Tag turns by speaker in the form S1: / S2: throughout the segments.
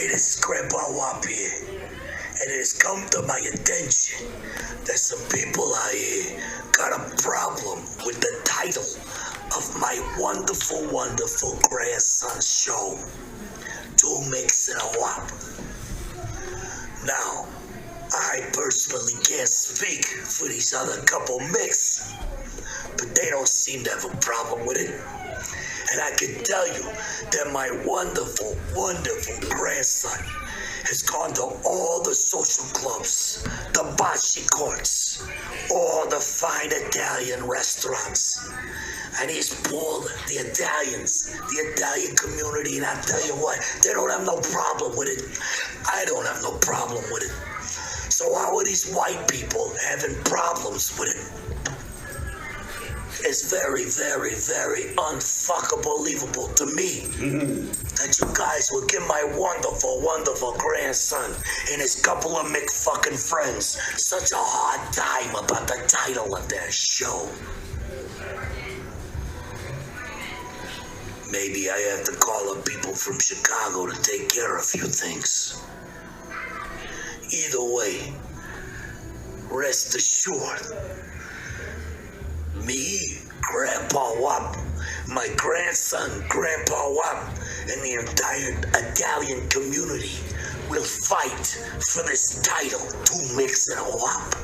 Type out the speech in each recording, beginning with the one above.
S1: It is Grandpa Wop here, and it has come to my attention that some people out here got a problem with the title of my wonderful, wonderful grandson's show, Two Micks and A Wop. Now, I personally can't speak for these other couple micks, but they don't seem to have a problem with it. And I can tell you that my wonderful, wonderful grandson has gone to all the social clubs, the bocce courts, all the fine Italian restaurants. And he's pulled the Italians, the Italian community, and I tell you what, they don't have no problem with it. I don't have no problem with it. So how are these white people having problems with it? It's very, very, very unfuckable believable to me that you guys will give my wonderful, wonderful grandson and his couple of McFucking friends such a hard time about the title of their show. Maybe I have to call up people from Chicago to take care of a few things. Either way, rest assured, me, Grandpa Wop, my grandson, Grandpa Wop, and the entire Italian community will fight for this title, Two Micks and A Wop.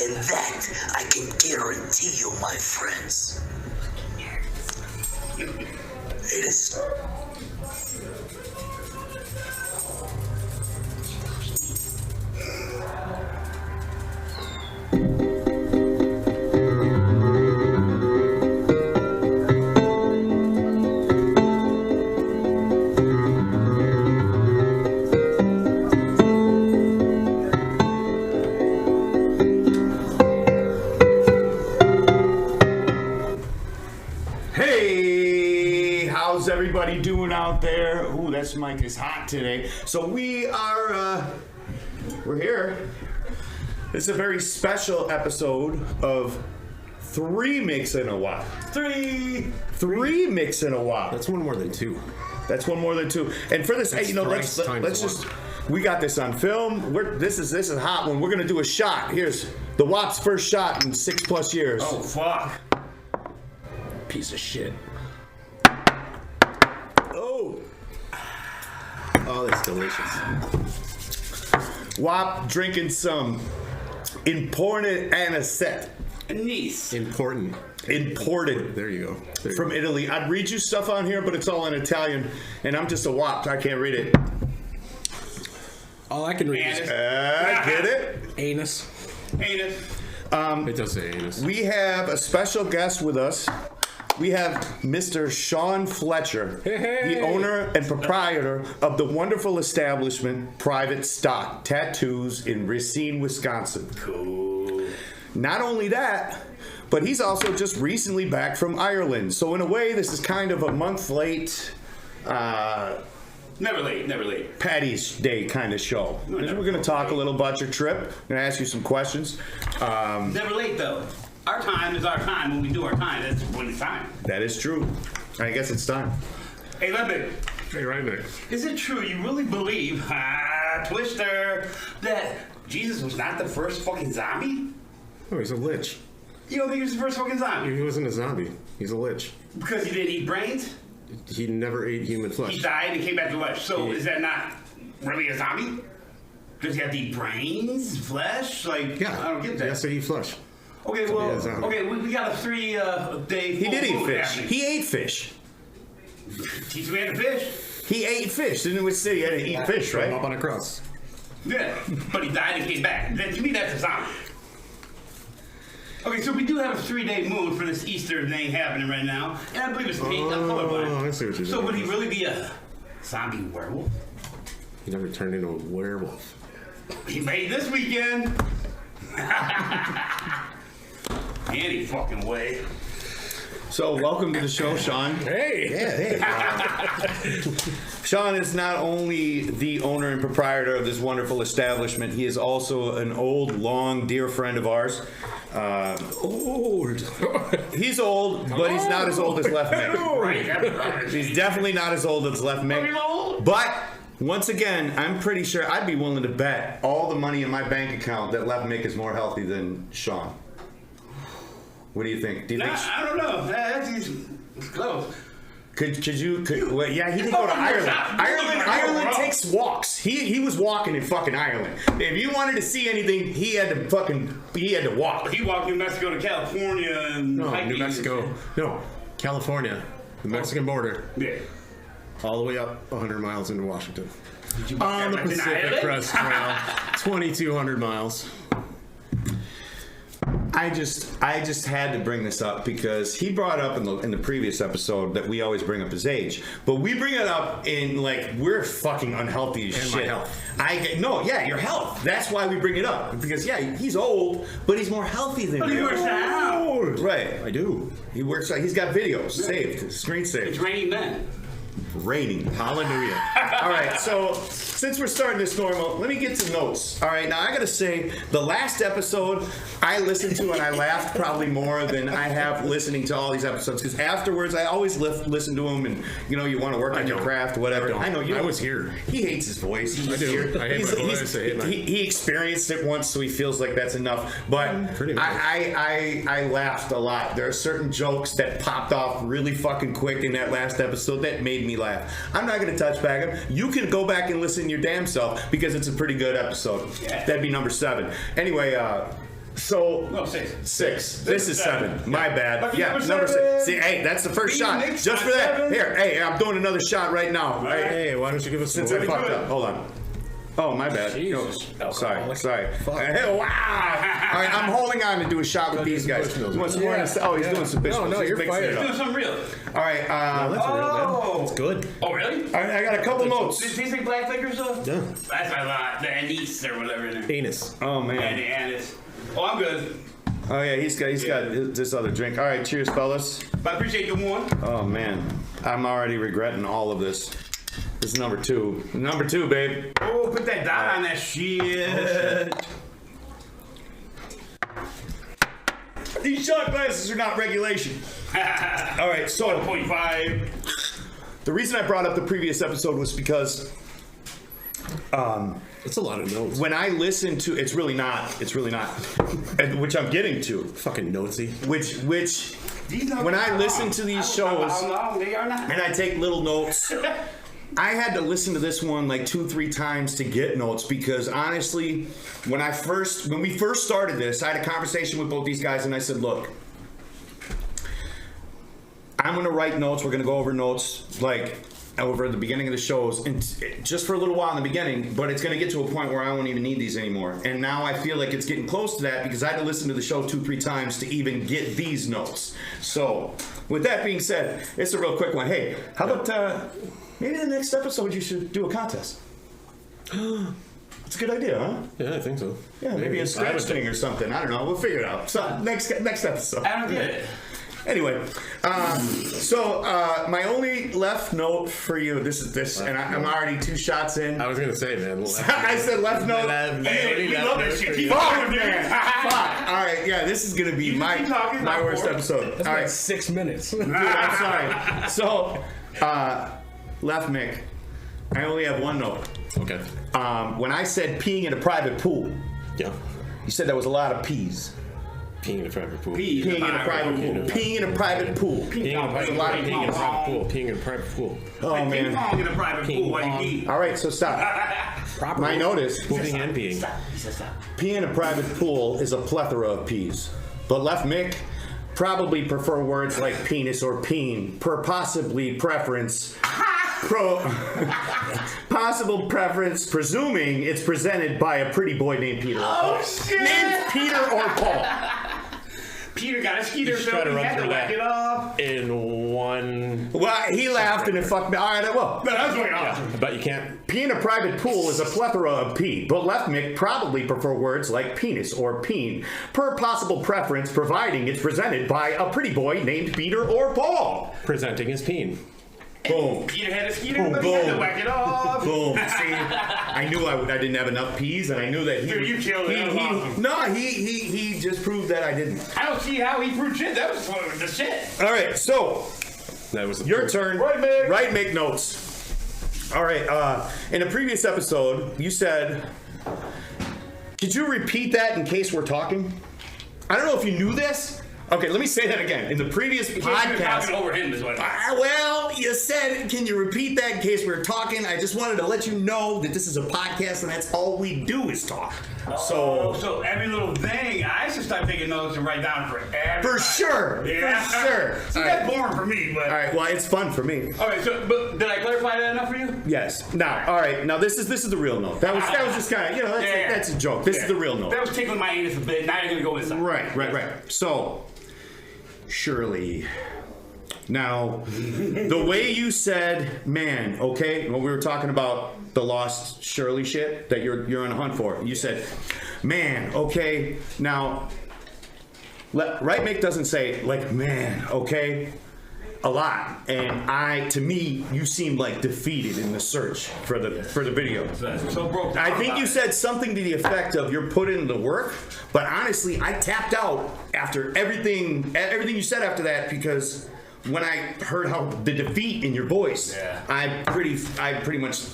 S1: And that I can guarantee you, my friends. It is...
S2: Everybody doing out there? Ooh, this mic is hot today. So we're here. It's a very special episode of Three Micks and A Wop. Three Micks and A Wop.
S3: That's one more than two.
S2: That's one more than two. And for this, hey, let's just. We got this on film. This is a hot one. We're gonna do a shot. Here's the Wop's first shot in 6+ years.
S4: Oh fuck!
S2: Piece of shit.
S3: Oh, that's delicious.
S2: Wop drinking some imported anisette.
S4: Nice.
S3: Imported.
S2: There you go. From Italy. I'd read you stuff on here, but it's all in Italian, and I'm just a Wop. I can't read it.
S3: All I can read is
S2: get it?
S3: Anus. It does say anus.
S2: We have a special guest with us. We have Mr. Sean Fletcher, the owner and proprietor of the wonderful establishment Private Stock Tattoos in Racine, Wisconsin.
S4: Cool.
S2: Not only that, but he's also just recently back from Ireland. So in a way, this is kind of a month late.
S4: Never late.
S2: Patty's Day kind of show. We're going to talk a little about your trip. I'm going to ask you some questions.
S4: Never late, though. Our time is our time. When we do our time, that's when it's time.
S2: That is true. I guess it's time.
S4: Hey, Lemon.
S3: Hey, right there.
S4: Is it true you really believe, Twister, that Jesus was not the first fucking zombie?
S3: Oh, he's a lich.
S4: You don't think he was the first fucking zombie?
S3: He wasn't a zombie. He's a lich.
S4: Because he didn't eat brains?
S3: He never ate human flesh.
S4: He died and came back to life. So is that not really a zombie? Does he have to eat brains, flesh? Like,
S3: Yeah.
S4: I don't get that.
S3: He has to eat flesh.
S4: Okay, we got a 3-day.
S2: He did eat fish. He ate fish.
S4: Teach me how to fish.
S2: He ate fish. Didn't we say he had to eat fish, right?
S3: Up on a cross.
S4: Yeah, but he died and came back. To me, that's a zombie. Okay, so we do have a 3-day moon for this Easter thing happening right now, and I believe it's pink. I'm colorblind.
S3: Oh, I see what you're
S4: So
S3: doing.
S4: would he really be a zombie werewolf?
S3: He never turned into a werewolf.
S4: He made this weekend. Any fucking way.
S2: So, welcome to the show, Sean.
S3: Hey.
S2: Sean is not only the owner and proprietor of this wonderful establishment, he is also an old, long, dear friend of ours.
S3: Old.
S2: He's old, but he's not as old as Left Mick.
S4: Right.
S2: He's definitely not as old as Left Mick. But Once again, I'm pretty sure I'd be willing to bet all the money in my bank account that Left Mick is more healthy than Sean. What do you think? Do you think?
S4: I don't know. That's close.
S2: Could you? Well, yeah, he did go to Ireland. Ireland takes walks. He was walking in fucking Ireland. If you wanted to see anything, he had to walk.
S4: He walked New Mexico to California and
S3: New Mexico. No, California, the Mexican border.
S4: Yeah.
S3: All the way up 100 miles into Washington.
S4: On
S3: the Pacific Crest Trail, 2,200 miles.
S2: I just had to bring this up because he brought up in the previous episode that we always bring up his age, but we bring it up in like we're fucking unhealthy as
S3: and
S2: shit.
S3: My health.
S2: Your health. That's why we bring it up because he's old, but he's more healthy than
S4: But
S2: you.
S4: he works out.
S2: Right.
S3: I do.
S2: He works out. He's got videos saved, screen saved.
S4: It's raining men.
S2: Raining. Hallelujah. All right, so since we're starting this normal, let me get to notes. All right, now I gotta say, the last episode I listened to and I laughed probably more than I have listening to all these episodes because afterwards I always listen to them and you want to work on your craft, whatever. I know you.
S3: I was here.
S2: He hates his voice.
S3: I do. I hate my voice.
S2: He experienced it once, so he feels like that's enough. But
S3: Pretty much.
S2: I laughed a lot. There are certain jokes that popped off really fucking quick in that last episode that made me laugh. I'm not going to touch back him. You can go back and listen your damn self because it's a pretty good episode.
S4: Yeah.
S2: That'd be number 7. Anyway,
S4: No, 6.
S2: 6. This is 7. My bad.
S4: Lucky
S2: Yeah,
S4: number
S2: number 6.
S4: 7.
S2: See, hey, that's the first
S4: Being
S2: shot.
S4: Micks
S2: Just for
S4: on
S2: that.
S4: 7.
S2: Here, hey, I'm doing another shot right now.
S4: Right.
S3: Hey, why don't you give us
S2: Since
S3: some
S2: I
S3: more?
S2: fucked up. Hold on. Oh, my bad.
S3: Jesus.
S2: No, sorry.
S3: Fuck.
S2: Hey, wow. All right, I'm holding on to do a shot with these guys. You want some more? Oh, he's doing some Bushmills.
S3: No,
S2: He's
S3: you're
S2: mixing
S3: fired.
S2: it up.
S4: Do something real.
S2: All right,
S3: That's real, man. It's good.
S4: Oh, really?
S2: I got a couple notes.
S4: Does it taste like black liquor stuff?
S3: Yeah.
S4: That's a lot. The anise or whatever in there.
S3: Anus.
S2: Oh, man.
S4: Anise. Oh, I'm good.
S2: Oh, yeah, he's got this other drink. All right, cheers, fellas.
S4: But I appreciate the one.
S2: Oh, man. I'm already regretting all of this. This is number 2. Number 2, babe.
S4: Oh, put that dot on that shit.
S2: These shot glasses are not regulation. All right, so
S4: 0.5.
S2: the reason I brought up the previous episode was because
S3: It's a lot of notes.
S2: when I listen to, it's really not, and which I'm getting to,
S3: Fucking notesy.
S2: which
S4: These notes
S2: when I
S4: are
S2: listen
S4: wrong.
S2: to these
S4: I don't know
S2: shows
S4: how long they are not.
S2: and I take little notes. I had to listen to this one like 2-3 times to get notes because honestly, when we first started this, I had a conversation with both these guys and I said, look, I'm going to write notes. We're going to go over notes like over the beginning of the shows and just for a little while in the beginning, but it's going to get to a point where I won't even need these anymore. And now I feel like it's getting close to that because I had to listen to the show 2-3 times to even get these notes. So with that being said, it's a real quick one. Hey, how about maybe the next episode you should do a contest? It's a good idea, huh?
S3: Yeah, I think so.
S2: Yeah, maybe a scratch thing or something. I don't know. We'll figure it out. So next episode.
S4: I don't get it.
S2: Anyway, so my only left note for you, and I'm already 2 shots in.
S3: I was gonna say, man.
S2: I said left note.
S4: Hey, we love this shit. Keep
S2: Fuck,
S4: going, dude.
S2: man. Fuck. All right, yeah, this is gonna be my
S4: keep talking,
S2: my
S4: not
S2: worst
S4: more.
S2: episode. All right,
S5: 6 minutes.
S2: dude, I'm sorry. So, left Mick, I only have one note.
S3: Okay.
S2: When I said peeing in a private pool,
S3: Yeah.
S2: you said there was a lot of peas.
S3: Peeing in a private pool.
S4: Peeing
S2: Peeing in a private pool. Peeing in a private pool.
S3: Peeing in a private
S2: a lot of
S3: pool. Peeing in a
S2: peas.
S3: private pool. Peeing in a private pool.
S2: Oh,
S4: Ping
S2: man.
S4: pong in a private pool while you eat.
S2: All right, so stop. My note is
S3: Pooping and peeing.
S4: He said stop.
S2: peeing in a private pool is a plethora of peas. But left Mick probably prefer words like penis or peen per possibly preference. Possible preference, presuming it's presented by a pretty boy named Peter.
S4: Oh, shit.
S2: Named Peter or Paul.
S4: Peter got a skeeter
S3: just try to
S4: bill. He
S3: run
S4: had to
S3: through
S4: whack
S3: that.
S4: it off.
S3: In one.
S2: Well, he laughed and it fucked me. All right, well.
S4: But that's going on.
S3: I bet you can't.
S2: Pee in a private pool is a plethora of pee, but left Mick probably prefer words like penis or peen, per possible preference, providing it's presented by a pretty boy named Peter or Paul.
S3: Presenting his peen.
S2: Boom.
S4: Peter had a skeeter
S2: Boom,
S4: bill. He had
S2: boom.
S4: to whack it off.
S2: Boom. See, I knew I didn't have enough peas, and I knew that he.
S4: Dude, you killed it. That was awesome.
S2: No, he just proved that I didn't.
S4: I don't see how he proved shit. That was the shit.
S2: All right, so
S3: That was the
S2: your turn.
S4: Right, Mick.
S2: Right, make notes. All right. In a previous episode, you said, could you repeat that in case we're talking? I don't know if you knew this. Okay, let me say that again. In the previous podcast,
S4: over him is what.
S2: well, you said, can you repeat that in case we're talking? I just wanted to let you know that this is a podcast and that's all we do is talk.
S4: So every little thing, I should start taking notes and write down for everybody.
S2: For sure.
S4: Yeah.
S2: For sure.
S4: See, that's boring for me, but.
S2: All right, well, it's fun for me.
S4: All right, so, but did I clarify that enough for you?
S2: Yes. Now, all right. Now, this is the real note. That was just kind of, that's a joke. This is the real note.
S4: That was tickling my anus a bit. Now you're going to go inside.
S2: Right. So, Shirley. Now, the way you said, man, okay, when we were talking about the lost Shirley shit that you're on a hunt for, you said, man, okay, now, right Mick doesn't say, like, man, okay, a lot. And to me, you seemed like defeated in the search for the video.
S4: So broke down.
S2: I think you said something to the effect of you're putting in the work, but honestly, I tapped out after everything you said after that because when I heard how the defeat in your voice, I pretty much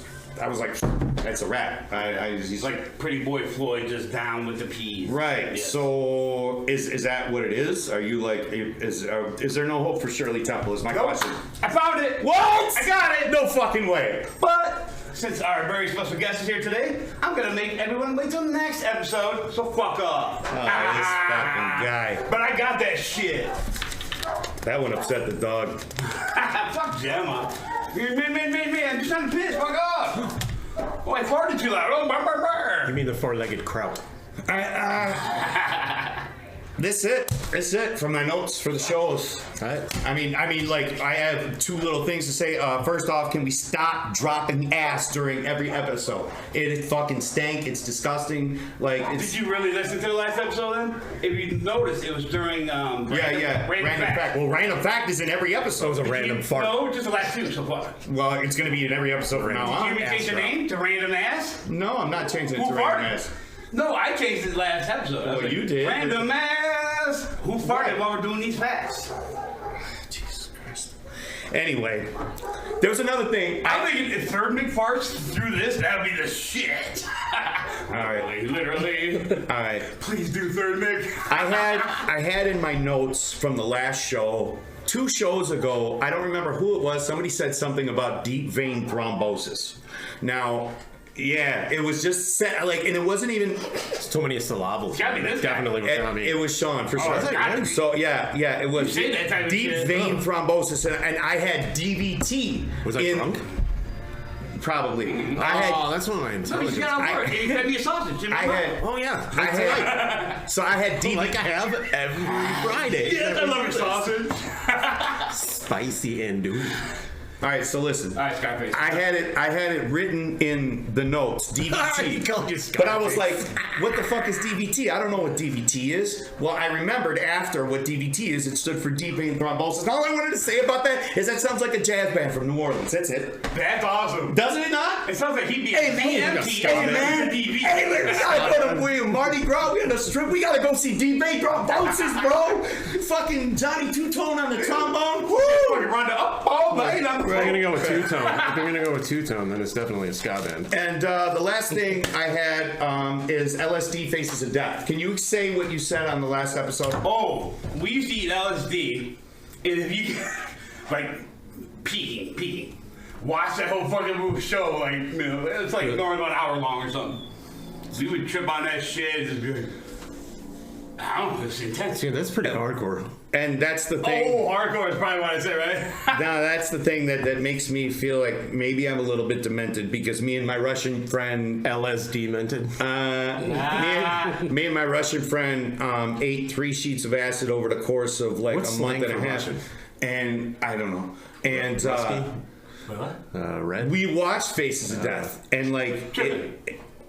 S2: was like, that's a wrap. He's
S4: like Pretty Boy Floyd just down with the peas.
S2: Right. Yes. So is that what it is? Are you like is there no hope for Shirley Temple? Is my question.
S4: I found it.
S2: What?
S4: I got it.
S2: No fucking way.
S4: But since our very special guest is here today, I'm gonna make everyone wait till the next episode. So fuck off.
S2: Oh, this fucking guy.
S4: But I got that shit.
S2: That one upset the dog.
S4: Fuck Gemma. Man, I'm just trying to piss. Fuck off. Oh, I farted too loud. Oh, burr, burr, burr.
S3: You mean the four-legged kraut?
S2: That's it from my notes for the shows. I mean, like, I have two little things to say. First off, can we stop dropping ass during every episode? It fucking stank. It's disgusting. Like,
S4: did you really listen to the last episode then? If you noticed, it was during random fact.
S2: Well, random fact is in every episode.
S3: It was a random fart.
S4: No, just the last two so far.
S2: Well, it's going to be in every episode from now on.
S4: Did you change the name to Random Ass?
S2: No, I'm not changing it to Random Ass.
S4: No, I changed it last episode.
S2: Well, you did.
S4: Random Ass. Who farted while we're doing these facts?
S2: Jesus Christ. Anyway, there was another thing.
S4: I think if Third Mick farts through this, that'd be the shit.
S2: All right.
S4: Literally.
S2: All right.
S4: Please do Third Mick.
S2: I had in my notes from the last show, 2 shows ago, I don't remember who it was, somebody said something about deep vein thrombosis. Now, yeah, it was just set, like, and it wasn't even.
S3: It's too many syllables.
S4: Definitely
S3: was Sean.
S2: It was Sean for sure.
S4: Really?
S2: So yeah, it was deep vein thrombosis, and I had DVT.
S3: Was I drunk?
S2: Probably.
S3: That's one of my intelligence.
S4: You had me a sausage.
S3: Oh yeah.
S2: So I had DVT.
S3: Like I have every Friday.
S4: Yes, I love your sausage.
S3: Spicy and dude.
S2: All right, so listen.
S4: All right, Scarface.
S2: I had it written in the notes, DVT. But I was like, what the fuck is DVT? I don't know what DVT is. Well, I remembered after what DVT is. It stood for deep vein thrombosis. And all I wanted to say about that is that sounds like a jazz band from New Orleans. That's it.
S4: That's awesome.
S2: Doesn't it not?
S4: It sounds like he'd be
S2: Hey, man. We gotta go to William Mardi Gras. We on the strip. We gotta go see deep vein thrombosis, bro. Fucking Johnny Two-Tone on the trombone. Woo!
S4: Fucking run up all night.
S3: We're gonna go with two-tone. If they're gonna go with two-tone, then it's definitely a ska band.
S2: And the last thing I had is LSD Faces of Death. Can you say what you said on the last episode?
S4: Oh, we used to eat LSD, and if you like peeking, watch that whole fucking show, like, you know, it's like going about an hour long or something. We would trip on that shit and just be like, I don't know, it's intense.
S3: Yeah, that's pretty hardcore.
S2: And that's the thing.
S4: Oh, hardcore is probably what I say, right?
S2: No, that's the thing that makes me feel like maybe I'm a little bit demented because me and my Russian friend
S3: LSD mented.
S2: Me and my Russian friend ate 3 sheets of acid over the course of like
S3: What's
S2: a month and a half.
S3: Russian?
S2: And I don't know. And
S3: Red.
S2: we watched Faces of Death and like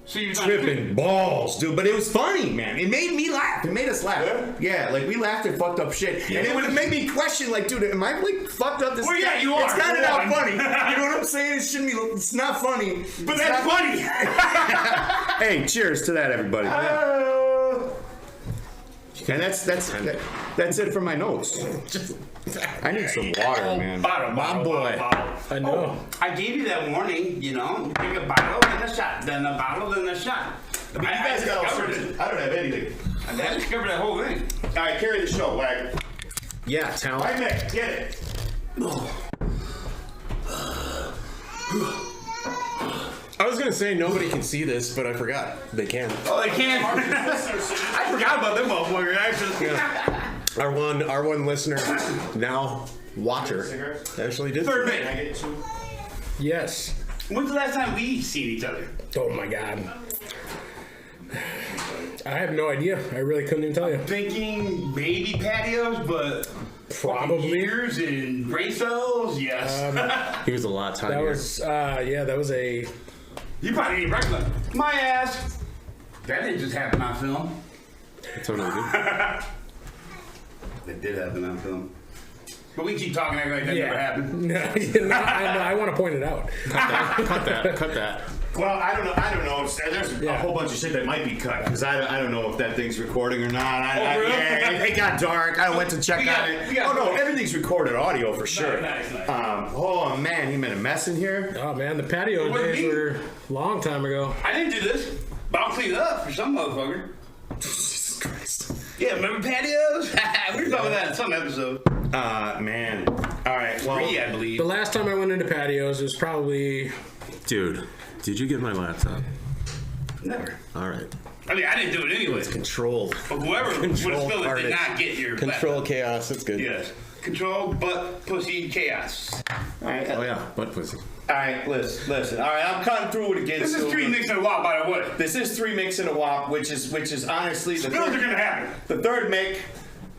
S4: Tripping
S2: balls, dude. But it was funny, man. It made me laugh. It made us laugh. Yeah, like we laughed at fucked up shit. Yeah. And it would have made me question, like, dude, am I like fucked up?
S4: Well, yeah, you are.
S2: It's kind of not funny. You know what I'm saying? It shouldn't be. It's not funny.
S4: But that's funny.
S2: Hey, cheers to that, everybody. And that's That's it for my notes. I need some water, man.
S4: Bottle.
S5: I know.
S4: I gave you that warning, you know. Take a bottle, then a shot. Then a bottle, then a shot.
S2: I mean, you guys got all sorts of... I don't have anything.
S4: I discovered that whole thing.
S2: All right, carry the show, Wag.
S5: Yeah, talent.
S2: Right, Mick, get it.
S5: I was gonna say nobody can see this, but I forgot. They can.
S4: Oh, they can. I forgot about them motherfuckers, actually.
S5: Yeah. Our one listener, now watcher, actually did.
S4: Third mate.
S5: Yes.
S4: When's the last time we seen each other?
S5: Oh my god. I have no idea. I really couldn't even tell you.
S4: Thinking maybe patios, but
S5: Probably.
S4: years and brain cells. Yes.
S5: He was a lot tinier.
S2: Oh,
S5: That was a.
S4: You probably didn't recognize my ass. That didn't just happen on film.
S5: Totally did.
S4: It did happen on film. But we keep talking like that never happened.
S5: No, I want to point it out. Cut that.
S2: Well, I don't know. There's a whole bunch of shit that might be cut because I don't know if that thing's recording or not.
S4: Really?
S2: Yeah, it got dark. I went to check on it. Oh no, everything's recorded audio for sure.
S4: Nice.
S2: Oh man, he made a mess in here.
S5: Oh man, the patio days were a long time ago.
S4: I didn't do this, but I'll clean it up for some motherfucker.
S2: Jesus Christ.
S4: Yeah, remember patios? We were talking about that in some episode.
S2: Man. All right. Well,
S4: 3, I believe.
S5: The last time I went into patios was probably.
S3: Dude, did you get my laptop?
S4: Never.
S3: All right.
S4: I mean, I didn't do it anyway.
S3: Controlled.
S4: But whoever would have
S3: Control
S4: spilled it did
S3: artist.
S4: not get your
S5: Control
S4: laptop.
S5: chaos. That's good.
S4: Yes. Control, butt, pussy, chaos.
S2: all right.
S3: Oh yeah, butt pussy.
S2: All right. Listen. All right. I'm cutting through it again.
S4: This is 3 Micks and A Wop, by the way.
S2: This is 3 Micks and A Wop, which is honestly the
S4: Spills are gonna happen.
S2: The third Mick.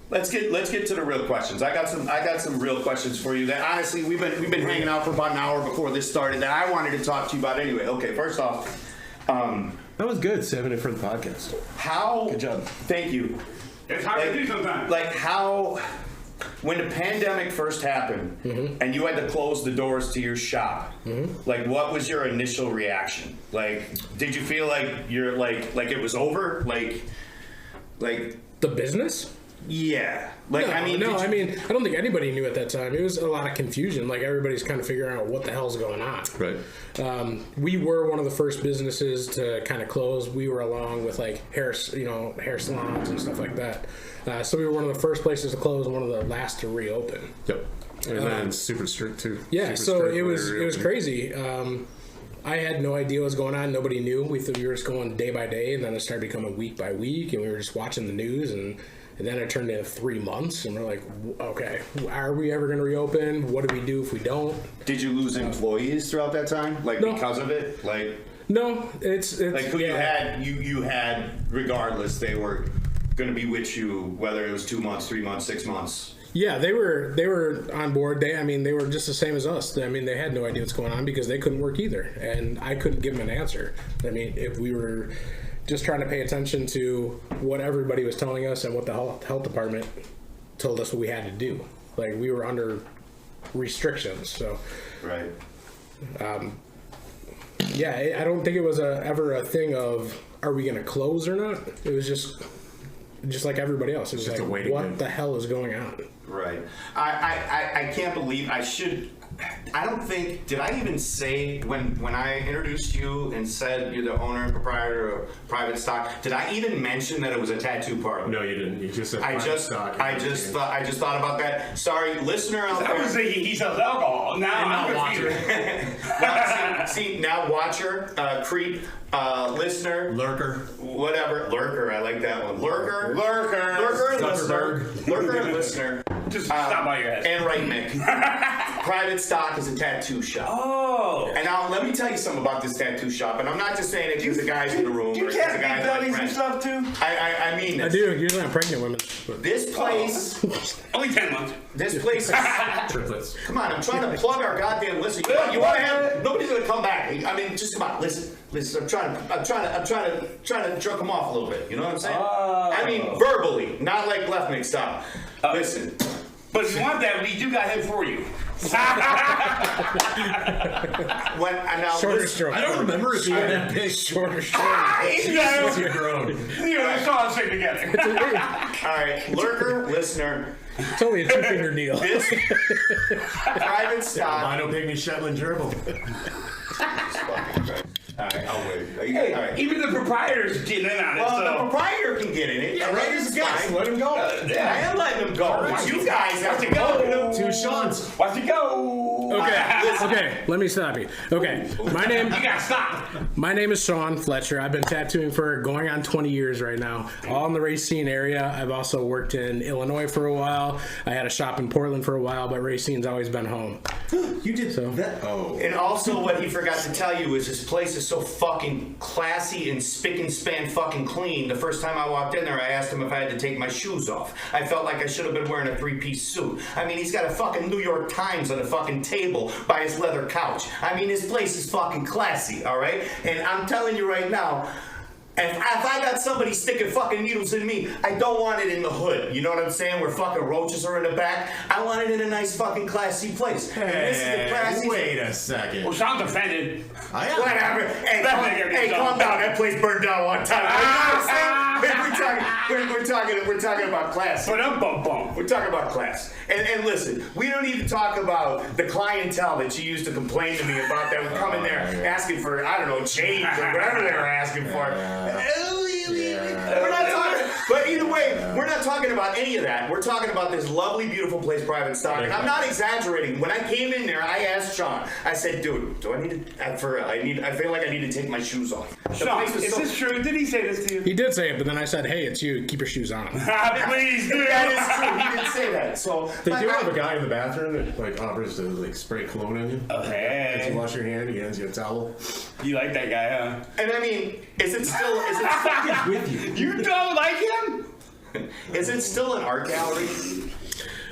S2: Let's get to the real questions. I got some real questions for you that honestly we've been hanging out for about an hour before this started that I wanted to talk to you about anyway. Okay, first off,
S5: That was good, saving it for the podcast.
S2: how?
S5: Good job.
S2: Thank you.
S4: It's hard to do sometimes.
S2: Like how, when the pandemic first happened and you had to close the doors to your shop, like what was your initial reaction? Like, did you feel like you're like it was over? Like
S5: The business?
S2: yeah. Like
S5: No,
S2: I mean,
S5: I don't think anybody knew at that time. It was a lot of confusion. Like everybody's kind of figuring out what the hell's going on.
S3: Right.
S5: We were one of the first businesses to kind of close. We were along with like hair salons and stuff like that. So we were one of the first places to close and one of the last to reopen.
S3: Yep. And then super strict too.
S5: Yeah,
S3: Super
S5: so
S3: strict
S5: it
S3: when
S5: was
S3: they
S5: it was
S3: reopened.
S5: crazy. I had no idea what was going on. Nobody knew. We thought we were just going day by day, and then it started becoming week by week, and we were just watching the news, and then it turned into 3 months, and we're like, okay, are we ever going to reopen? What do we do if we don't?
S2: did you lose employees throughout that time? Like
S5: No.
S2: because of it? Like
S5: No, it's
S2: like who
S5: yeah.
S2: you had regardless they were going to be with you whether it was 2 months, 3 months, 6 months.
S5: Yeah, they were on board. They were just the same as us. I mean, they had no idea what's going on because they couldn't work either, and I couldn't give them an answer. I mean, if we were just trying to pay attention to what everybody was telling us and what the health department told us what we had to do. Like we were under restrictions, so
S2: Right.
S5: yeah, I don't think it was ever a thing of are we going to close or not. It was just like everybody else. It was
S3: Just a
S5: like
S3: waiting
S5: what
S3: game.
S5: the hell is going on?
S2: Right. I can't believe I don't think, did I even say when I introduced you and said you're the owner and proprietor of Private Stock, did I even mention that it was a tattoo parlor?
S3: No, you didn't. You just said
S2: I
S3: private
S2: just
S3: stock.
S2: thought about that. Sorry, listener out
S4: I was
S2: there.
S4: thinking he sells alcohol. Now I'm confused.
S2: Well, see, now watcher, creep, listener,
S3: Lurker.
S2: whatever. Lurker, I like that one. Lurker and listener.
S3: Zuckerberg.
S2: Lurker and listener.
S4: Just stop by your ass.
S2: And right, Mick. Private Stock is a tattoo shop.
S4: Oh.
S2: And now let me tell you something about this tattoo shop. And I'm not just saying it because the guys in the room.
S4: You
S2: or
S4: can't
S2: the
S4: be
S2: guys
S4: bellies
S2: my
S4: and
S2: friends.
S4: stuff too?
S2: I mean
S5: I
S2: this.
S5: do. Usually I'm pregnant women. But
S2: This place,
S4: Only 10 months.
S2: this place.
S3: Triplets.
S2: Come on, I'm trying to plug our goddamn listeners. You want to have? Nobody's gonna come back. I mean, just come on, listen. I'm trying to jerk them off a little bit. You know what I'm saying? I mean, verbally, not like left mix style. Listen.
S4: But if you want that, we do got him for you.
S5: Shorter stroke.
S3: I don't remember it being that big.
S5: Shorter stroke.
S3: You're grown.
S4: You know, let's all stick together.
S2: All right, lurker, listener,
S5: It's only a 2-finger deal.
S2: this private stock.
S3: Albino pygmy Shetland gerbil.
S2: All right, I'll wait.
S4: Hey,
S2: All right.
S4: even the proprietor's getting in on it.
S2: Well, the
S4: So.
S2: proprietor can get in it.
S3: Yeah, right as a guest. Let him go.
S2: I am letting him go. But you guys have to go.
S3: Two Sean's.
S4: Watch it go.
S5: Okay, let me stop you. Okay, my name.
S4: You gotta stop.
S5: My name is Sean Fletcher. I've been tattooing for going on 20 years right now, all in the Racine area. I've also worked in Illinois for a while. I had a shop in Portland for a while, but Racine's always been home.
S3: You did that. Oh.
S2: And also, what he forgot to tell you is this place is so fucking classy and spick and span fucking clean. The first time I walked in there, I asked him if I had to take my shoes off. I felt like I should have been wearing a 3-piece suit. I mean, he's got a fucking New York Times on a fucking table by his leather couch. I mean, this place is fucking classy, all right? And I'm telling you right now, if I got somebody sticking fucking needles in me, I don't want it in the hood. You know what I'm saying? Where fucking roaches are in the back. I want it in a nice fucking classy place. And this is the classy.
S3: Wait a second.
S4: Well, Sean's offended.
S3: I am.
S2: Whatever. Hey, calm down. That place burned down one time. You know what I'm saying? We're talking about class.
S4: But I'm bum.
S2: We're talking about class. And listen, we don't even talk about the clientele that you used to complain to me about that would come in there asking for, I don't know, change or whatever they were asking for. We're not talking, but either way, we're not talking about any of that. We're talking about this lovely, beautiful place, private stock. And I'm not exaggerating. When I came in there, I asked Sean. I said, "Dude, do I need to? I feel like I need to take my shoes off."
S4: Sean, is this true? Did he say this to you?
S5: He did say it, but then I said, "Hey, it's you. Keep your shoes on."
S4: Please do.
S2: That is true. He did say that. So
S3: They do have a guy in the bathroom that like offers to like spray cologne on you.
S4: Okay.
S3: You wash your hand, he hands you a towel.
S4: You like that guy, huh?
S2: And I mean, is it still
S3: With you.
S4: You don't like him?
S2: is it still an art gallery?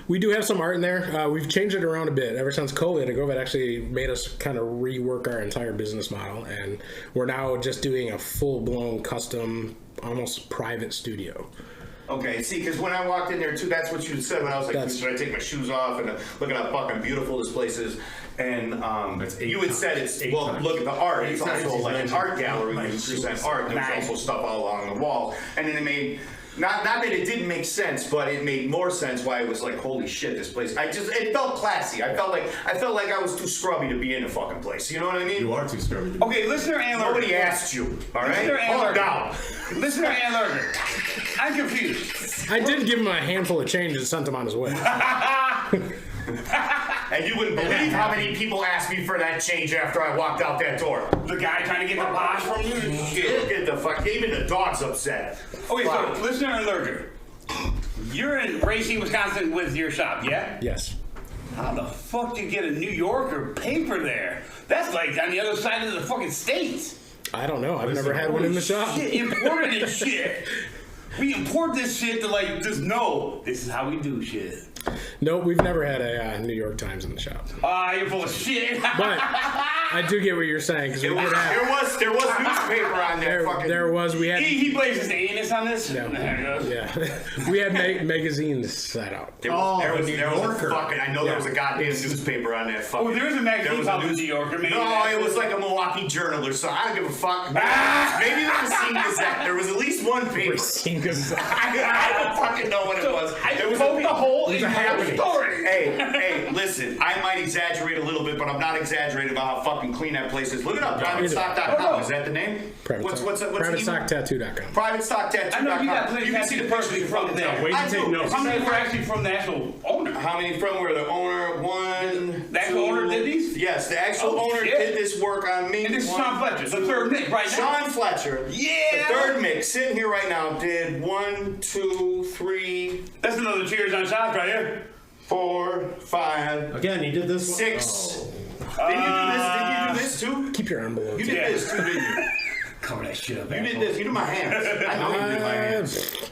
S5: We do have some art in there. We've changed it around a bit. Ever since COVID actually made us kind of rework our entire business model, and we're now just doing a full-blown custom, almost private studio.
S2: Okay, see, because when I walked in there too, that's what you said when I was like, should I take my shoes off? And look at how fucking beautiful this place is. And you had said it's, well, look at the art. It's also like an art gallery. You present art. There's also stuff all along the wall. And then it made, not that it didn't make sense, but it made more sense why it was like, holy shit, this place. It felt classy. I felt like I was too scrubby to be in a fucking place. You know what I mean?
S3: You are too scrubby.
S4: Okay, listener and lurker.
S2: Nobody asked you, all right?
S4: Listener and
S2: Calm
S4: lurker.
S2: down.
S4: Listener and lurker. I'm confused.
S5: I did give him a handful of change and sent him on his way.
S2: And you wouldn't believe how many people asked me for that change after I walked out that door.
S4: The guy trying to get the bosh from you?
S2: Look at the fuck. Even the dog's upset.
S4: Okay, so listener and lurker. You're in Racine, Wisconsin with your shop, yeah?
S5: Yes.
S4: How the fuck do you get a New Yorker paper there? That's like on the other side of the fucking state.
S5: I don't know. I've never had one in the shop.
S4: Shit, imported this shit. We import this shit to like just know this is how we do shit.
S5: No, we've never had a New York Times in the shop.
S4: You're full of shit.
S5: But I do get what you're saying because we did have.
S2: There was newspaper on there.
S5: There was. We had.
S4: He blames his anus on this.
S5: No.
S4: There it goes.
S5: Yeah, we had magazines set out.
S2: There was a fucking. I know there was a goddamn newspaper on that fucking.
S4: Oh, there was a magazine called The New Yorker. Maybe
S2: no, it was like a Milwaukee Journal or something. I don't give a fuck. Maybe the Racine Gazette. There was at least one paper. I don't fucking know what it was.
S4: I was the whole story.
S2: Hey, listen. I might exaggerate a little bit, but I'm not exaggerating about how fucking clean that place is. Look it up. PrivateStock.com. Is that the name? What's
S5: PrivateStockTattoo.com.
S2: PrivateStockTattoo.com. You can see the pictures from there.
S3: Wait to take notes.
S4: How many were actually from the actual owner?
S2: How many from were the owner? One.
S4: The actual owner did these?
S2: Yes, the actual owner did this work on me.
S4: And this is Sean Fletcher, the third Mick right now.
S2: Sean Fletcher.
S4: Yeah.
S2: The third Mick sitting here right now did 1, 2, 3.
S4: That's another cheers on shots right here.
S2: 4, 5.
S3: Again, he did this
S2: 6.
S3: Oh.
S2: Did you do this too?
S5: Keep your arm below.
S2: You did this too, didn't you?
S4: Cover that shit up.
S2: You did this. You did my hands. I know you did my hands.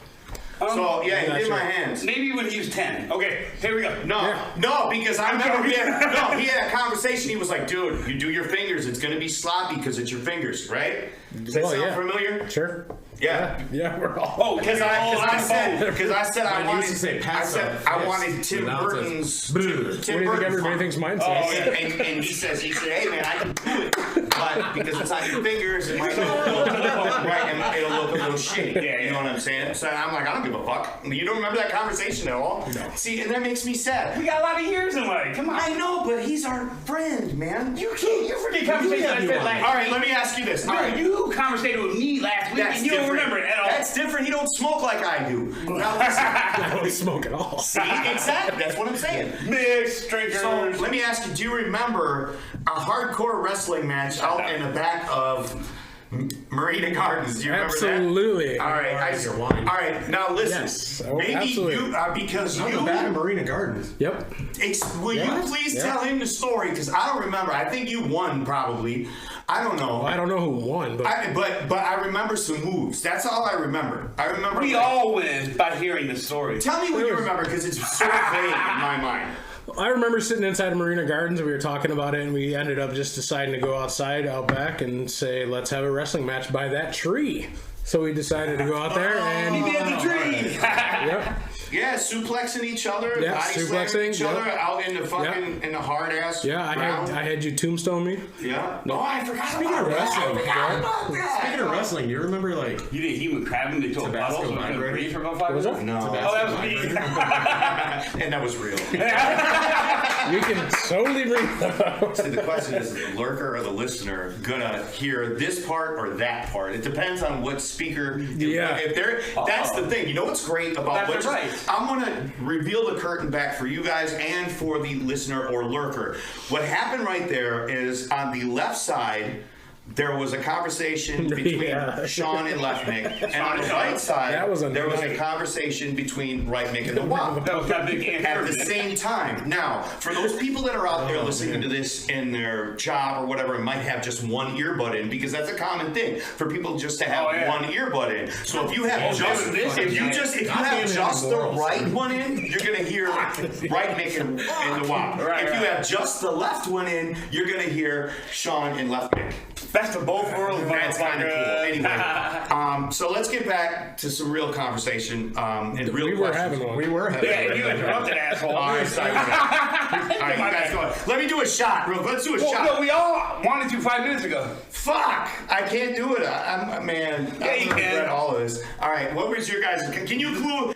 S2: So yeah, he did my hands.
S4: Maybe when he was 10. Okay, here we go.
S2: No, because I remember he had a conversation. He was like, "Dude, you do your fingers. It's gonna be sloppy because it's your fingers, right?" Does that sound familiar?
S5: Sure. Yeah, we're all.
S4: Oh,
S2: Because I said I
S3: Mine used to say pass off.
S2: I wanted Tim
S3: Now it
S2: Burton's.
S3: says, "Boo."
S5: What do you think everybody thinks mine says?
S2: Oh, yeah. And he said, hey man, I can do it, but because it's on your fingers, it might look right, and it'll look a little shitty.
S4: Yeah,
S2: you know what I'm saying? So I'm like, I don't give a fuck. You don't remember that conversation at all? No. See, and that makes me sad.
S4: We got a lot of years in life. Come on.
S2: I know, but he's our friend, man.
S4: You forget conversation I said last.
S2: All right, let me ask you this. All
S4: No,
S2: right.
S4: you conversated with me last week, and you don't remember it at all.
S2: That's different. He don't smoke like I do. Now listen.
S5: I don't smoke at all.
S2: See, exactly. That's what I'm saying.
S4: Mixed drinkers.
S2: So let me ask you: do you remember a hardcore wrestling match out in the back of Marina Gardens? Do you remember
S5: Absolutely.
S2: that? All right.
S3: Your wine.
S2: All right. Now listen.
S5: Yes. Oh,
S2: Maybe
S5: absolutely.
S2: you because
S3: On
S2: you.
S3: the back of Marina Gardens.
S5: Yep.
S2: Will you please tell him the story? Because I don't remember. I think you won probably. I don't know.
S5: Well, I don't know who won, but
S2: But I remember some moves. That's all I remember. I remember.
S4: We all win by hearing the story.
S2: Tell me what you remember because it's so vague in my mind.
S5: I remember sitting inside Marina Gardens and we were talking about it, and we ended up just deciding to go outside, out back, and say, let's have a wrestling match by that tree. So we decided to go out there and...
S4: He did the tree.
S5: Yep.
S2: Yeah, suplexing each other,
S5: Yeah,
S2: body slamming
S5: suplexing,
S2: each other
S5: yep.
S2: out in the fucking in the hard ass.
S5: Yeah, I had you tombstone me.
S2: Yeah. No, I forgot
S3: Speaking
S2: about
S3: of
S2: that.
S3: wrestling,
S2: I forgot about that.
S3: Speaking of wrestling, you remember like
S4: You did human crabbing into a
S3: Tabasco
S4: bottle so I couldn't
S3: vibrator?
S4: breathe for about 5
S5: Was
S4: minutes?
S5: it?
S2: No.
S4: Oh, that was me.
S2: And that was real.
S5: You can totally bring that up.
S2: See, the question is the lurker or the listener gonna hear this part or that part? It depends on what speaker.
S5: Yeah.
S2: If they're, that's the thing. You know what's great about
S4: That's
S2: what
S4: right.
S2: I'm gonna reveal the curtain back for you guys and for the listener or lurker. What happened right there is on the left side. There was a conversation between
S5: Yeah.
S2: Sean and Left Mick, and on the right side,
S5: That was a
S2: there was a
S5: night.
S2: conversation between Right Mick and the Wop.
S4: That was that big ant
S2: At the
S4: pyramid.
S2: same time. Now, for those people that are out there listening to this in their job or whatever, and might have just one earbud in, because that's a common thing for people just to have one earbud in. So if you have just the right one in, you're gonna hear Right Mick and the Wop.
S4: Right,
S2: if you
S4: right.
S2: have just the left one in, you're gonna hear Sean and Left Mick.
S4: Best of both worlds.
S2: That's kind of cool.
S4: motherfucker.
S2: Anyway, so let's get back to some real conversation and real
S5: We were
S2: questions.
S5: having one.
S3: we were having.
S4: Yeah, you interrupted, asshole.
S2: All right, sorry. All right, you guys go. Let me do a shot. Let's do a shot.
S4: Well, we all wanted to 5 minutes ago.
S2: Fuck! I can't do it. I'm man.
S4: Yeah,
S2: I
S4: you can.
S2: regret all of this. All right, what was your guys? Can you clue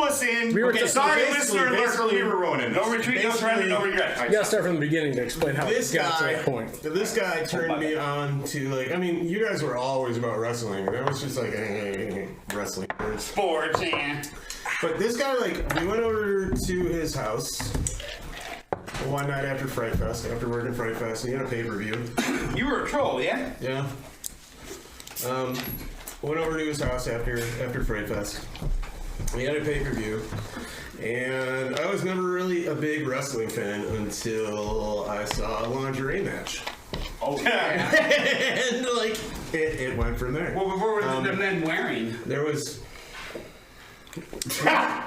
S2: us in?
S5: We were
S2: Okay,
S5: just-
S2: sorry,
S3: basically-
S2: listener, lurker, we were ruining.
S4: No retreat, no surrender, no regrets.
S5: You gotta start from the beginning to explain how
S3: This
S5: it got to
S3: guy,
S5: that point.
S3: this guy turned me on to like. I mean, you guys were always about wrestling. That was just like wrestling.
S4: Sports, yeah.
S3: But this guy, like, we went over to his house one night after Fright Fest, after working Fright Fest, and he had a pay-per-view.
S4: You were a troll, yeah?
S3: Yeah. Went over to his house after Fright Fest. He had a pay-per-view, and I was never really a big wrestling fan until I saw a lingerie match.
S4: Oh, yeah.
S3: And like it went from there.
S4: Well, before the men wearing.
S3: There was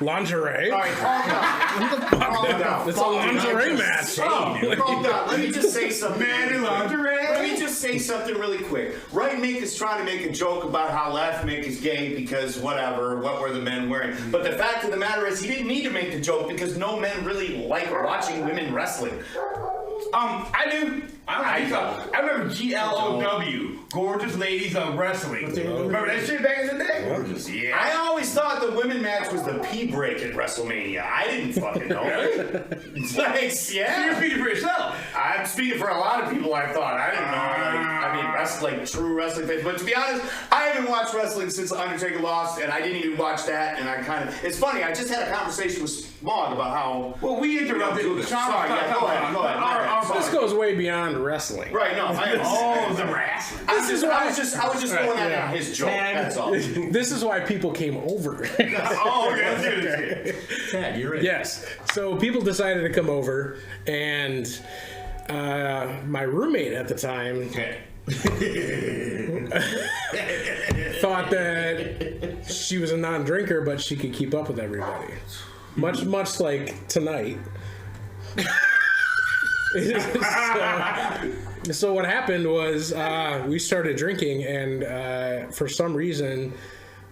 S5: Lingerie?
S2: All right, calm down.
S5: It's a lingerie match.
S2: Calm down. Let me just say something.
S4: Man in lingerie.
S2: Let me just say something really quick. Right Mick is trying to make a joke about how Left Mick is gay because whatever, what were the men wearing? But the fact of the matter is he didn't need to make the joke because no men really like watching women wrestling.
S4: I do. I remember GLOW, Gorgeous Ladies of Wrestling. Remember that shit back in the day?
S2: Yeah. I always thought the women match was the pee break at WrestleMania. I didn't fucking know. It's like,
S4: You're
S2: yeah.
S4: speaking for yourself.
S2: I'm speaking for a lot of people. I thought I didn't know. I mean, wrestling, true wrestling fans. But to be honest, I haven't watched wrestling since Undertaker lost, and I didn't even watch that. And I kind of, it's funny. I just had a conversation with Smog about how.
S4: Well, we interrupted.
S2: Sorry,
S4: Sean,
S2: yeah, go ahead.
S4: Our
S5: This goes way beyond wrestling.
S2: Right, no, I
S4: the wrestling.
S2: I was just throwing that on his joke. That's all.
S5: This is why people came over.
S2: Oh, okay.
S3: Tad, you're right.
S5: Yes. So people decided to come over, and my roommate at the time thought that she was a non-drinker, but she could keep up with everybody. Much like tonight. So, So what happened was we started drinking, and for some reason,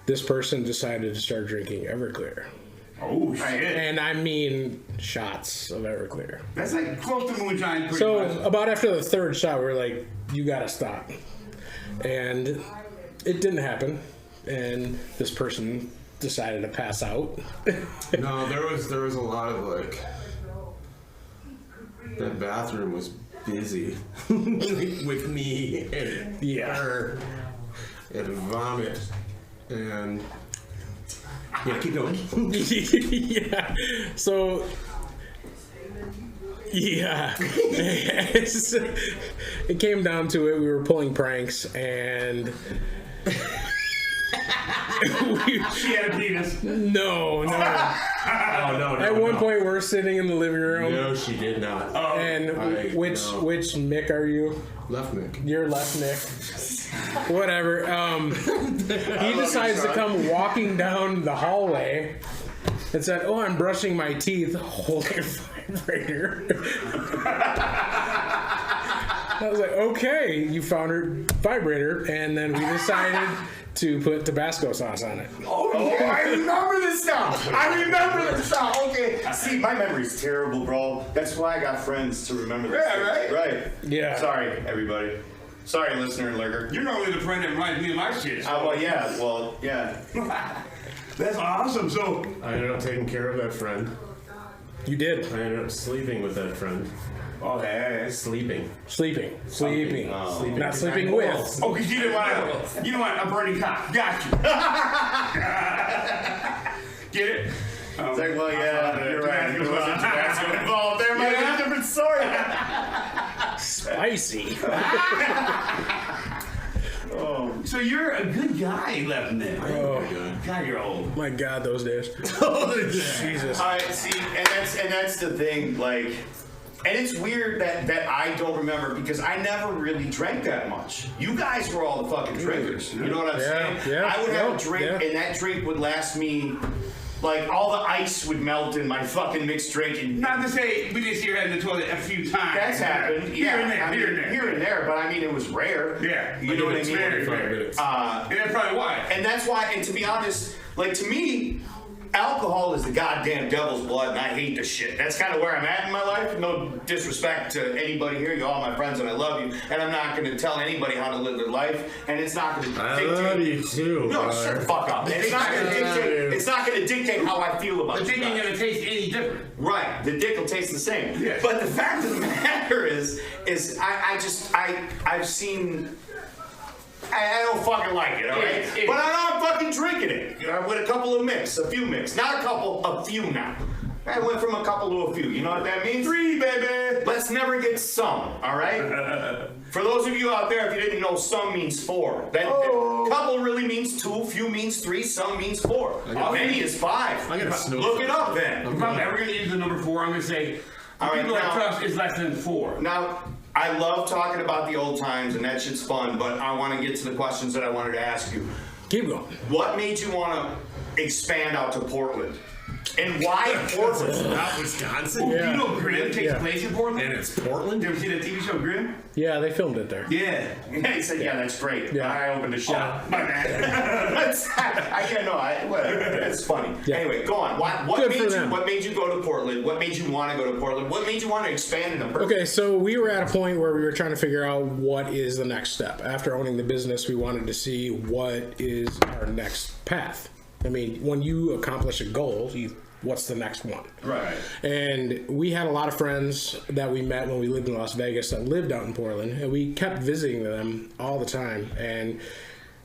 S5: this person decided to start drinking Everclear.
S4: Oh, shit.
S5: And I mean shots of Everclear.
S4: That's like close to moonshine.
S5: So
S4: much.
S5: about after the third shot, we were like, you gotta stop. And it didn't happen. And this person decided to pass out.
S3: No, there was a lot of like, that bathroom was busy with me and her and vomit and yeah, keep going.
S5: Yeah. So yeah, it came down to it. We were pulling pranks, and
S4: She had a penis.
S5: no.
S3: Oh, no.
S5: At one point, we're sitting in the living room.
S3: No, she did not.
S5: And which Mick are you?
S3: Left Nick.
S5: You're left Nick. Whatever. He decides to come walking down the hallway and said, "Oh, I'm brushing my teeth." Holding a vibrator. I was like, "Okay, you found her vibrator," and then we decided to put Tabasco sauce on it.
S2: Oh, I remember this now. Okay. See, my memory's terrible, bro. That's why I got friends to remember this.
S4: Yeah, right?
S2: Right.
S5: Yeah.
S2: Sorry, everybody. Sorry, listener and lurker.
S4: You're normally the friend that reminds me of my shit.
S2: Well, yeah.
S4: That's awesome. So,
S3: I ended up taking care of that friend.
S5: You did.
S3: I ended up sleeping with that friend.
S4: okay.
S3: Sleeping.
S5: Sleeping.
S3: Sleeping.
S5: Not sleeping with.
S4: Oh, because you didn't want a burning cock. Got you. Get it?
S2: It's like, well, yeah, you're right. There wasn't Tabasco involved. There might be a different story.
S5: Spicy.
S4: So you're a good guy, left Nick.
S5: Oh,
S4: God, you're old.
S5: my God, those days. Jesus.
S2: All right, see, and that's the thing, like, and it's weird that I don't remember because I never really drank that much. You guys were all the fucking drinkers. You know what I'm saying?
S5: Yeah,
S2: I would have a drink,
S5: yeah.
S2: and that drink would last me. Like, all the ice would melt in my fucking mixed drink. And
S4: Not to say we just see her in the toilet a few times.
S2: that's happened.
S4: Here and there,
S2: I mean,
S4: here and there.
S2: Here and there, but I mean, it was rare.
S4: Yeah.
S2: You know what I mean?
S4: Very,
S3: Five
S4: very.
S3: minutes.
S4: And that's probably why.
S2: And that's why, and to be honest, like, to me, alcohol is the goddamn devil's blood, and I hate this shit. That's kind of where I'm at in my life. No disrespect to anybody here. You're all my friends, and I love you. And I'm not going to tell anybody how to live their life. And it's not going to
S3: I
S2: dictate.
S3: love you too.
S2: No, shut the fuck up. And it's not going to dictate. It's not going to dictate how I feel about
S4: The
S2: you
S4: dick ain't
S2: guys.
S4: gonna taste any different.
S2: Right, the dick will taste the same.
S4: Yeah.
S2: But the fact of the matter is I've seen. I don't fucking like it, all right?
S4: Yeah.
S2: But I'm not fucking drinking it. You know, with a couple of mix, a few mix. Not a couple, a few now. I went from a couple to a few. You know what that means? 3, baby. Let's never get some, all right? For those of you out there, if you didn't know, some means 4. That couple really means 2, few means 3, some means 4. Many is 5.
S3: I got a snow.
S2: Look it up then.
S4: If I'm ever gonna use the number 4, I'm gonna say
S2: All right,
S4: people I
S2: now-
S4: trust is less than 4.
S2: Now, I love talking about the old times, and that shit's fun, but I want to get to the questions that I wanted to ask you.
S5: Keep going.
S2: What made you want to expand out to Portland? And why Portland?
S3: Not Wisconsin.
S5: Yeah.
S4: You know Grimm takes
S5: Yeah.
S4: place in Portland?
S3: And it's Portland.
S4: You ever seen that TV show Grimm?
S5: Yeah, they filmed it there.
S4: Yeah.
S2: Yeah, he said, yeah, that's great.
S5: Yeah.
S2: I opened a shop.
S4: My bad.
S2: I can't know. Whatever. It's funny.
S5: Yeah.
S2: Anyway, go on. What
S5: Good for
S2: made you?
S5: them.
S2: What made you go to Portland? What made you want to go to Portland? What made you want to expand into Portland?
S5: Okay, so we were at a point where we were trying to figure out what is the next step. After owning the business, we wanted to see what is our next path. I mean, when you accomplish a goal, what's the next one?
S2: Right.
S5: And we had a lot of friends that we met when we lived in Las Vegas that lived out in Portland, and we kept visiting them all the time, and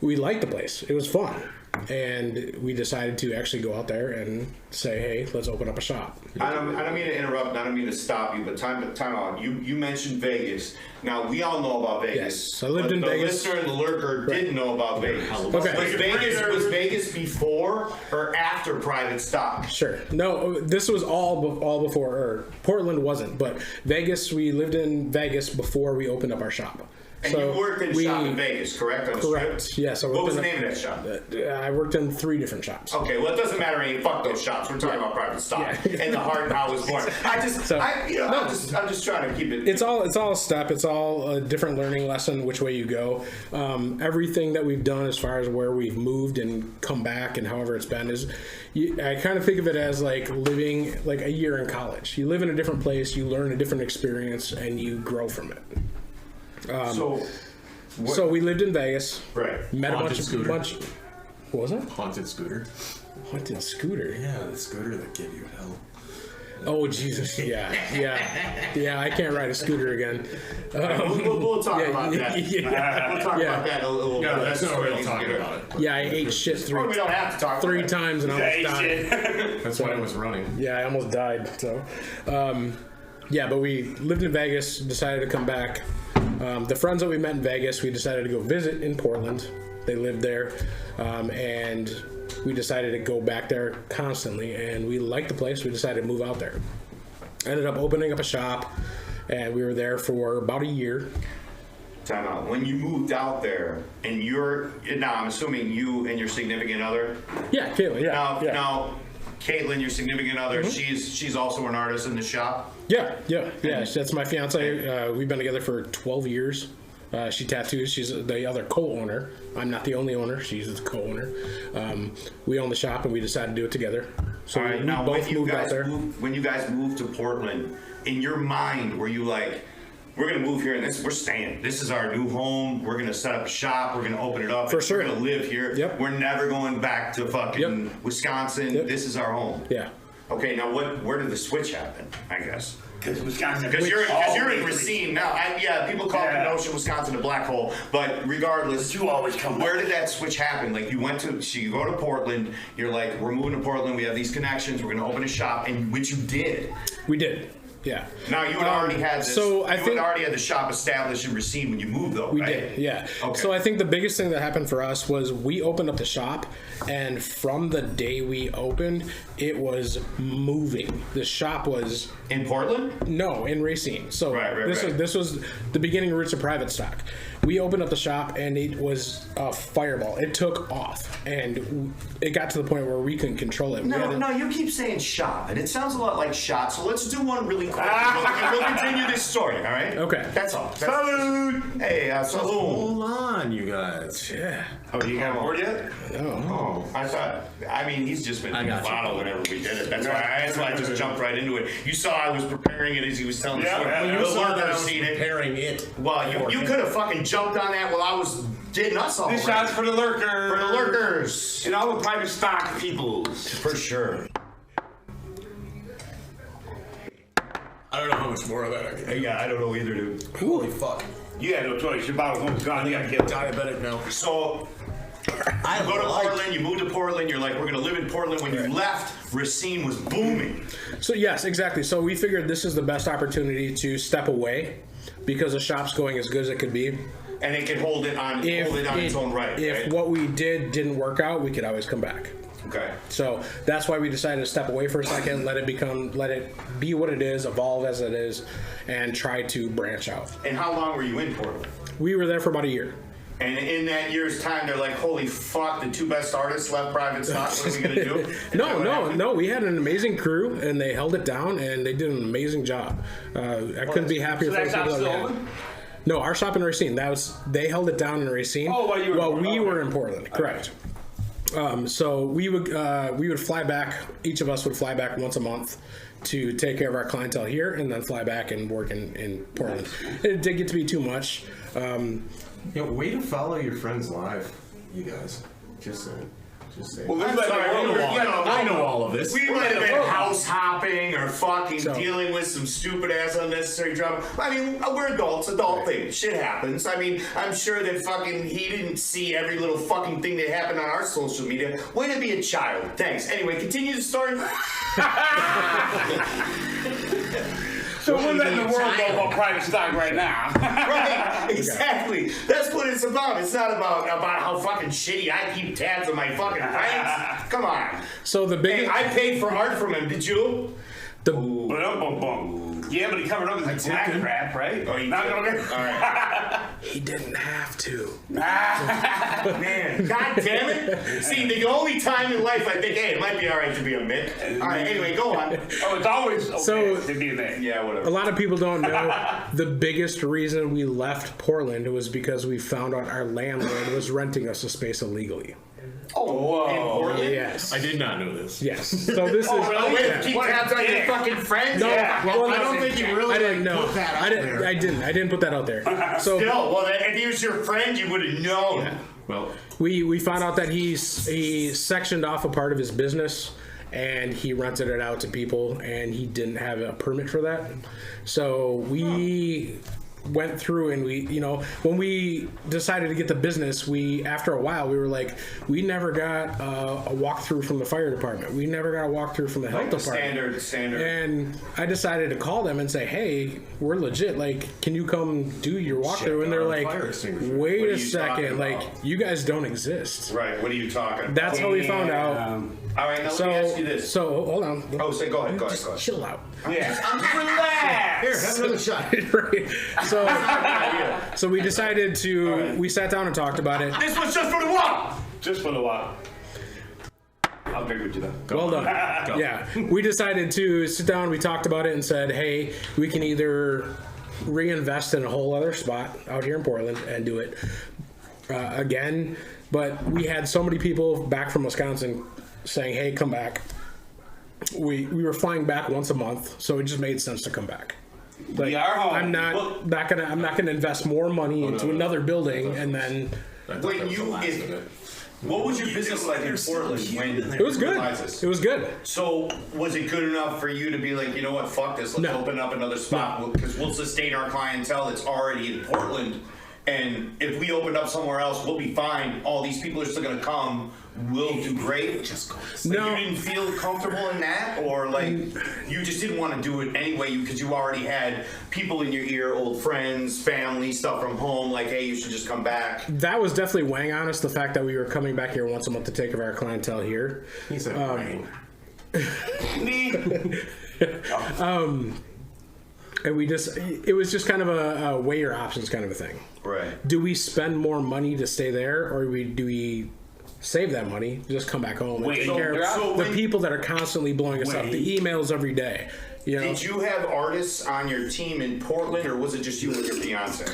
S5: we liked the place. It was fun. And we decided to actually go out there and say, hey, let's open up a shop.
S2: I don't mean to interrupt. I don't mean to stop you, but time out. You mentioned Vegas. Now we all know about Vegas.
S5: Yes, I lived in Vegas.
S2: The listener and the lurker didn't know about Vegas.
S5: Okay.
S2: Was Vegas before or after private stock?
S5: Sure. No, this was all before, or Portland wasn't, but Vegas, we lived in Vegas before we opened up our shop.
S2: And you worked in a shop in Vegas, correct?
S5: Correct. Yes.
S2: What was the name of that shop?
S5: I worked in 3 different shops.
S2: Okay, well, it doesn't matter any. Fuck those shops. We're talking about private stock and the heart and how it was born. I'm just trying to keep it.
S5: It's all a step. It's all a different learning lesson, which way you go. Everything that we've done as far as where we've moved and come back and however it's been is, I kind of think of it as like living like a year in college. You live in a different place, you learn a different experience, and you grow from it. So we lived in Vegas.
S2: Right.
S5: Met
S3: Haunted
S5: a
S3: scooter.
S5: bunch. What was it?
S3: Haunted scooter.
S5: Haunted scooter.
S3: Yeah, the scooter that gave you hell.
S5: Oh Jesus! Yeah. I can't ride a scooter again.
S2: We'll talk about that. We'll talk about that a little bit.
S3: No, that's not what I'm talking about.
S5: Yeah, I ate shit
S2: We don't have to talk
S5: 3
S2: about
S5: times and I almost died.
S3: That's why I was running.
S5: Yeah, I almost died. So, but we lived in Vegas. Decided to come back. The friends that we met in Vegas, we decided to go visit in Portland. They lived there, and we decided to go back there constantly. And we liked the place. We decided to move out there. Ended up opening up a shop, and we were there for about a year.
S2: Time out. When you moved out there, and now I'm assuming you and your significant other.
S5: Yeah, Caitlin. Yeah.
S2: Now, Caitlin, your significant other, she's also an artist in the shop.
S5: Yeah. That's my fiance. We've been together for 12 years. She tattoos. She's the other co-owner. I'm not the only owner. She's the co-owner. We own the shop, and we decided to do it together. So
S2: all right.
S5: we
S2: Now,
S5: both moved out there.
S2: when you guys moved to Portland, in your mind, were you like, we're going to move here and we're staying. This is our new home. We're going to set up a shop. We're going to open it up.
S5: For sure.
S2: We're going to live here.
S5: Yep.
S2: We're never going back to fucking Wisconsin.
S5: Yep.
S2: This is our home.
S5: Yeah.
S2: Okay, now where did the switch happen, I guess?
S4: Because Wisconsin.
S2: Because you're in Racine now. People call Kenosha, Wisconsin a black hole. But regardless,
S4: You always come
S2: where
S4: back.
S2: did that switch happen? Like you you go to Portland, you're like, we're moving to Portland, we have these connections, we're going to open a shop, and which you did.
S5: We did. Yeah.
S2: Now you had already had this.
S5: So I think
S2: had already had the shop established in Racine when you moved, though.
S5: we
S2: right?
S5: did. Yeah.
S2: Okay.
S5: So I think the biggest thing that happened for us was we opened up the shop, and from the day we opened, it was moving. The shop was
S2: In Portland?
S5: in Racine. So
S2: Right.
S5: this was the beginning roots of private stock. We opened up the shop, and it was a fireball. It took off, and it got to the point where we couldn't control it.
S2: No, you keep saying shop, and it sounds a lot like shot. So let's do one really quick. We'll continue this story, all right?
S5: Okay.
S2: That's all.
S4: Salud!
S2: Hey, salud.
S3: Hold on, you guys.
S5: Yeah.
S4: Oh, you got bored yet?
S2: Oh, he's just been being followed whenever we did it. That's why I just jumped right into it. You saw I was preparing it as he was telling the story.
S4: Yeah,
S2: The
S3: You saw that I
S2: lurkers
S3: was
S2: seen it.
S3: preparing it.
S2: Well, you could have fucking jumped on that while I was getting us all
S4: This
S2: ready.
S4: shot's for the lurkers.
S2: For the lurkers.
S4: And all the private stock peoples.
S2: For sure.
S3: I don't know how much more of that I can.
S2: Yeah, I don't know either, dude.
S3: Holy fuck.
S4: You had no choice. Your bottle's almost gone. You got to kill it.
S3: Diabetic now.
S2: So, you go to Portland, you move to Portland, you're like, we're going to live in Portland. When you left, Racine was booming.
S5: So yes, exactly. So we figured this is the best opportunity to step away because the shop's going as good as it could be.
S2: And it could hold it on its own right.
S5: If
S2: right?
S5: what we didn't work out, we could always come back.
S2: Okay.
S5: So that's why we decided to step away for a second, let it be what it is, evolve as it is, and try to branch out.
S2: And how long were you in Portland?
S5: We were there for about a year.
S2: And in that year's time, they're like, holy fuck, the 2 best artists left private stock. What are we going to do?
S5: No. We had an amazing crew, and they held it down, and they did an amazing job. I couldn't be happier
S4: So
S5: for
S4: that
S5: the people
S4: shop's
S5: that we
S4: still
S5: had.
S4: open?
S5: No, our shop in Racine. They held it down in Racine.
S4: Oh, while you were in Portland.
S5: we
S4: Okay.
S5: were in Portland. Correct. So we would fly back. Each of us would fly back once a month to take care of our clientele here, and then fly back and work in Portland. It did get to be too much.
S3: Way to follow your friends live, you guys. Just saying.
S4: Well, this is
S2: sorry,
S3: I know all of this.
S2: We might have been house hopping or fucking
S5: So-
S2: dealing with some stupid ass unnecessary drama. I mean, we're adults, adult things. Shit happens. I mean, I'm sure that fucking he didn't see every little fucking thing that happened on our social media. Way to be a child. Thanks. Anyway, continue the story.
S4: So we're letting the world know about private stock right now.
S2: Right, exactly. That's what it's about. It's not about how fucking shitty I keep tabs on my fucking pranks. Come on.
S5: So the
S2: Hey,
S5: biggest
S2: I paid for art from him. Did you?
S5: the
S4: Ba-dum-bum-bum. Yeah, but he covered up his black crap, right?
S2: Oh,
S4: Not okay.
S2: All right.
S5: He didn't have to.
S2: Man, god damn it. See, the only time in life I think, hey, it might be all right to be a Mick. All right, anyway, go on.
S4: Oh, it's always okay
S5: So-
S4: to be a Mick.
S2: Yeah, whatever.
S5: A lot of people don't know the biggest reason we left Portland was because we found out our landlord was renting us a space illegally.
S4: Whoa.
S5: Yes.
S6: I did not know this.
S5: Yes. So this is.
S2: Oh, wait, keep
S4: What a
S2: tabs on your
S4: dick.
S2: fucking friends?
S5: No,
S2: Yeah.
S5: well,
S6: I don't think you really
S5: I didn't know.
S6: put that out there.
S5: I didn't put that out there. So
S2: Still, well, if he was your friend, you would have known.
S6: Well,
S5: we found out that he sectioned off a part of his business and he rented it out to people and he didn't have a permit for that. So we went through and we, when we decided to get the business, after a while we were like, we never got a walkthrough from the fire department. We never got a walkthrough from the health department.
S2: Standard.
S5: And I decided to call them and say, hey, we're legit. Like, can you come do your walkthrough? And they're like,
S6: fire extinguisher.
S5: wait
S2: What are
S5: a
S2: you
S5: second.
S2: talking
S5: Like,
S2: about?
S5: you guys don't exist.
S2: Right, what are you talking about?
S5: That's how we found out.
S2: All right, now
S5: So,
S2: let me ask you this.
S5: so hold on.
S2: Oh, say, go ahead.
S5: Chill out.
S4: Yeah.
S6: here,
S4: Relax.
S6: have another shot.
S5: Right. So we decided to, we sat down and talked about it.
S2: This was just for the walk!
S4: Just for the while. I'll drink with you though.
S5: Well done. Yeah. We decided to sit down, we talked about it and said, hey, we can either reinvest in a whole other spot out here in Portland and do it again. But we had so many people back from Wisconsin saying, hey, come back. We were flying back once a month, so it just made sense to come back. Like,
S4: We are home.
S5: I'm not gonna invest more money into another building and then
S2: When what was your business like in Portland when
S5: it was good. It was good.
S2: So was it good enough for you to be like, you know what, fuck this, let's
S5: No.
S2: open up another spot because we'll sustain our clientele that's already in Portland, and if we opened up somewhere else, we'll be fine. All these people are still gonna come. We'll do great.
S5: No.
S2: You didn't feel comfortable in that, or like you just didn't want to do it anyway because you already had people in your ear, old friends, family, stuff from home. Like, hey, you should just come back.
S5: That was definitely weighing on us, the fact that we were coming back here once a month to take care of our clientele here.
S6: He said,
S4: Me.
S5: And it was just kind of a weigh your options kind of a thing.
S2: Right.
S5: Do we spend more money to stay there, or do we save that money, just come back home and
S4: Wait,
S5: take care
S2: so
S5: of the
S2: when-
S5: people that are constantly blowing us up, the emails every day?
S2: Did you have artists on your team in Portland, or was it just you and your fiance?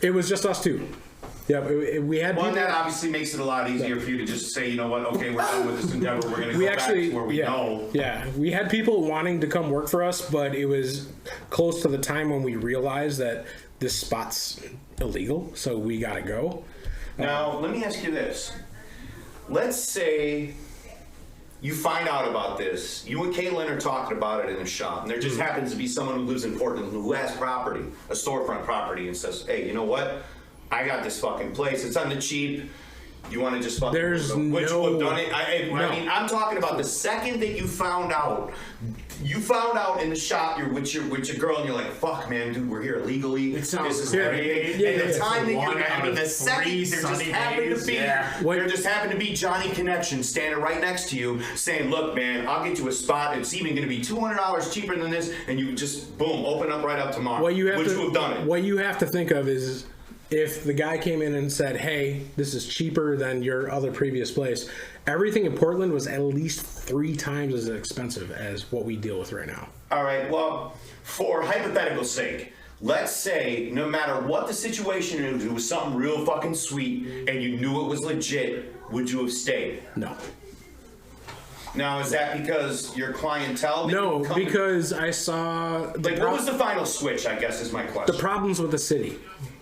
S5: It was just us two. Yeah, we had
S2: One
S5: people.
S2: that obviously makes it a lot easier for you to just say, you know what, okay, we're done with this endeavor. We're going to
S5: We
S2: go
S5: actually,
S2: back to where we know.
S5: yeah, we had people wanting to come work for us, but it was close to the time when we realized that this spot's illegal, so we gotta go.
S2: Now, let me ask you this. Let's say you find out about this. You and Caitlin are talking about it in the shop, and there just happens to be someone who lives in Portland who has property, a storefront property, and says, hey, you know what? I got this fucking place. It's on the cheap. You want to just fucking...
S5: There's
S2: would you
S5: no-
S2: have done it? I
S5: No.
S2: mean, I'm talking about the second that you found out. You found out in the shop you're with your girl, and you're like, fuck, man, dude, we're here illegally.
S6: It sounds
S2: This is
S6: great.
S2: everything.
S5: Yeah,
S2: And the
S5: yeah.
S2: time that
S6: One
S2: you're... I
S6: out
S2: mean,
S6: of
S2: the second
S6: three
S2: there just
S6: sunny
S2: happened to
S6: days.
S2: be...
S4: Yeah.
S5: What-
S2: There just happened to be Johnny Connection standing right next to you saying, look, man, I'll get you a spot. It's even going to be $200 cheaper than this. And you just, boom, open up right up tomorrow.
S5: What you have
S2: Would
S5: to
S2: you have done it?
S5: What you have to think of is if the guy came in and said, "Hey, this is cheaper than your other previous place," everything in Portland was at least 3 times as expensive as what we deal with right now.
S2: All right, well, for hypothetical sake, let's say no matter what the situation is, it was something real fucking sweet and you knew it was legit, would you have stayed?
S5: No.
S2: Now, is that because your clientele... that
S5: No,
S2: you come to-
S5: because I saw
S2: Like, what was the final switch, I guess, is my question.
S5: the problems with the city.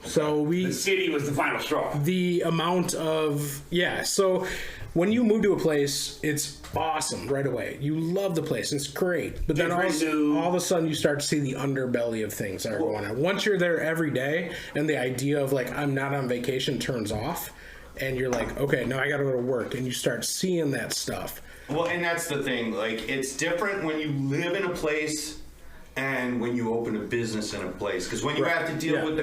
S5: So
S4: The city was the final straw.
S5: the amount of so when you move to a place, it's awesome right away. You love the place, it's great. But then
S4: Different new-
S5: all of a sudden you start to see the underbelly of things that are going on. Once you're there every day and the idea of like I'm not on vacation turns off and you're like, okay, now I gotta go to work, and you start seeing that stuff.
S2: Well, and that's the thing. Like, it's different when you live in a place and when you open a business in a place. Because when you have to deal with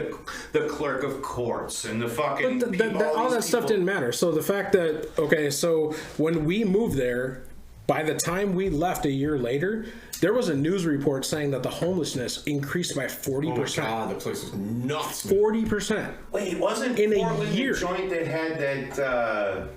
S2: the clerk of courts and the fucking
S5: But
S2: people,
S5: all that
S2: these
S5: stuff
S2: people-
S5: didn't matter. So the fact that so when we moved there, By the time we left a year later, there was a news report saying that the homelessness increased by 40%.
S3: Oh my God, the place was nuts.
S5: 40%.
S2: Wait, wasn't
S5: In a
S2: Portland
S5: year.
S2: the joint that had that?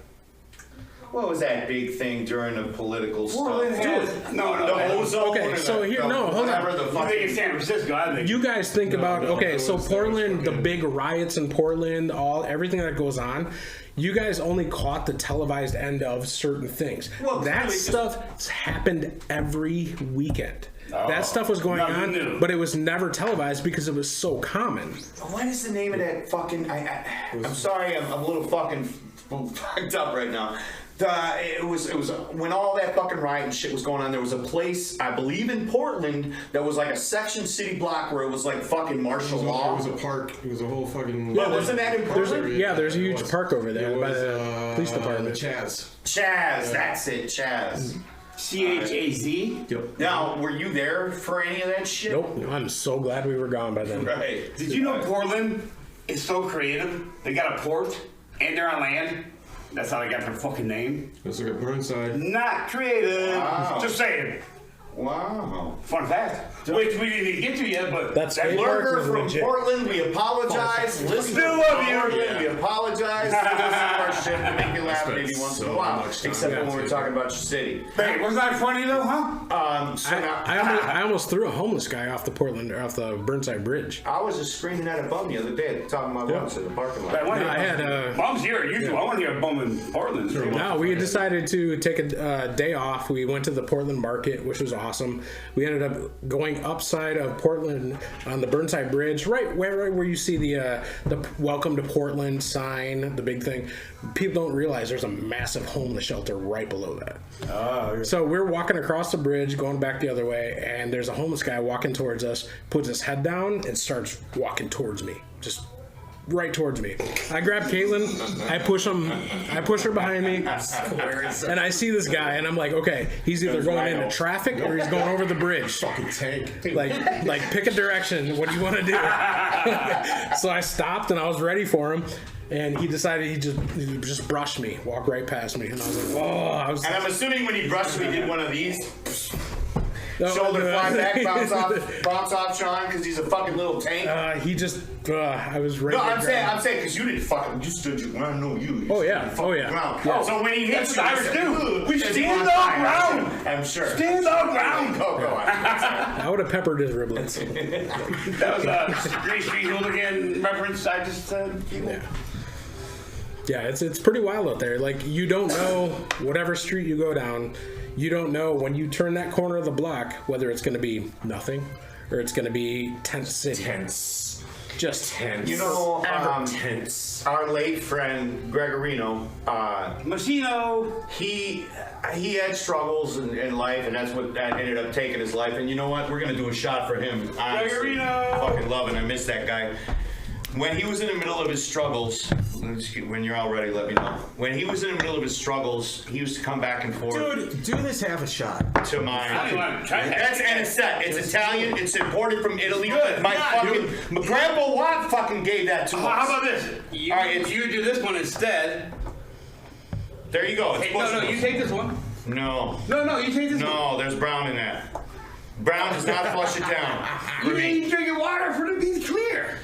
S2: What was that big thing during the political
S4: Portland
S2: stuff?
S4: has no.
S2: The ozone.
S5: Okay,
S2: or
S5: so here- no, hold on.
S2: whatever the
S4: I
S2: fuck.
S4: think it's San Francisco. I think.
S5: You guys think about
S3: no,
S5: okay,
S3: that
S5: so
S3: was
S5: Portland, the
S3: fucking-
S5: big riots in Portland, everything that goes on. You guys only caught the televised end of certain things.
S2: Well,
S5: that
S2: clearly-
S5: stuff happened every weekend.
S4: Oh,
S5: that stuff was going
S4: nothing
S5: on,
S4: new.
S5: but it was never televised because it was so common.
S2: What is the name of that fucking? I'm sorry, I'm a little fucking fucked up right now. It was when all that fucking riot and shit was going on. There was a place, I believe in Portland, that was like a section city block where it was like fucking martial
S3: It
S2: law.
S3: was a park. It was a whole fucking.
S2: Yeah, wasn't that in Portland?
S5: There's a huge park over there
S3: It
S5: by
S3: was,
S5: the police department.
S3: Chaz.
S2: Chaz, that's it, Chaz.
S4: CHAZ.
S3: Yep.
S2: Now, were you there for any of that shit?
S5: Nope, I'm so glad we were gone by then.
S2: Right.
S4: Did you know Portland is so creative? They got a port and they're on land. That's how they got their fucking name.
S3: It's like a Burnside.
S4: Not creative.
S2: Wow.
S4: Just saying.
S2: Wow.
S4: Fun fact, which we didn't even get to yet, but
S5: That's
S4: that
S5: Skate
S2: Lurker
S5: Park was
S2: from
S5: legit.
S2: Portland, we apologize. Listen,
S4: Still love you.
S2: Portland, we apologize for listening to our shit to make you laugh
S3: spent
S2: maybe once in
S3: so
S2: a while.
S3: much time
S2: Except when
S3: on
S2: we're
S3: it.
S2: talking about your city.
S4: Hey, wasn't that funny though, huh?
S2: So now,
S5: I almost threw a homeless guy off the Burnside Bridge.
S2: I was just screaming at a bum the other day talking about lunch in the parking lot.
S5: I had
S4: Mom's here. Usually, I want to hear a bum in Portland.
S5: No, we decided to take a day off. We went to the Portland market, which was awesome. We ended up going upside of Portland on the Burnside Bridge, right where you see the Welcome to Portland sign, the big thing. People don't realize there's a massive homeless shelter right below that. So we're walking across the bridge, going back the other way, and there's a homeless guy walking towards us, puts his head down, and starts walking towards me. Just right towards me. I grab Caitlin, I push her behind me, and I see this guy, and I'm like, okay, he's either going into traffic or he's going over the bridge.
S3: Fucking tank.
S5: Like pick a direction. What do you want to do? So I stopped and I was ready for him, and he decided he just brushed me, walked right past me, and I was like, oh,
S2: And I'm assuming when he brushed me, he did one of these.
S5: no,
S2: Shoulder
S5: no,
S2: fly back, bounce off Sean, because he's a fucking little tank.
S5: he just, I was ready.
S2: No,
S5: to
S2: I'm
S5: grab
S2: saying, because you didn't fucking, you stood your ground. No, you.
S5: Oh, yeah.
S2: stood your
S5: Oh,
S2: fucking
S5: yeah.
S2: ground.
S5: Yeah.
S2: So when he hits you,
S4: That's
S2: you
S4: what
S2: said,
S4: I would do.
S2: "Ugh,"
S4: We
S2: it's
S4: stand
S2: one
S4: our
S2: time.
S4: ground.
S2: I'm sure.
S4: Stand our ground.
S2: Go on.
S5: I would have peppered his riblets.
S4: That was a Green Street Hooligan reference I just said.
S5: Yeah, it's pretty wild out there. Like, you don't know whatever street you go down, you don't know when you turn that corner of the block whether it's going to be nothing or it's going to be tent city.
S3: Tense.
S5: Just
S3: Tense.
S2: You know,
S3: Tense.
S2: our late friend Gregorino,
S4: Machino.
S2: he had struggles in life, and that's what that ended up taking his life. And you know what? We're gonna do a shot for him. Honestly,
S4: Gregorino.
S2: fucking love it. I miss that guy. When he was in the middle of his struggles, when you're all ready, let me know. When he was in the middle of his struggles, he used to come back and forth
S6: Dude, do this half a shot.
S2: to mine.
S4: Come on, try that.
S2: That's anisette. It's Italian. It's imported from Italy.
S4: Good.
S2: My
S4: Yeah,
S2: fucking my Grandpa Watt fucking gave that to us.
S4: How about this? You,
S2: All right,
S4: you do this one instead.
S2: There you go. It's
S4: Hey, no, you take this one.
S2: No.
S4: No, you take this one.
S2: No, there's brown in that. Brown does not flush it down.
S4: You
S2: For me.
S4: ain't drinking water for the be clear.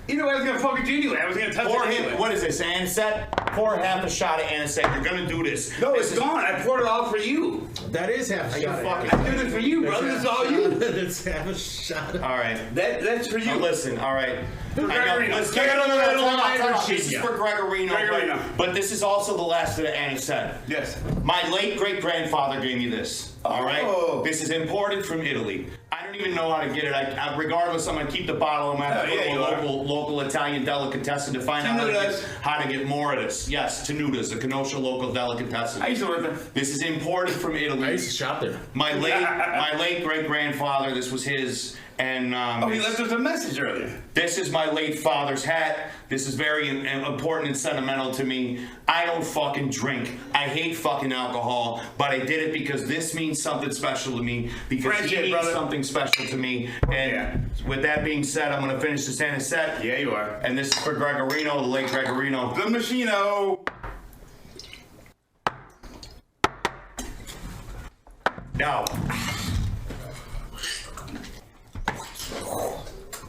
S4: You know I was gonna fuck you anyway. I was gonna touch
S2: Pour
S4: it
S2: him,
S4: anyway.
S2: what is this, anisette? Pour half a shot of anisette. You're gonna do this.
S4: No,
S2: This
S4: it's
S2: is-
S4: gone. I poured it all for you.
S6: That is half a
S2: You
S6: shot.
S2: fucking-
S4: I did it for you, brother. This is all you.
S6: That's half a shot.
S2: All right.
S4: That's for you.
S2: Now listen, all right.
S4: Gregorino.
S2: Let's
S4: Get
S2: get
S4: a
S2: it
S4: little
S2: on.
S4: lighter
S2: This is
S4: shit,
S2: for Gregorino.
S4: Gregorino.
S2: But this is also the last of the anisette.
S4: Yes.
S2: My late great-grandfather gave me this. All right?
S4: Oh.
S2: This is imported from Italy. I don't even know how to get it. I regardless, I'm gonna keep the bottle. I'm gonna have to
S4: Oh,
S2: go
S4: yeah,
S2: to
S4: you
S2: a
S4: are.
S2: local Italian delicatessen to find out
S4: Tenutas.
S2: how to get more of this. Yes, Tenutas, the Kenosha local delicatessen.
S4: I used to work there.
S2: This is imported from Italy.
S6: I used to shop there.
S2: My late great-grandfather, this was his, and
S4: Oh, he left us a message earlier.
S2: this is my late father's hat. This is very important and sentimental to me. I don't fucking drink. I hate fucking alcohol, but I did it because this means something special to me, because
S4: Friendship,
S2: he means
S4: brother.
S2: something special to me. And
S4: Yeah.
S2: with that being said, I'm going to finish this anisette.
S4: Yeah, you are.
S2: And this is for Gregorino, the late Gregorino.
S4: The Machino.
S2: Now,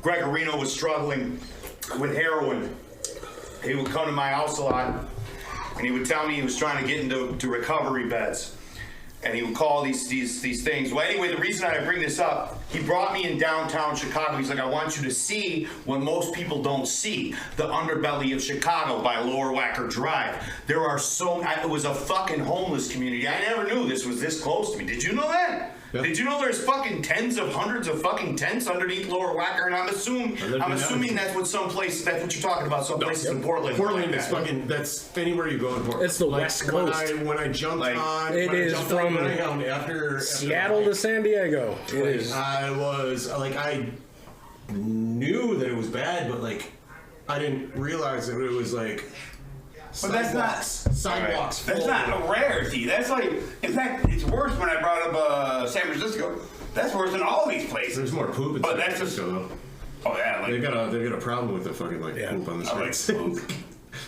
S2: Gregorino was struggling with heroin. He would come to my house a lot, and he would tell me he was trying to get into recovery beds. And he would call these things. Well, anyway, the reason I bring this up, he brought me in downtown Chicago. He's like, I want you to see what most people don't see, the underbelly of Chicago by Lower Wacker Drive. There are it was a fucking homeless community. I never knew this was this close to me. Did you know that? Yep. Did you know there's fucking hundreds of fucking tents underneath Lower Wacker? And I'm assuming that's what you're talking about. Some places in Portland.
S3: Portland is fucking. That's anywhere you go in Portland.
S5: It's the West Coast.
S3: When I jumped on,
S5: it is from
S3: after
S5: Seattle to San Diego. It is.
S3: I was like, I knew that it was bad, but like, I didn't realize that it was like.
S4: But that's not
S3: sidewalks.
S4: That's not a rarity. That's like, in fact, it's worse when I brought up San Francisco. That's worse than all these places.
S3: There's more poop in San Francisco, though.
S4: Oh yeah, like,
S3: they've got a problem with the fucking poop on the streets.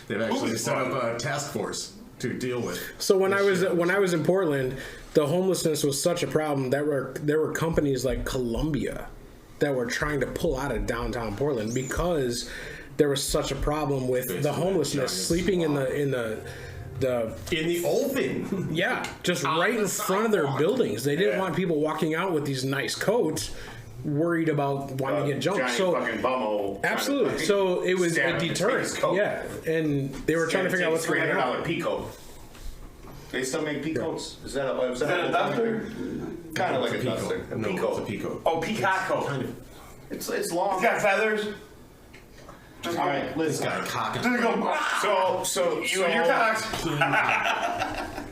S3: They've actually set up a task force to deal with.
S5: So when I was in Portland, the homelessness was such a problem that there were companies like Columbia that were trying to pull out of downtown Portland because there was such a problem with the homelessness, sleeping in the
S3: open.
S5: Yeah, just right in front of their buildings. They didn't want people walking out with these nice coats, worried about wanting to get jumped. So
S2: fucking bummo.
S5: Absolutely. So it was a deterrent. Yeah, and they were trying to figure out what's going on.
S2: Peacoat. They still make peacoats? Is that a
S4: duster?
S2: Kind of like a duster.
S3: No, it's a peacoat.
S4: Oh, peacock coat.
S3: Kind of.
S2: It's long.
S4: It's got feathers.
S2: All right, listen. So
S4: your cocks.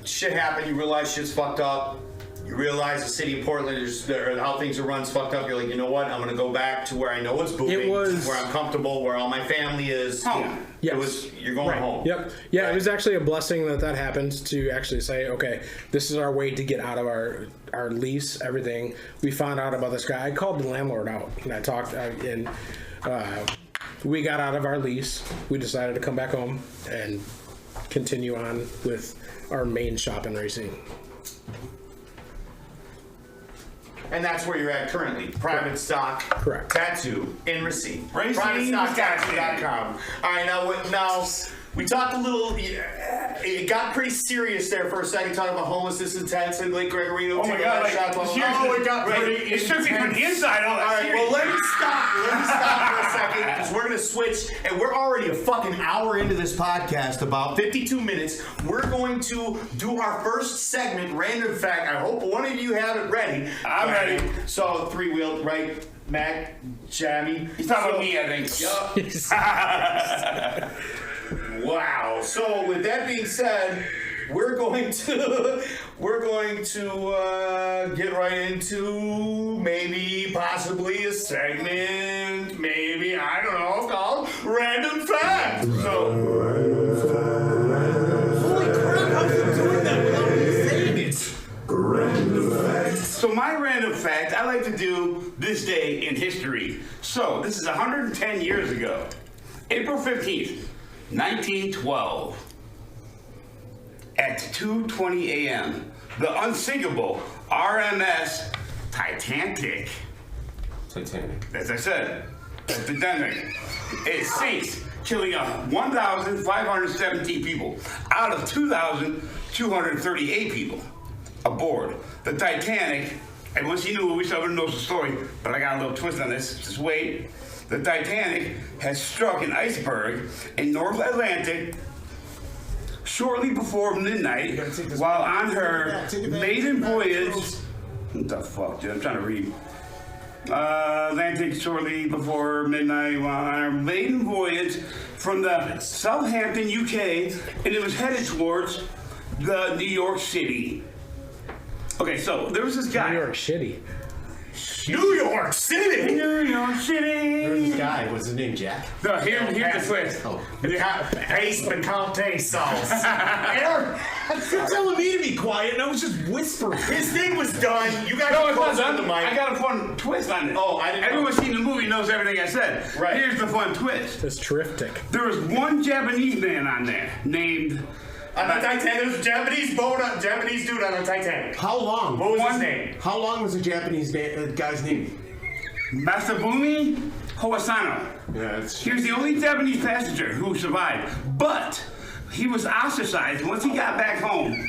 S2: Shit happened. You realize shit's fucked up. You realize the city of Portland is how things are run is fucked up. You're like, you know what? I'm gonna go back to where I know it's booming, where I'm comfortable, where all my family is.
S4: Home.
S5: Yes.
S2: You're going home.
S5: Yep. Yeah,
S2: right.
S5: It was actually a blessing that happened to actually say, okay, this is our way to get out of our lease, everything. We found out about this guy. I called the landlord out, and I talked, and we got out of our lease. We decided to come back home and continue on with our main shop in Racine.
S2: And that's where you're at currently. Private stock.
S5: Correct.
S2: Tattoo in Racine.
S4: RacineTattoo.com.
S2: All right, now we talked a little. It got pretty serious there for a second, talking about homelessness and tents and Lake Gregorino.
S4: Oh my God!
S3: It got pretty.
S4: It's strictly from the inside. All
S2: right, well, let me stop for a second because we're gonna switch, and we're already a fucking hour into this podcast, about 52 minutes. We're going to do our first segment, random fact. I hope one of you have it ready.
S4: I'm ready.
S2: So 3-wheel, right? Mac, Jammy.
S4: He's talking about me, I think.
S2: Yup. Wow. So with that being said, we're going to get right into maybe possibly a segment, maybe I don't know, called Random Fact.
S6: Holy crap! How are you doing that without me saying it?
S2: Random Fact.
S4: So my random fact, I like to do this day in history. So this is 110 years ago, April 15th. 1912, at 2:20 a.m., the unsinkable RMS Titanic, as I said, Titanic, it sinks, killing 1,517 people out of 2,238 people aboard. The Titanic, and once you knew, we still knows the story, but I got a little twist on this, just wait. The Titanic has struck an iceberg in North Atlantic shortly before midnight while on her maiden voyage. What the fuck, dude? I'm trying to read. Atlantic shortly before midnight while on her maiden voyage from the Southampton, UK, and it was headed towards the New York City. Okay, so there was this guy.
S5: New York City.
S2: New York City!
S4: New York City!
S3: There's this guy. What's his name? Jack?
S4: No, here's the twist.
S2: Paste the Comté sauce.
S6: You're telling me to be quiet, and I was just whispering.
S2: His thing was done. You guys
S4: No,
S2: were
S4: it's not
S2: close to
S4: done.
S2: the mic.
S4: I got a fun twist on it.
S2: Oh, I didn't know.
S4: Everyone seen the movie knows everything I said.
S2: Right.
S4: Here's the fun twist.
S5: It's terrific.
S4: There was one Japanese man on there named
S2: On the Titanic, there was a Japanese dude on the Titanic.
S3: How long?
S2: What was his name?
S3: How long was the Japanese guy's name?
S4: Masabumi Hoasano.
S3: Yeah,
S4: He was the only Japanese passenger who survived, but he was ostracized once he got back home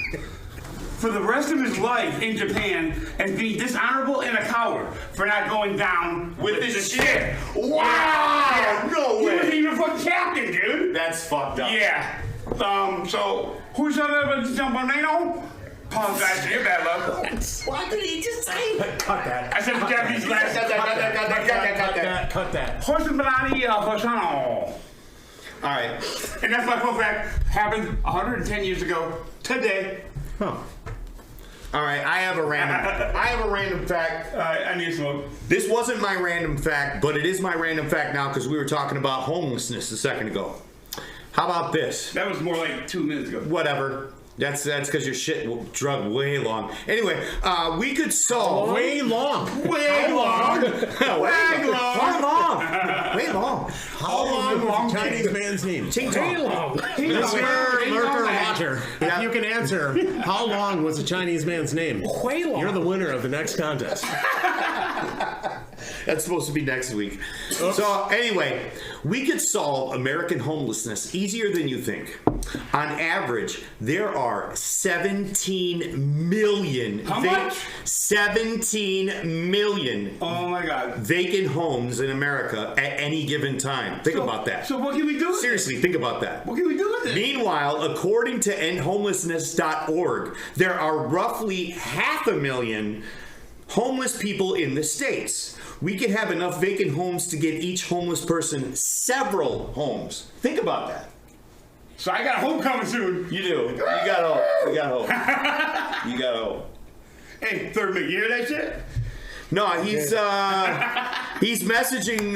S4: for the rest of his life in Japan as being dishonorable and a coward for not going down with the ship.
S2: Wow!
S4: Yeah.
S2: No
S4: He
S2: way!
S4: wasn't even fucking captain, dude.
S2: That's fucked up.
S4: Yeah. So who's the other Jumbo? Apologize to your bad luck.
S1: What did he just say?
S3: cut that.
S4: I said the Japanese last.
S3: Cut that.
S4: Horsenbalani Hoshano.
S2: Alright.
S4: And that's my fun fact. Happened 110 years ago today.
S3: Huh.
S2: Alright, I have a random fact.
S4: I need smoke.
S2: This wasn't my random fact, but it is my random fact now because we were talking about homelessness a second ago. How about this?
S4: That was more like 2 minutes ago.
S2: Whatever. That's because your shit drug way long. Anyway, we could solve
S3: Way long.
S2: way long.
S3: How long was the Chinese man's name?
S2: Ting
S5: Way
S2: tong.
S5: long.
S3: Mr. Lurker Roger,
S2: Yeah.
S3: if you can answer, how long was the Chinese man's name?
S5: Way long.
S3: You're the winner of the next contest.
S2: That's supposed to be next week. So anyway, we could solve American homelessness easier than you think. On average, there are 17 million.
S4: How much?
S2: 17 million
S4: Oh my God.
S2: vacant homes in America at any given time. Think about that.
S4: So what can we do with it?
S2: Seriously, think about that.
S4: What can we do with it?
S2: Meanwhile, according to endhomelessness.org, there are roughly 500,000 homeless people in the States. We could have enough vacant homes to give each homeless person several homes. Think about that.
S4: So I got a homecoming soon.
S2: You do. You got hope. You got hope. You got hope.
S4: Hey, Third Mick, you hear that shit?
S2: No, he's messaging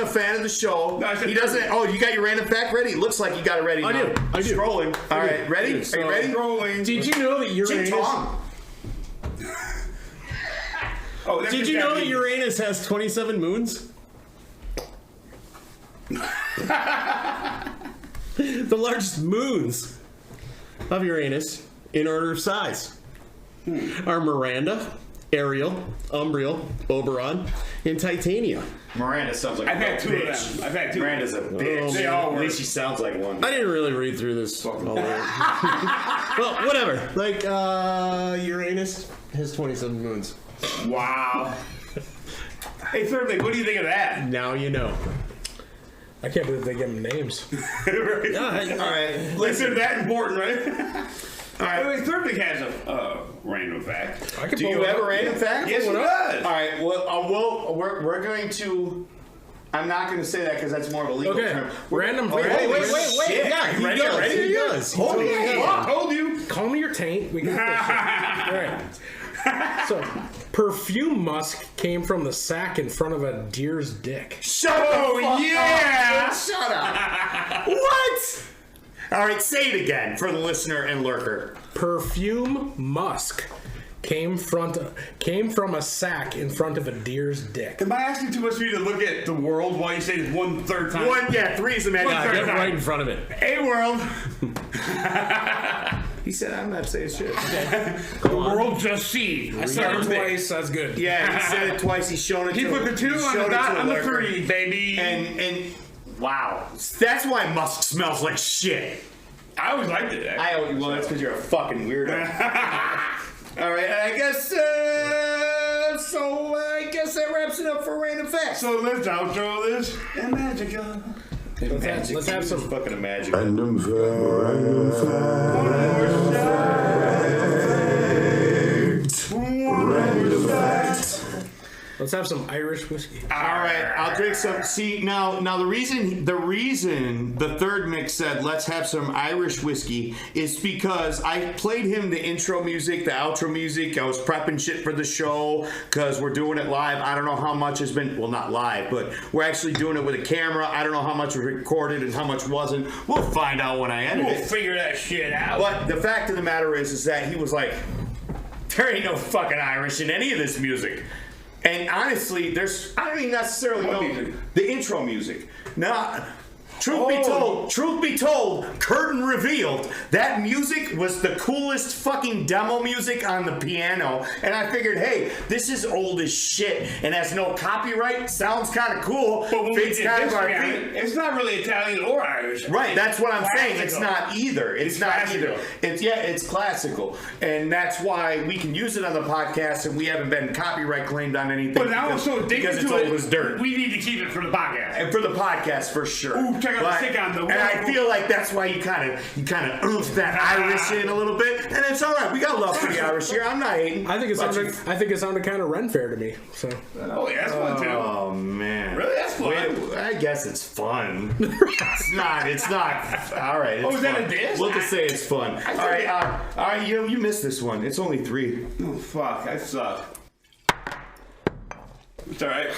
S2: a fan of the show.
S4: No, I said
S2: He doesn't. Oh, you got your random fact ready? It looks like you got it ready.
S3: I
S2: now.
S3: do.
S2: Scrolling. All right, ready? Are you ready?
S4: Scrolling.
S3: Did you know that
S2: Ting
S3: Uranus?
S2: tong.
S4: Oh, that's
S3: Did
S4: just
S3: you know that
S4: Japanese.
S3: Uranus has 27 moons? The largest moons of Uranus, in order of size, are Miranda, Ariel, Umbriel, Oberon, and Titania.
S2: Miranda sounds like
S4: I've
S2: a
S4: had two
S2: bitch.
S4: of them. I've had two.
S2: Miranda's a bitch.
S4: They all
S2: At
S4: were.
S2: least she sounds like one.
S3: I didn't really read through this. All the way. Well, whatever. Like, Uranus has 27 moons.
S4: Wow. Hey, Third Mick, what do you think of that?
S3: Now you know.
S5: I can't believe they give them names.
S4: Right?
S2: All right,
S4: Listen,
S2: listen.
S4: that important, right? All right. Anyway, Third Mick has a random fact.
S5: I can
S2: Do
S5: pull
S2: you
S5: it
S2: have a
S5: up.
S2: random fact?
S4: Yes, he does.
S2: All right. Well, we're going to. I'm not going to say that because that's more of a legal
S5: Okay.
S2: term.
S5: Random
S2: Wait,
S5: fact.
S2: Shit.
S3: Yeah, he
S4: Ready?
S3: does.
S4: Ready?
S3: He does. He
S2: Holy
S3: totally
S2: shit.
S3: does.
S4: I told you.
S5: Call me your taint. We got this shit. All right. So, perfume musk came from the sack in front of a deer's dick.
S2: Shut the fuck
S4: yeah.
S2: up. Shut up. What? All right, say it again for the listener and lurker.
S5: Perfume musk came from a sack in front of a deer's dick.
S4: Am I asking too much for you to look at the world while you say it 1/3 time?
S2: Three is the magic.
S4: One third.
S3: Get right in front of it.
S4: Hey, world.
S2: He said, "I'm not saying shit."
S4: The world just see.
S5: I said it twice. That's good.
S2: Yeah, he said it twice. He's shown it.
S4: He
S2: to
S4: put the 2 on
S2: showed
S4: the
S2: it
S4: dot
S2: to a
S4: on the
S2: lurker.
S4: 3, baby.
S2: And wow, that's why musk smells like shit.
S4: I always liked it.
S2: Well, that's because you're a fucking weirdo. All right, I guess. So I guess that wraps it up for random facts.
S4: So let's outro this. And magical.
S5: Let's have some.
S2: Fucking magic.
S7: Random fact. Random fact.
S5: Let's have some Irish whiskey.
S2: All right, I'll drink some. See now the reason the third mix said let's have some Irish whiskey is because I played him the intro music, the outro music. I was prepping shit for the show because we're doing it live. I don't know how much has been not live, but we're actually doing it with a camera. I don't know how much was recorded and how much wasn't. We'll find out when I edit
S4: We'll
S2: it.
S4: figure that shit out.
S2: But the fact of the matter is that he was like, there ain't no fucking Irish in any of this music. And honestly, I don't even necessarily
S4: What
S2: know
S4: music?
S2: the intro music. Now, Truth be told, curtain revealed, that music was the coolest fucking demo music on the piano. And I figured, hey, this is old as shit and has no copyright. Sounds kind of cool.
S4: But when
S2: fits
S4: we did
S2: kind of our
S4: history on
S2: thing.
S4: it, it's not really Italian or Irish.
S2: Right, that's what I'm saying. It's
S4: Classical.
S2: not either. It's not
S4: classical.
S2: either. It's classical, and that's why we can use it on the podcast, and we haven't been copyright claimed on anything.
S4: But now I'm so addicted
S2: because it's
S4: to it,
S2: old as dirt.
S4: we need to keep it for the podcast.
S2: And for the podcast, for sure.
S4: Ooh, check out the stick on the.
S2: And I feel like that's why you kind of oomph that Irish in a little bit, and it's all right. We got love for the Irish here. I'm not hating.
S5: I think it sounded kind of Ren fair to me. So.
S4: Oh yeah, that's fun too.
S2: Oh man.
S4: Really, that's fun.
S2: Wait, I guess it's fun. It's not. It's not. All right. It's
S4: Oh, is that
S2: fun.
S4: a diss?
S2: We'll just say it's fun. All right. All right. You missed this one. It's only 3.
S4: Oh fuck, I suck. It's alright.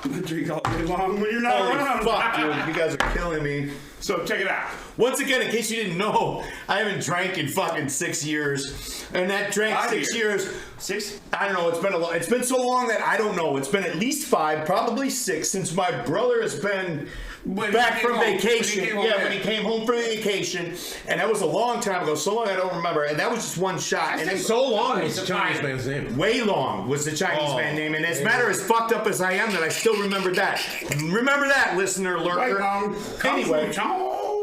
S4: I'm gonna drink all day long when you're not
S2: Holy
S4: around.
S2: fuck, dude. You guys are killing me.
S4: So check it out.
S2: Once again, in case you didn't know, I haven't drank in fucking 6 years. And that drank 6 years.
S4: 6?
S2: I don't know. It's been so long that I don't know. It's been at least 5, probably 6, since my brother has been back from vacation. When he came home from vacation, and that was a long time ago. So long I don't remember. And that was just one shot. And it's
S6: So long was the Chinese man's name.
S2: Way long was the Chinese man name, and as matter as fucked up as I am, that I still remember that. Remember that, listener lurker. Anyway.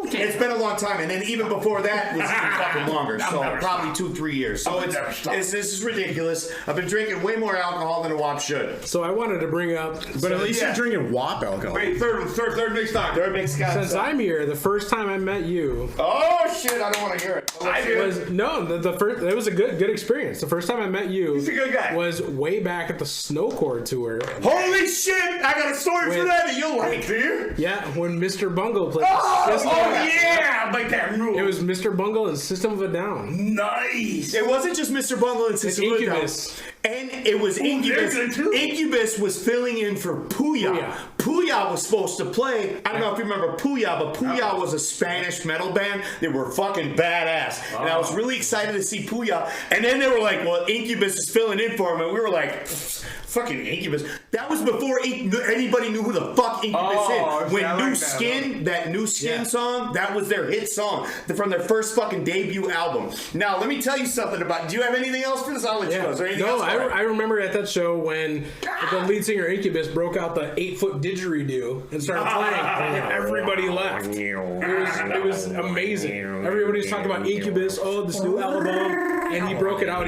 S2: It's been a long time, and then even before that was even fucking longer. So probably 2-3 years. So this is ridiculous. I've been drinking way more alcohol than a wop should.
S5: So I wanted to bring up,
S6: But at least you're drinking WAP alcohol.
S4: Wait, third big stock.
S2: Third big Scott.
S5: since I'm here, the first time I met you
S2: Oh shit! I don't want to hear it.
S4: I do.
S5: was the first. It was a good experience. The first time I met you,
S4: He's a good guy.
S5: was way back at the Snowcord tour.
S2: Holy shit! I got a story for
S5: Wait.
S2: that you'll like, dude.
S5: Yeah, when Mr. Bungle played.
S4: Oh yeah, I like that rule.
S5: It was Mr. Bungle and System of a Down.
S4: nice.
S2: It wasn't just Mr. Bungle and System of a Down.
S5: Incubus.
S2: And it was Incubus.
S4: they're good too.
S2: Incubus was filling in for Puya. Puya was supposed to play. I don't know if you remember Puya, but Puya was a Spanish metal band. They were fucking badass. And I was really excited to see Puya. And then they were like, well, Incubus is filling in for him. And we were like, fucking Incubus. That was before anybody knew who the fuck Incubus is. When
S4: I
S2: New
S4: like that,
S2: Skin, that New Skin song, that was their hit song from their first fucking debut album. Now, let me tell you something about. Do you have anything else for this? I'll let you go. Is there anything else?
S5: I remember at that show when the lead singer Incubus broke out the 8-foot didgeridoo and started playing, and everybody left. It was amazing. Everybody was talking about Incubus, this new album, and he broke it out.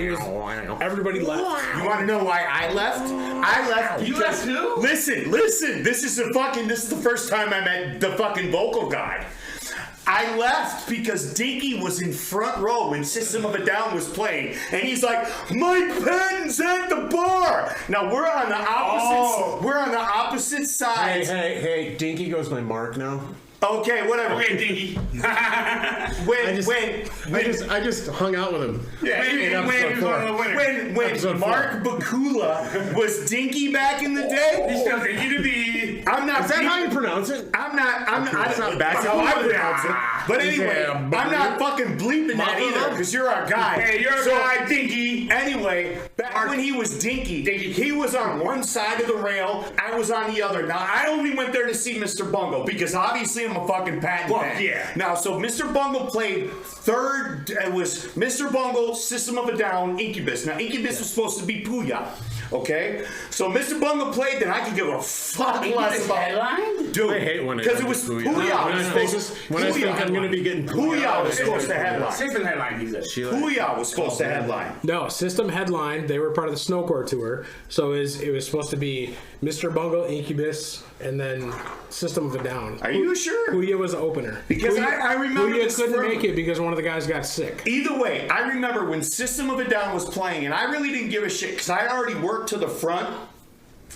S5: Everybody left.
S2: You want to know why I left? I left.
S4: You left too?
S2: Listen. This is the first time I met the fucking vocal guy. I left because Dinky was in front row when System of a Down was playing, and he's like, "Mike Patton's at the bar." Now we're on the opposite. We're on the opposite sides.
S6: Hey, Dinky goes by Mark now.
S2: Okay, whatever.
S4: Okay, Dinky.
S6: I just hung out with him.
S2: When Mark Bakula was Dinky back in the day.
S4: He's still Dinky to be.
S2: I'm not.
S6: Is that how you pronounce it?
S2: I'm not. That's
S6: not
S2: that's how I pronounce it. But anyway, I'm not fucking bleeping that either because you're our guy.
S4: Hey, you're a guy, Dinky.
S2: Anyway, back when he was Dinky, he was on one side of the rail. I was on the other. Now, I only went there to see Mr. Bungle because obviously I'm a fucking Patton fan.
S4: Yeah.
S2: Now, so Mr. Bungle played third. It was Mr. Bungle, System of a Down, Incubus. Now, Incubus was supposed to be Puya. Okay? So Mr. Bungle played, then I could give a fuck less about
S4: headline?
S2: Dude,
S6: I hate when it
S2: because it was
S6: comes to
S2: Puya.
S6: When I think I'm going to be getting
S2: Puya was supposed to headline.
S4: System headline, he said.
S2: Puya was supposed to headline.
S5: No, System headline. They were part of the Snowcore tour, so it was supposed to be Mr. Bungle, Incubus, and then System of a Down.
S2: Are you sure?
S5: Puya was the opener.
S2: Because I remember
S5: Puya
S2: this
S5: couldn't
S2: from-
S5: make it because one of the guys got sick.
S2: Either way, I remember when System of a Down was playing, and I really didn't give a shit because I already worked to the front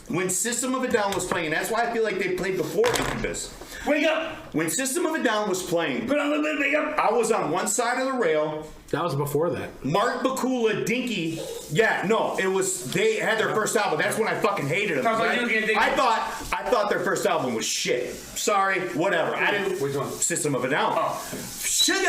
S2: when System of a Down was playing, and that's why I feel like they played before Incubus.
S4: Wake up!
S2: When System of a Down was playing,
S4: Put on the lid, wake up!
S2: I was on one side of the rail.
S5: That was before that.
S2: Mark Bakula, Dinky, they had their first album. That's when I fucking hated them. I thought their first album was shit. Sorry, whatever. I didn't.
S4: Which one?
S2: System of a Down.
S4: Oh.
S2: Sugar!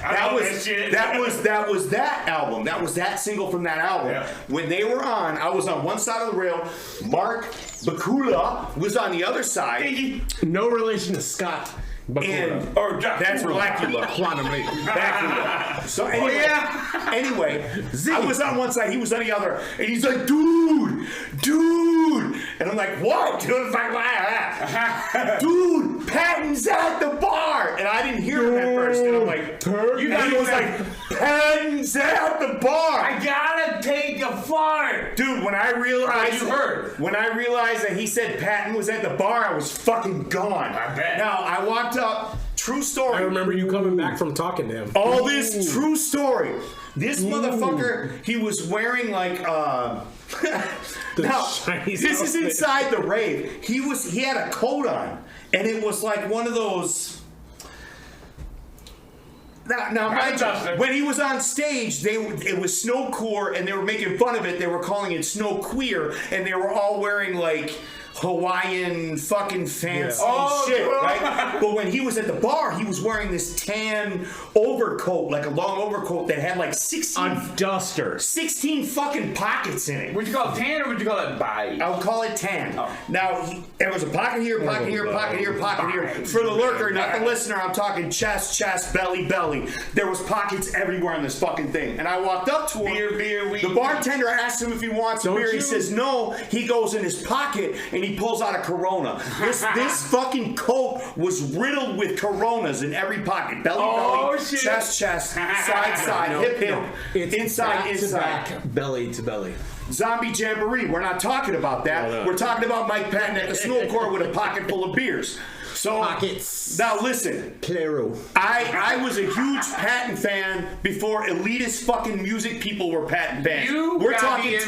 S2: That was that album. That was that single from that album.
S4: Yeah.
S2: When they were on, I was on one side of the rail. Mark Bakula was on the other side.
S5: No relation to Scott.
S2: And
S4: that's
S2: Blackula.
S5: Quantum Leap.
S2: Blackula. So anyway, I was on one side, he was on the other, and he's like, dude, and I'm like, what? Dude, dude, Patton's at the bar, and I didn't hear him at first, and I'm like, he was like, Patton's at the bar.
S4: I gotta take a fart,
S2: dude. When I realized
S4: when
S2: I realized that he said Patton was at the bar, I was fucking gone.
S4: I bet.
S2: Now I walked up. True story.
S5: I remember you coming back from talking to him.
S2: All this true story. This motherfucker, he was wearing like now this is inside the rave. He had a coat on, and it was like one of those. Now mind you, when he was on stage, it was Snow Core, and they were making fun of it. They were calling it Snow Queer, and they were all wearing like Hawaiian fucking fancy shit, right? But when he was at the bar, he was wearing this tan overcoat, like a long overcoat that had like 16 fucking pockets in it.
S4: Would you call it tan or would you call it bi?
S2: I would call it tan. Oh. Now, there was a pocket here, pocket here, pocket here, pocket here. For the lurker, not the listener, I'm talking chest, belly. There was pockets everywhere on this fucking thing. And I walked up to him. Beer, weed. The bartender asked him if he wants a beer. He says no. He goes in his pocket and he pulls out a Corona. This fucking coat was riddled with Coronas in every pocket. Belly,
S4: shit.
S2: chest, side, hip.
S5: It's
S2: inside.
S5: Back, belly to belly.
S2: Zombie Jamboree. We're not talking about that.
S5: No.
S2: We're talking about Mike Patton at the Snow Core with a pocket full of beers. So
S5: pockets.
S2: Now listen.
S5: Claro.
S2: I was a huge Patton fan before elitist fucking music people were Patton fans. We're talking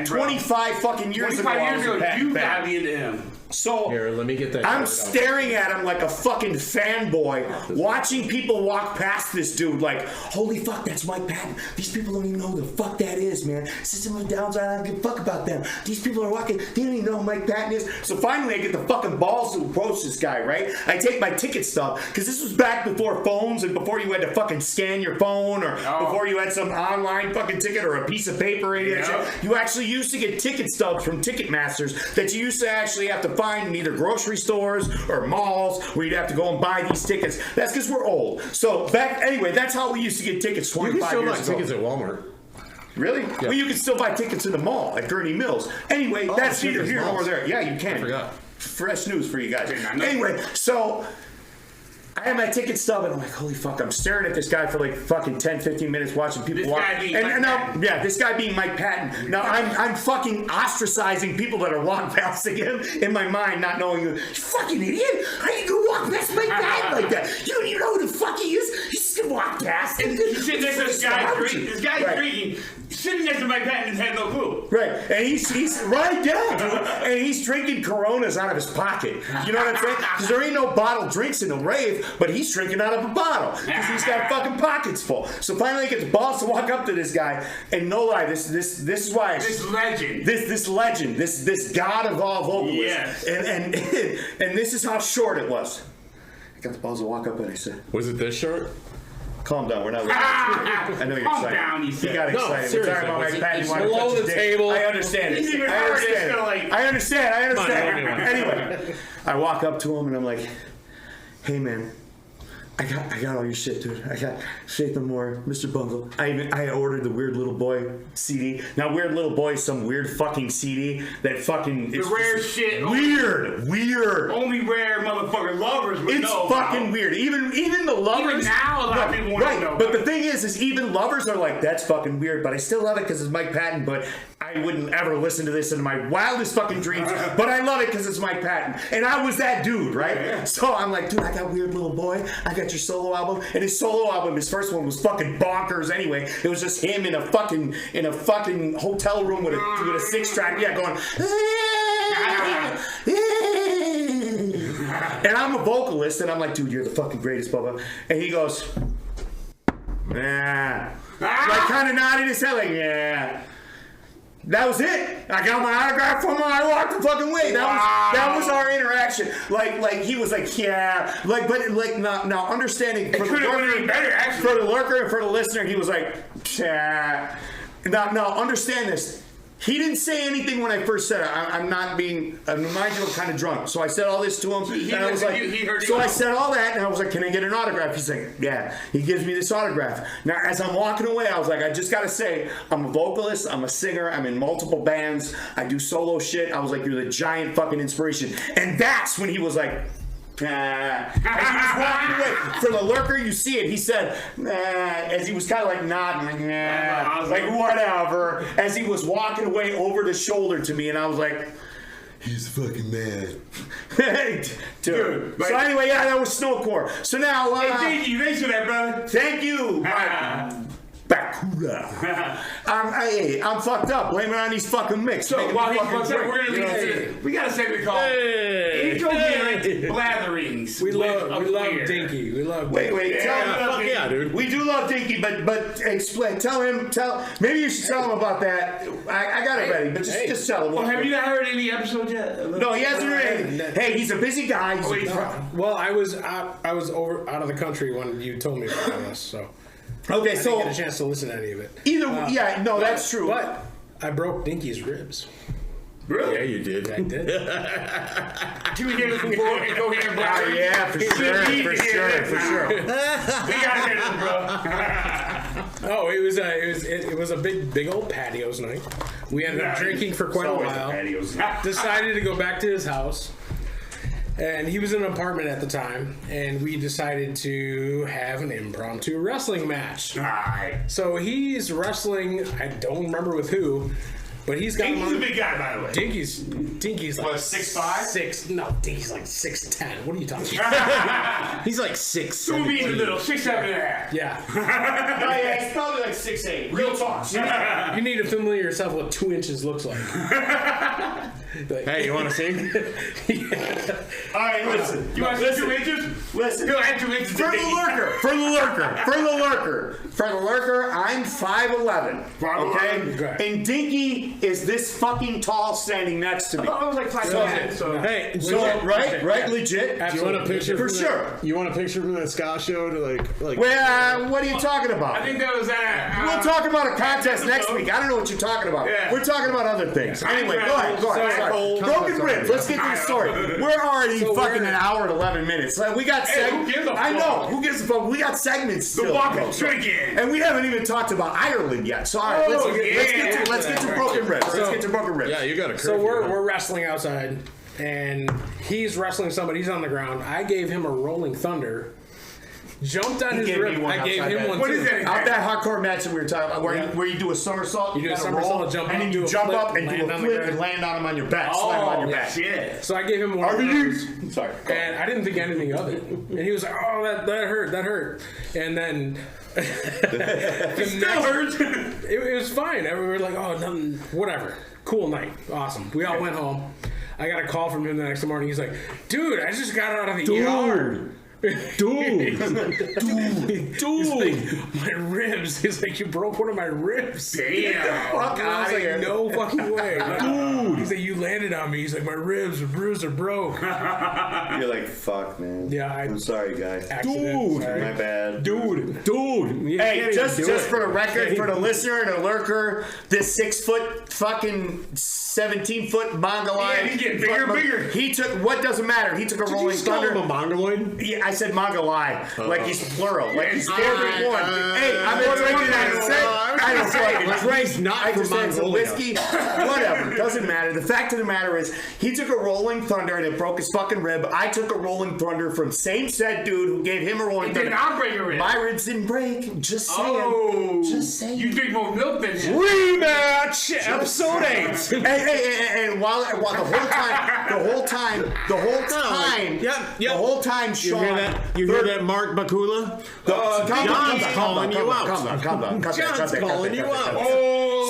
S2: 25 fucking years ago.
S4: 25 years ago, you
S2: fan.
S4: got me into him.
S2: So
S5: here, let me get that.
S2: I'm staring at him like a fucking fanboy, watching people walk past this dude like, holy fuck, that's Mike Patton. These people don't even know who the fuck that is, man. System of Downs, I don't give a fuck about them. These people are walking, they don't even know who Mike Patton is. So finally I get the fucking balls to approach this guy, right? I take my ticket stub, because this was back before phones and before you had to fucking scan your phone or before you had some online fucking ticket or a piece of paper in it. You actually used to get ticket stubs from Ticketmasters that you used to actually have to find in either grocery stores or malls where you'd have to go and buy these tickets. That's because we're old. So anyway, that's how we used to get tickets 25 years ago.
S5: You can still buy tickets at Walmart.
S2: Really? Yeah. Well, you can still buy tickets in the mall at Gurney Mills. Anyway, that's neither here nor there. Yeah, you can.
S5: I forgot.
S2: Fresh news for you guys. Anyway, so I had my ticket stub and I'm like, holy fuck, I'm staring at this guy for like fucking 10, 15 minutes watching people walk. This guy being Mike Patton. Now I'm fucking ostracizing people that are walking past him in my mind, not knowing you fucking idiot. How you gonna walk past Mike Patton like that? You don't even know who the fuck he is. He's just gonna walk past. And
S4: he's sitting next to this guy drinking. This guy's drinking. Sitting next to Mike Patton and had no clue.
S2: Right. And he's right down, dude. And he's drinking Coronas out of his pocket. You know what I'm saying? Because there ain't no bottled drinks in the rave, but he's drinking out of a bottle. Because he's got fucking pockets full. So finally I get the balls to walk up to this guy, and no lie, this is why
S4: this legend.
S2: This god of all vocalists.
S4: Yes.
S2: And this is how short it was. I got the balls to walk up and I said,
S5: was it this short?
S2: Calm down, we're not listening. I know you're
S4: Calm
S2: excited.
S4: down, he
S2: got excited.
S5: No,
S2: we're talking about Mike Patton.
S5: It's below the table.
S2: I understand it. I understand. Anyway, I walk up to him and I'm like, hey man, I got all your shit, dude. I got Shape No More, Mr. Bungle. I ordered the Weird Little Boy CD. Now, Weird Little Boy is some weird fucking CD that fucking
S4: the rare shit.
S2: Weird.
S4: Only rare motherfucking lovers would
S2: know. It's fucking weird. Even the lovers.
S4: Even now, a lot of people want to know.
S2: But the thing is even lovers are like, that's fucking weird. But I still love it because it's Mike Patton. But I wouldn't ever listen to this in my wildest fucking dreams. But I love it because it's Mike Patton. And I was that dude, right? Yeah. So I'm like, dude, I got Weird Little Boy. I got your solo album. And his solo album, his first one was fucking bonkers anyway. It was just him in a fucking hotel room with a 6-track, going and I'm a vocalist and I'm like, dude, you're the fucking greatest, Bubba. And he goes, like kind of nodding his head like, yeah. That was it. I got my autograph from him. I walked the fucking way. That was our interaction. Like he was like, yeah. But now understanding for the lurker and for the listener, he was like, yeah. Now understand this. He didn't say anything when I first said it. I'm not being, mind you, I'm kind of drunk. So I said all this to him. And I was like, so I said all that, and I was like, can I get an autograph? He's like, yeah. He gives me this autograph. Now, as I'm walking away, I was like, I just got to say, I'm a vocalist, I'm a singer, I'm in multiple bands, I do solo shit. I was like, you're the giant fucking inspiration. And that's when he was like, as he was walking away. For the lurker, you see it. He said, as he was kind of like nodding, like, like whatever. As he was walking away over the shoulder to me, and I was like, he's fucking mad. Dude. So anyway, yeah, that was Snowcore. So now,
S4: thank you. Thanks for that, brother.
S2: Thank you. Bakura. I'm fucked up. Blame it on these fucking mix.
S4: So while he's fucked up, we're gonna leave. We got a segment called Incoherent Blatherings.
S5: We love Dinky. We love.
S2: Wait. Tell him.
S6: Yeah, dude.
S2: We do love Dinky, but explain. Tell. Maybe you should tell him about that. I got it ready, but just tell him.
S4: Well, have you not heard any episodes yet?
S2: No, he hasn't heard anything. Hey, he's a busy guy.
S5: Well, I was out of the country when you told me about this, so.
S2: Okay,
S5: I
S2: so
S5: didn't get a chance to listen to any of it.
S2: That's true.
S5: But I broke Dinky's ribs.
S4: Really?
S6: Yeah, you did.
S5: I did.
S4: Can we get it before Incoherent Blatherings?
S2: Yeah, for sure.
S4: We gotta hear this, bro.
S5: Oh, it was a big old patios night. We ended up drinking for quite a while. Decided to go back to his house. And he was in an apartment at the time, and we decided to have an impromptu wrestling match.
S4: Alright.
S5: So he's wrestling, I don't remember with who, but he's got
S4: Dinky's a big guy, by the way.
S5: Dinky's like
S4: What, 6'5"?
S5: No, Dinky's like 6'10". What are you talking about?
S6: He's like 6.
S4: Two me in the middle, 6'7.5".
S5: Yeah.
S2: He's probably like 6'8". Real talk.
S5: You need to familiar yourself with what 2 inches looks like.
S6: Hey, you want to sing?
S2: All right, listen.
S4: You want to see 2 inches?
S2: Listen.
S4: Go ahead, 2 inches.
S2: For the lurker, I'm 5'11". Okay? And Dinky is this fucking tall standing next to me.
S4: I was like 5'10". So.
S6: Hey,
S2: Right? Legit?
S6: do you want a picture
S2: For
S6: from
S2: sure.
S6: You want a picture from that ska show to like?
S2: Well, what are you talking about?
S4: I think that was
S2: We'll talk about a contest next week. I don't know what you're talking about.
S4: Yeah.
S2: We're talking about other things. Anyway, go ahead. Sorry. Broken ribs. Let's get to the story. We're already fucking an hour and 11 minutes. Like, we got
S4: who gives a fuck?
S2: I know. Who gives a fuck? We got segments still.
S4: The walking drinking.
S2: And we haven't even talked about Ireland yet. So all right, let's get to broken ribs. Let's get to broken ribs.
S6: Yeah, you got a curve.
S5: So we're wrestling outside, and he's wrestling somebody. He's on the ground. I gave him a rolling thunder. Jumped on his rib. I gave him one.
S4: What is that?
S2: Out that hardcore match that we were talking about, where you do a somersault,
S5: You do a
S2: kinda
S5: somersault,
S2: roll,
S5: jump
S2: and
S5: up,
S2: then
S5: do
S2: you
S5: a
S2: jump
S5: flip,
S2: up and do
S5: land
S2: a
S5: on the
S2: flip
S5: ground.
S2: and land on him on your back, slam on your back.
S4: Shit.
S5: So I gave him one.
S2: RVDs. Sorry.
S5: And I didn't think anything of it. And he was like, "Oh, that hurt." And then it
S4: Still hurts.
S5: It was fine. We were like, "Oh, nothing. Whatever. Cool night. Awesome." We all went home. I got a call from him the next morning. He's like, "Dude, I just got out of the ER."
S6: Dude,
S5: My ribs. He's like, "You broke one of my ribs."
S4: Damn.
S2: Fuck
S5: And I was
S2: out of
S5: like,
S2: here.
S5: "No fucking way." Dude. He's like, "You landed on me." He's like, "My ribs are bruised or broke."
S2: You're like, fuck, man.
S5: Yeah,
S2: I'm sorry, guys.
S5: Accident. Sorry.
S2: My bad.
S6: dude.
S2: Hey, just for the record, for the listener and the lurker, this 6 foot fucking 17-foot mongoloid.
S4: Yeah, he's getting bigger and bigger.
S2: He took what doesn't matter. He took a rolling thunder.
S6: a mongoloid?
S2: Yeah, I said mongolai, like he's plural, like he's more than one. Hey, I've been drinking that. I don't fucking drink.
S6: Not
S2: I
S6: from
S2: just had some
S6: Mongolia.
S2: whiskey. Whatever, doesn't matter. The fact of the matter is, he took a rolling thunder and it broke his fucking rib. I took a rolling thunder from same said dude who gave him a rolling
S4: Did
S2: thunder.
S4: not break your rib.
S2: My ribs didn't break. Just saying.
S4: Oh.
S2: Just saying.
S4: You drink more milk than him.
S6: Rematch episode 8.
S2: And while the whole time, Sean.
S6: You hear that, Mark Bakula? John's calling you out.
S2: Calm down.
S6: John's calling you out.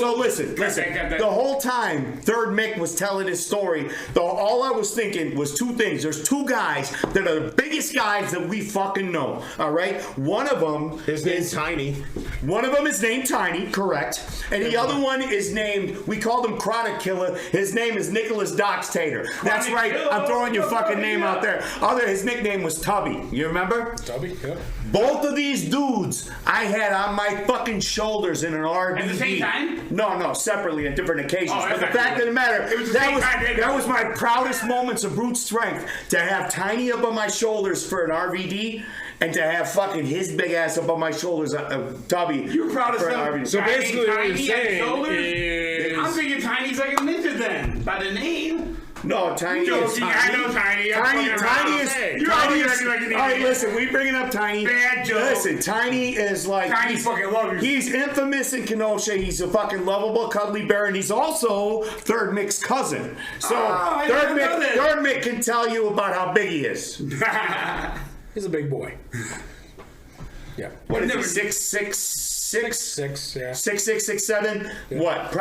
S2: So listen. The whole time, Third Mick was telling his story, all I was thinking was two things. There's two guys that are the biggest guys that we fucking know. All right. One of them
S3: His name's Tiny.
S2: One of them is named Tiny, correct. And the other one is named, we called him Chronic Killer. His name is Nicholas Doxtator. That's right.
S4: Killer.
S2: I'm throwing your fucking name out there. His nickname was Tubby. You remember?
S5: Tubby, yeah.
S2: Both of these dudes I had on my fucking shoulders in an RV.
S4: At the same time?
S2: No, separately on different occasions.
S4: Oh,
S2: But the
S4: that's
S2: fact of the matter,
S4: It was the same time,
S2: that was my proudest moments of brute strength, to have Tiny up on my shoulders for an RVD, and to have fucking his big ass up on my shoulders, Tubby.
S4: You're proud of
S2: for an
S4: some.
S2: RVD.
S5: So basically what you're
S4: Tiny
S5: saying is...
S4: I'm thinking Tiny's like a ninja then, by the name.
S2: No, Tiny
S4: Joking,
S2: is
S4: I know Tiny.
S2: Tiny is.
S4: You're
S2: Tiny
S4: always
S2: is.
S4: acting like an
S2: All right,
S4: idiot.
S2: listen, we bringing up Tiny.
S4: Bad joke.
S2: Listen, Tiny is like.
S4: Tiny fucking love you.
S2: He's infamous in Kenosha. He's a fucking lovable, cuddly bear, and he's also Third Mick's cousin. So
S4: I
S2: Third
S4: didn't know that.
S2: Mick can tell you about how big he is.
S5: He's a big boy. Yeah.
S2: What is he?
S4: Never-
S2: 6'6"?
S5: Yeah.
S2: 6'6", 6'7". What?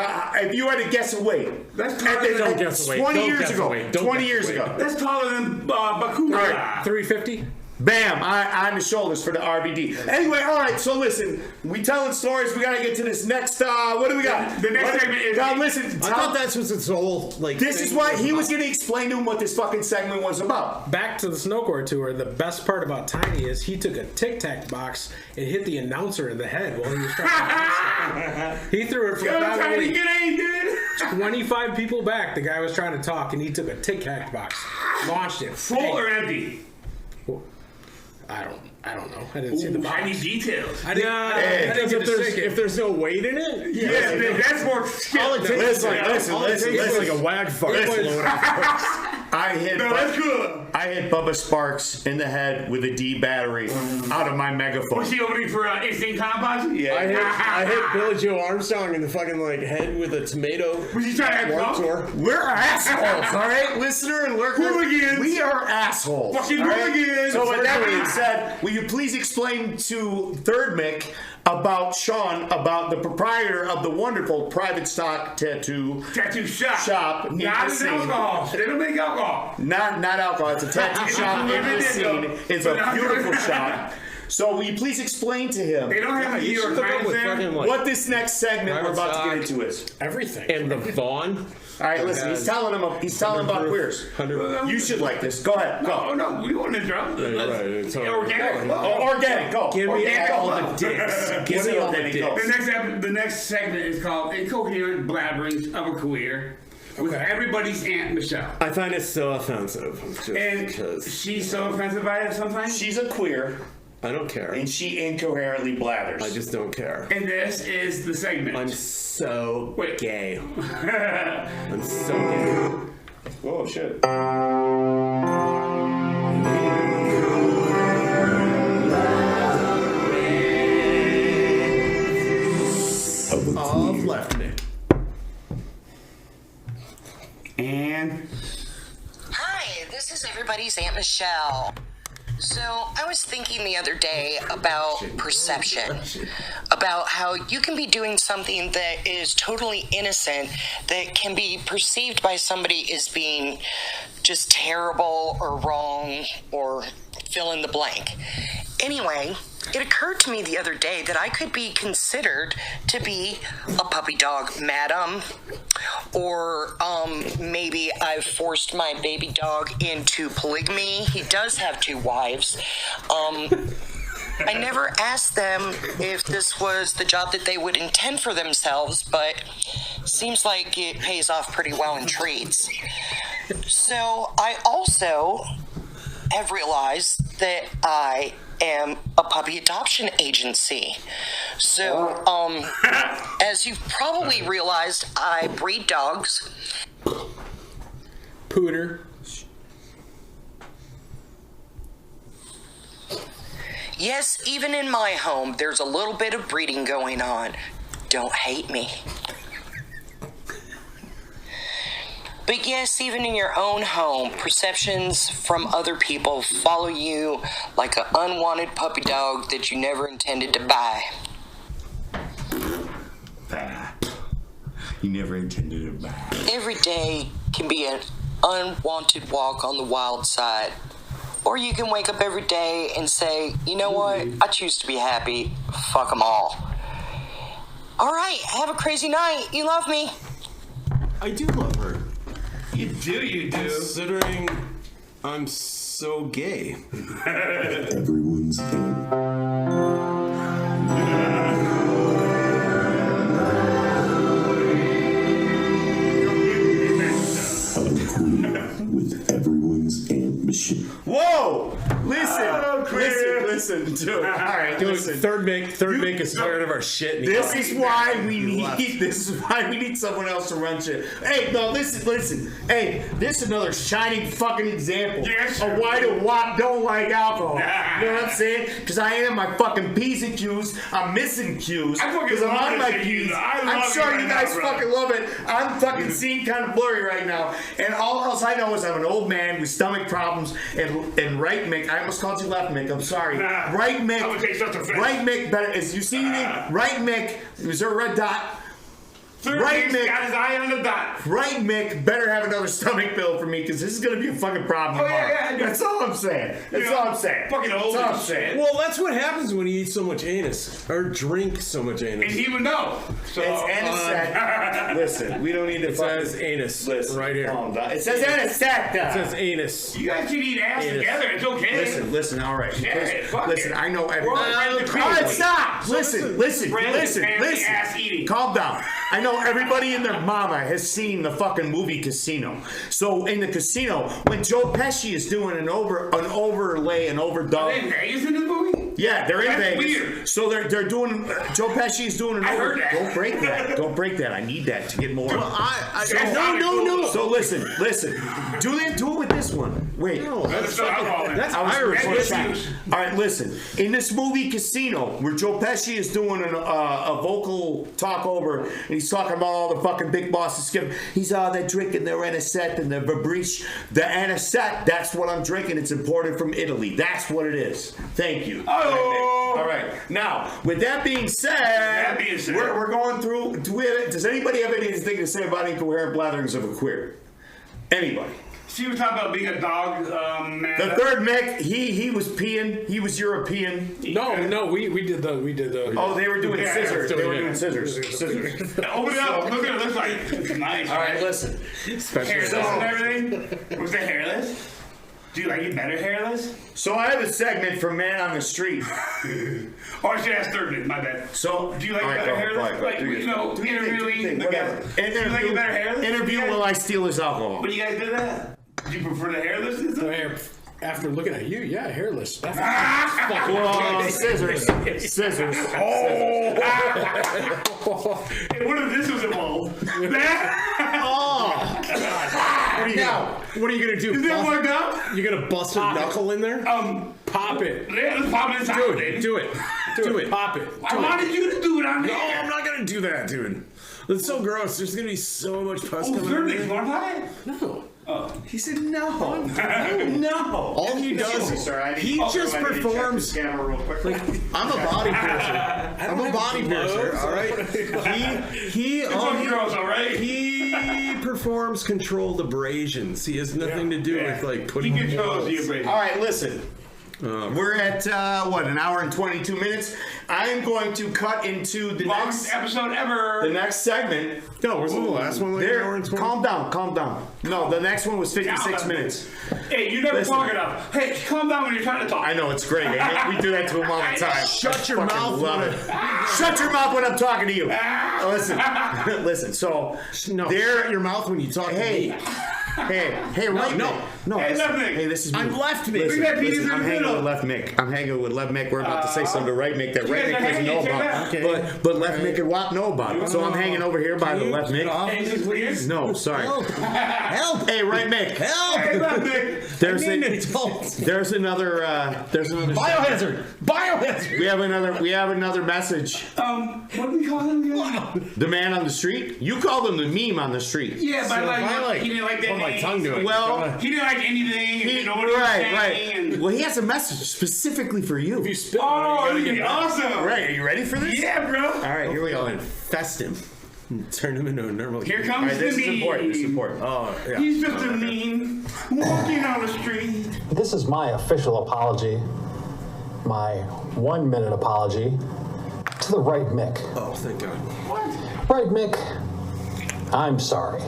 S2: If you had to guess a weight,
S4: That's taller than,
S5: Don't guess a weight.
S2: 20
S5: Don't
S2: years
S5: guess a
S2: ago.
S5: weight. Don't
S2: 20
S5: guess a
S2: years
S5: weight.
S2: ago.
S4: that's taller than Bakura.
S2: All right.
S5: 350?
S2: Bam! On the shoulders for the RVD. Anyway, all right. So listen, we telling stories. We gotta get to this next. What do we got?
S4: The next segment is-
S2: Now listen.
S3: I thought that's what its whole like.
S2: This
S3: thing
S2: is why he
S3: about.
S2: was gonna explain to him what this fucking segment was about.
S5: Back to the Snowcore tour, the best part about Tiny is he took a Tic Tac box and hit the announcer in the head while he was trying to announce it. He threw it from
S4: Yo, Tiny,
S5: probably
S4: get in, dude.
S5: 25 people back. The guy was trying to talk and he took a Tic Tac box, launched it.
S4: Full or empty?
S5: I don't know. I didn't see the box.
S4: Tiny details.
S5: I didn't get to shake it.
S3: If there's no weight in it,
S4: Yeah, that's more skill.
S3: all it takes
S2: Listen.
S3: is like a wag fart.
S2: I hit.
S4: No, that's cool.
S2: I hit Bubba Sparks in the head with a D battery out of my megaphone.
S4: Was he opening for Instinct Compost?
S2: Yeah.
S3: I hit Billy Joe Armstrong in the fucking like head with a tomato.
S4: Was he trying to act
S3: warped
S4: tough?
S3: tour.
S2: We're assholes, all right, listener and lurker.
S4: Hooligans.
S2: We are assholes.
S4: Fucking
S2: all right?
S4: hooligans.
S2: So with that being said, will you please explain to Third Mick about Sean, about the proprietor of the wonderful private stock tattoo
S4: shop.
S2: in
S4: Not
S2: the
S4: as
S2: scene.
S4: alcohol. They don't make alcohol.
S2: Not alcohol. It's a tattoo shop in the scene. It's a beautiful shop. So will you please explain to him
S4: They don't have a New York Times there.
S2: what this next segment we're about to get into is?
S5: Everything.
S3: And the Vaughn.
S2: All right, listen. He's telling about queers. You should like this. Go ahead. Go.
S4: Oh no, we want to drop.
S3: It's
S4: Organic.
S2: Organic. Go.
S3: Give me
S2: Organic.
S3: all the dicks. Give me all the dicks.
S4: The next segment is called Incoherent Blabberings of a Queer with everybody's Aunt Michelle.
S3: I find it so offensive. Just
S4: And
S3: because
S4: she's so offensive by it sometimes.
S2: She's a queer,
S3: I don't care.
S2: and she incoherently blathers.
S3: I just don't care.
S4: And this is the segment.
S3: I'm so
S4: Wait.
S3: gay. I'm so gay.
S2: Oh shit.
S3: Of left me.
S4: And
S8: Hi, this is everybody's Aunt Michelle. So, I was thinking the other day about perception, about how you can be doing something that is totally innocent that can be perceived by somebody as being just terrible or wrong or fill in the blank. Anyway, it occurred to me the other day that I could be considered to be a puppy dog madam, or maybe I've forced my baby dog into polygamy. He does have 2 wives. I never asked them if this was the job that they would intend for themselves, but seems like it pays off pretty well in treats. So I also have realized that I am a puppy adoption agency. So, as you've probably realized, I breed dogs.
S5: Pooter.
S8: Yes, even in my home, there's a little bit of breeding going on. Don't hate me. But yes, even in your own home, perceptions from other people follow you like an unwanted puppy dog that you never intended to buy.
S2: He never intended it back.
S8: Every day can be an unwanted walk on the wild side. Or you can wake up every day and say, you know what? I choose to be happy. Fuck them all. All right, have a crazy night. You love me.
S3: I do love her.
S4: You do.
S3: Considering I'm so gay.
S7: Everyone's in. With everyone's Aunt Michelle.
S2: Whoa! Listen, dude. All right,
S6: Dude,
S2: listen.
S6: third make is tired of our shit. and he
S2: This
S6: comes
S2: is why
S6: back
S2: we
S6: and he
S2: need.
S6: left.
S2: This is why we need someone else to run shit. Hey, no, listen. Hey, this is another shining fucking example
S4: Yes,
S2: of
S4: sir.
S2: why the WAP don't like alcohol. You know what I'm saying? Because I am my fucking P's and Q's. I'm missing Q's
S4: I fucking
S2: because I'm
S4: love
S2: on my
S4: this shit,
S2: P's.
S4: I
S2: I'm
S4: love
S2: sure
S4: it
S2: you
S4: right
S2: guys
S4: now, bro.
S2: fucking love it. I'm fucking seeing kind of blurry right now, and all else I know is I'm an old man with stomach problems. And right Mick, I almost called you left Mick. I'm sorry.
S4: Nah,
S2: Right Mick.
S4: I would take such offense.
S2: Right Mick. Better. Is you see anything? Right Mick. Is there a red dot?
S4: Third
S2: Right,
S4: Mick's
S2: Mick.
S4: got his eye on the dot.
S2: Right, Mick, better have another stomach bill for me because this is going to be a fucking problem
S4: Oh, yeah,
S2: tomorrow.
S4: yeah, I do.
S2: That's all I'm saying. That's all I'm saying.
S4: Fucking old
S2: That's all I'm
S4: as
S2: saying.
S3: Well, that's what happens when you eat so much anus. Or drink so much
S4: And
S3: anus.
S4: he would know. So,
S2: It's anesthetic. Listen, we don't need to
S3: It says anus.
S2: Listen,
S3: right here.
S2: calm down. It says anesthetic.
S3: It says anus.
S4: you guys can eat ass
S3: Anus.
S4: together. It's okay.
S2: Listen, all right.
S4: Yeah, fuck
S2: Listen,
S4: it.
S2: I know
S4: We're all
S2: everybody.
S4: friends and
S2: All right,
S4: family.
S2: stop. Listen.
S4: Friends and family ass eating.
S2: Calm down. I know everybody and their mama has seen the fucking movie Casino. So in the casino, when Joe Pesci is doing an overlay, an overdub.
S4: Are they in Vegas in this movie?
S2: Yeah, they're in
S4: That's
S2: Vegas.
S4: weird.
S2: So they're doing. Joe Pesci is doing an
S4: I
S2: over.
S4: heard that.
S2: Don't break that. Don't break that. I need that to get more.
S4: No.
S2: So listen. Do it with this one. Wait.
S4: That's alcohol.
S3: That's
S2: I was
S3: Irish.
S2: gonna say-
S4: That's
S2: All right, listen. In this movie Casino, where Joe Pesci is doing a vocal talk over, and he's talking about all the fucking big bosses. He's they're drinking their anisette and their Fabrice. The anisette, that's what I'm drinking. It's imported from Italy. That's what it is. Thank you.
S4: Oh.
S2: All right. Now, with that being said, we're going through. Does anybody have anything to say about incoherent blatherings of a queer? Anybody?
S4: She was talking about being a dog man.
S2: The third Mick, he was peeing. He was European.
S5: No, we did the.
S2: Oh, they were doing
S4: Yeah,
S2: scissors. They were
S5: yeah.
S2: doing scissors.
S4: Open it up. Look at it. Looks like it's nice.
S2: All right, listen.
S4: Hairless and everything. Was it hairless? Do you like it better hairless?
S2: So I have a segment for Man on the Street.
S4: Oh, I should ask third Mick. My bad.
S2: So
S4: Do you like
S2: all right,
S4: better
S2: go,
S4: hairless?
S2: go,
S4: Like,
S2: do your
S4: you know,
S2: thing. Do your
S4: interviewing
S2: thing,
S4: the
S2: whatever.
S4: guys. Do you like it better hairless?
S2: Interview
S4: You guys-
S2: while I steal his alcohol.
S4: When you guys did that, do you prefer the hairless?
S5: After looking at you, yeah, hairless. That's
S2: Whoa, scissors. Scissors.
S4: Hey, what if this was involved?
S3: What are you gonna do?
S4: Is that worked out?
S3: You're gonna bust a knuckle in there?
S5: pop it.
S4: Yeah, let's pop it inside,
S3: Do
S4: baby.
S3: it. Do it. Do it.
S5: Pop it.
S4: I wanted you to do it on
S3: No,
S4: here.
S3: I'm not gonna do that, dude. It's so gross. There's gonna be so much pus
S4: Oh,
S3: coming
S4: third
S3: in
S4: Mick,
S3: there.
S4: want to pop it?
S5: No.
S2: He said no. No.
S3: All he does is he just performs. Like, I'm a body piercer. I'm a body piercer. All right. He
S4: Fucking girls, all right?
S3: he performs controlled abrasions. He has nothing to do with like
S4: He
S3: putting.
S4: controls you, baby.
S2: All right, listen. We're at, an hour and 22 minutes. I am going to cut into the
S4: Longest
S2: next
S4: episode ever.
S2: the next segment.
S3: No, wasn't the last one like an hour
S2: There,
S3: and 20?
S2: calm down. No, the next one was 56
S4: Calm down.
S2: minutes.
S4: Hey, you never
S2: Listen.
S4: talk enough. Hey, calm down when you're trying to talk.
S2: I know, it's great. We do that to him all the time.
S3: Shut your
S2: Fucking
S3: mouth.
S2: love it. Shut your mouth when I'm talking to you. Listen. So,
S3: No,
S2: there.
S3: shut your mouth when you talk to
S2: Hey,
S3: me.
S2: hey, right?
S3: no.
S2: Hey,
S4: Hey,
S2: listen.
S4: left Mick.
S2: Hey, this is me.
S3: I'm left Mick.
S2: Listen,
S4: Bring that penis in
S2: I'm
S4: the
S2: hanging
S4: middle.
S2: with Left Mick. I'm hanging with Left Mick. We're about to say something to Right Mick that
S4: you
S2: Right
S4: guys
S2: Mick
S4: are
S2: doesn't know
S4: hanging,
S2: about.
S4: check
S2: But Left Mick and Wop know about it. So I'm hanging over here by the Left Mick.
S4: Hey, is this weird?
S2: No, sorry.
S3: Help!
S2: Hey, Right Mick.
S4: Hey, left Mick.
S2: There's
S3: I need
S2: a,
S3: an adult.
S2: there's another
S3: Biohazard! Biohazard!
S2: We have another message.
S4: What do we call him again?
S2: The man on the street. You called him the meme on the street.
S4: Yeah, but he didn't like that
S3: put my
S4: name.
S3: tongue to it.
S2: Well,
S4: He didn't like anything. And didn't know what he was saying.
S2: right.
S4: And,
S2: Well, he has a message specifically for you.
S5: If you spit
S4: oh,
S5: on it,
S4: this
S5: you
S4: is
S5: gotta get
S4: awesome.
S2: Right, are you ready for this?
S4: Yeah, bro.
S2: All right, here we go.
S3: Infest him. Turn him into a normal.
S4: Here
S2: All
S4: comes
S2: right, this
S4: the
S2: is
S4: meme.
S2: important. This is important.
S3: Oh, yeah.
S4: He's just a meme walking on the street.
S9: This is my official apology, my 1 minute apology to the right Mick.
S3: Oh, thank God.
S9: Right Mick, I'm sorry.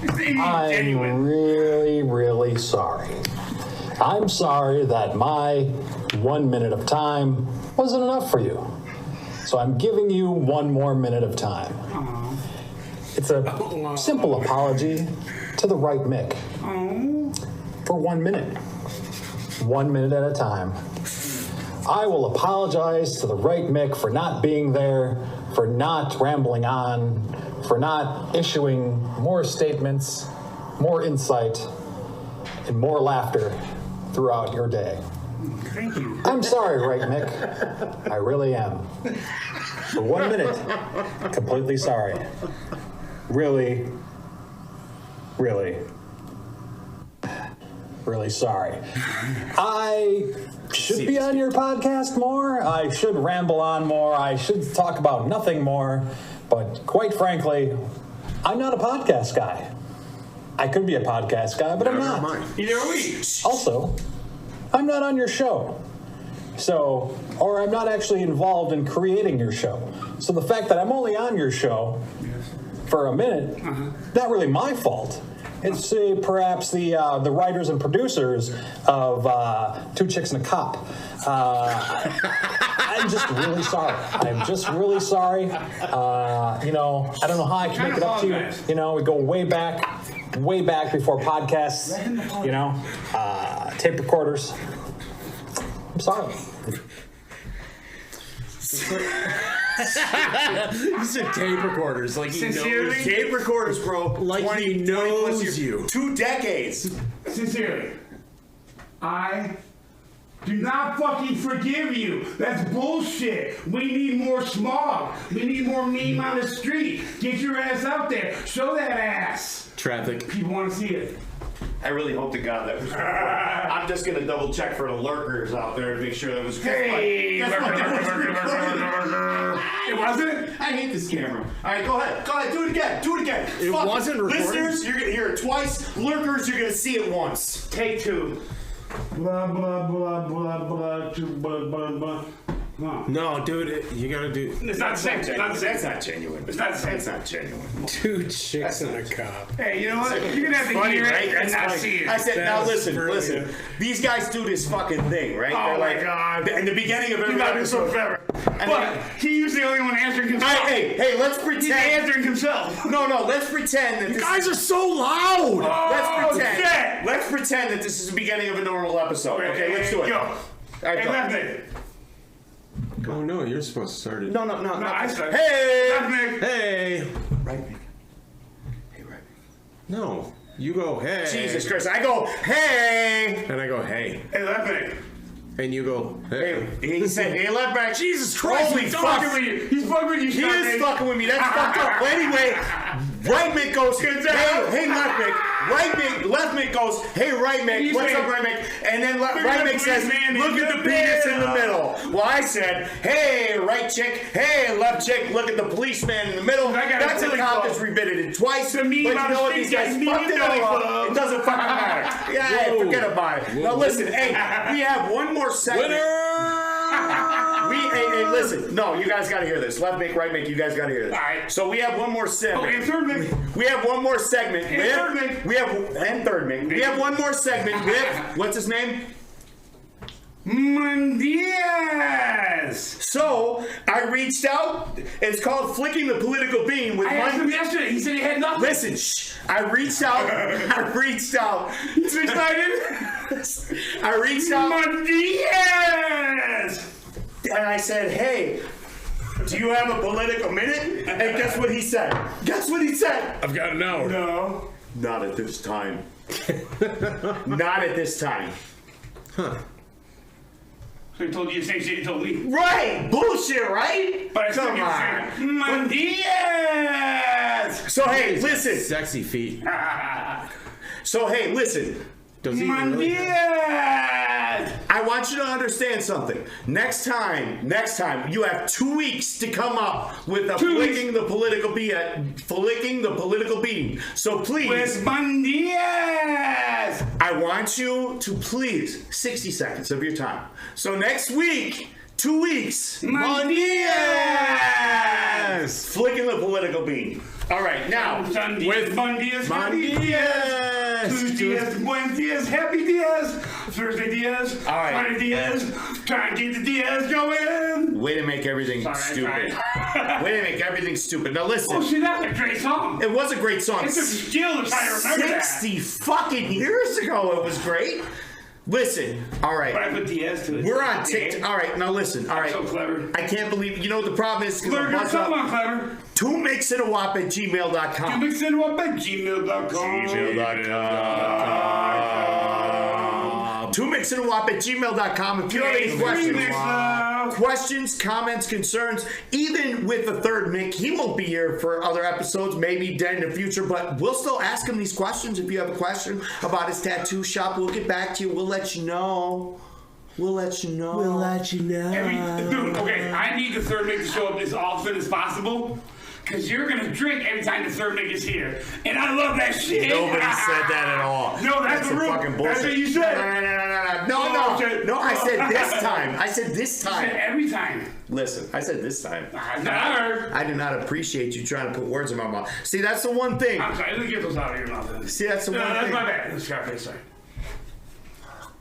S9: I'm
S4: Genuine.
S9: really, really sorry. I'm sorry that my 1 minute of time wasn't enough for you. So I'm giving you 1 more minute of time. It's a simple apology to the right Mick. For 1 minute. 1 minute at a time. I will apologize to the right Mick for not being there, for not rambling on, for not issuing more statements, more insight, and more laughter throughout your day.
S4: Thank you.
S9: I'm sorry, right, Mick. I really am. For 1 minute, completely sorry. Really, really, really sorry. I should be on your podcast more. I should ramble on more. I should talk about nothing more. But quite frankly, I'm not a podcast guy. I could be a podcast guy, but I'm not.
S4: Either are we.
S9: Also, I'm not on your show. So, or I'm not actually involved in creating your show. So the fact that I'm only on your show for a minute, not really my fault. It's perhaps the writers and producers of Two Chicks and a Cop. I'm just really sorry. I'm just really sorry. You know, I don't know how I can make it up to you. You know, we go way back before podcasts. You know, tape recorders. I'm sorry.
S6: You said tape recorders, like he
S4: Sincerely?
S6: knows.
S2: Tape recorders, bro.
S6: Like he
S2: 20 plus
S6: knows
S2: years.
S6: you.
S2: 2 decades.
S4: Sincerely, I do not fucking forgive you. That's bullshit. We need more smog. We need more meme on the street. Get your ass out there. Show that ass.
S6: Traffic.
S4: People want to see it.
S2: I really hope to God that was recorded. I'm just gonna double check for the lurkers out there to make sure that was.
S4: Hey,
S2: Guess what? That was recorded.
S4: It wasn't?
S2: I hate this camera. All right, go ahead. Do it again.
S6: It
S2: Fuck
S6: wasn't recorded?
S2: Listeners, you're gonna hear it twice. Lurkers, you're gonna see it once.
S4: Take 2. Blah, blah, blah, blah, blah, blah, blah, blah.
S3: No, dude, you gotta do.
S4: It's not the same. It's not the same.
S2: That's not genuine.
S4: It's not the same.
S2: That's not genuine.
S5: 2 chicks and a cop.
S4: Hey, you know what? You're gonna have to
S2: Funny,
S4: hear
S2: right?
S4: it and
S2: That's
S4: not
S2: funny.
S4: see it.
S2: I said, now
S5: That's
S2: listen.
S5: brilliant.
S2: These guys do this fucking thing, right?
S4: Oh
S2: They're
S4: my
S2: like,
S4: God.
S2: in the beginning of every
S4: He's not doing so
S2: episode.
S4: clever.
S2: And
S4: But
S2: then-
S4: he was the only one answering himself.
S2: Hey, let's
S4: He's
S2: pretend.
S4: answering himself.
S2: No, let's pretend that this
S6: Guys are so loud.
S2: Let's pretend.
S4: shit.
S2: Let's pretend that this is the beginning of a normal episode. Okay, let's do it.
S4: Go.
S2: All right,
S4: Hey,
S2: go.
S4: left Nick.
S3: Oh no, you're supposed to start it.
S2: No.
S4: No, I started.
S2: Hey!
S4: Left Nick.
S3: Hey.
S2: Right, Mick. Hey, right.
S3: No, you go hey.
S2: Jesus Christ, I go, hey!
S3: And I go hey.
S4: Hey, left Nick.
S3: And you go hey.
S2: Hey, he said, hey, left back.
S6: Jesus Christ,
S2: Holy
S6: he's
S2: fuck.
S4: Fucking with you. He's fucking with you,
S2: He
S4: Sean,
S2: is
S4: baby.
S2: fucking with me. That's fucked up. Well, anyway, right Mick goes, hey, left Mick. Right Mick, left Mick goes, hey, right Mick.
S4: You
S2: What's
S4: say-
S2: up, right Mick? And then right
S4: at the
S2: Mick says,
S4: policeman
S2: look
S4: in
S2: at
S4: the
S2: the penis in the
S4: middle.
S2: middle. Well, I said, hey, right chick. Hey, left chick. Look at the policeman in the middle.
S4: I got
S2: That's
S4: a
S2: a
S4: really
S2: cop
S4: close.
S2: that's repeated it twice.
S4: The
S2: But
S4: meme
S2: you
S4: on
S2: know
S4: the
S2: what? These
S4: street
S2: guys
S4: gets
S2: fucked it
S4: memed
S2: all
S4: over.
S2: up. It doesn't fucking matter. Yeah, hey, forget about it. Now listen, hey, we have one more segment. Hey, listen. No, you guys got to hear this. Left Mick, right Mick, you guys got to hear this.
S4: All right.
S2: So we have one more segment.
S4: Oh, and third Mick.
S2: We have one more segment.
S4: And third Mick.
S2: And third Mick. We have one more segment with, what's his name?
S4: Mondias.
S2: So I reached out. It's called Flicking the Political Bean with
S4: I asked him
S2: one.
S4: yesterday. He said he had nothing.
S2: Listen, shh. I reached out.
S4: He's excited.
S2: I reached out.
S4: Mondias.
S2: And I said, hey, do you have a political minute? And guess what he said? Guess what he said?
S5: I've got an hour.
S4: No.
S2: Not at this time. Not at this time.
S4: So he told you the same shit he told me.
S2: Right! Bullshit, right?
S4: But I still
S2: Come
S4: get
S2: on.
S4: Mondias.
S2: So hey, listen.
S3: Sexy feet.
S2: So hey, listen.
S3: Does he really?
S4: Mondias.
S2: I want you to understand something. Next time, you have 2 weeks to come up with a flicking the political bean. So please,
S4: With Mondias.
S2: I want you to please 60 seconds of your time. So next week, 2 weeks,
S4: Mondias.
S2: flicking the political bean. All right, now
S4: with Mondias. Tuesday Diaz, Wednesday Diaz, Happy Diaz, Thursday Diaz, Friday Diaz, try and keep the Diaz going.
S2: Way to make everything stupid. Way to make everything stupid. Now listen.
S4: Oh shit, that's a great song.
S2: It was a great song.
S4: It's a skill to try to remember
S2: 60 fucking years ago it was great. Listen, all right.
S4: But I put Diaz to it.
S2: We're on TikTok. All right, now listen. All right.
S4: So clever.
S2: I can't believe. You know what the problem is?
S4: Clever, come on, clever.
S2: 2mixandawop@gmail.com.
S4: 2mixandawop@gmail.com.
S2: Gmail.com. 2mixandawop@gmail.com. If you have any questions, comments, concerns, even with the third Mick, he won't be here for other episodes, maybe in the future, but we'll still ask him these questions. If you have a question about his tattoo shop, we'll get back to you. We'll let you know.
S6: We'll let you know.
S4: Dude, okay, I need the third Mick to show up as often as possible. Because you're going to drink every time the third Mick is here. And I love that shit.
S2: Nobody said that at all.
S4: No, that's the rule.
S2: Fucking bullshit.
S4: That's what you said.
S2: No, I said this time. I said this time.
S4: You said every time.
S2: Listen, I said this time.
S4: I
S2: do not appreciate you trying to put words in my mouth. See, that's the one thing.
S4: I'm sorry, let me get those out of your mouth then.
S2: See, that's the one thing.
S4: That's my bad. Scarface, sorry.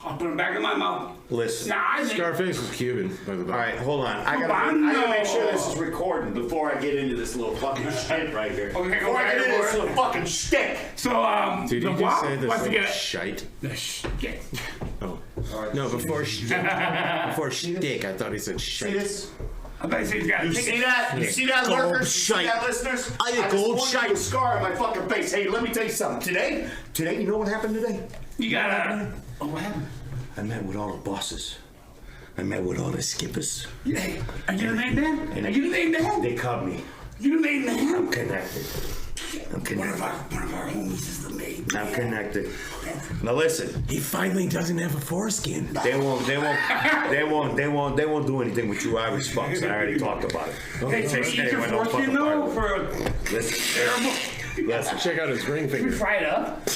S4: I'll put them back in my mouth.
S2: Listen.
S3: Scarface was Cuban, by the way.
S2: All right, hold on. I gotta make sure this is recording before I get into this little fucking shit right here.
S4: Okay,
S2: before I get into this little fucking shtick.
S4: So,
S3: did you just say this like shite?
S4: The shit.
S3: Oh. No, before shtick. Before shtick, I thought he said shite.
S2: See this?
S4: I bet he's got
S2: You see that? You see that, lurkers? You see that, listeners? I just pointed a scar on my fucking face. Hey, let me tell you something. Today, you know what happened today?
S4: You gotta... Oh, what happened?
S2: I met with all the bosses. I met with all the skippers.
S4: Hey, are you the main man? Are you the main man?
S2: They caught me.
S4: You the main man?
S2: I'm connected.
S4: One of our homies is the main man.
S2: I'm connected. Now listen.
S6: He finally doesn't have a foreskin.
S2: They won't do anything with you Irish fucks. I already talked about it.
S4: Hey, so eat your foreskin though for
S2: Listen.
S3: Listen. Check out his ring finger.
S4: You fry it up?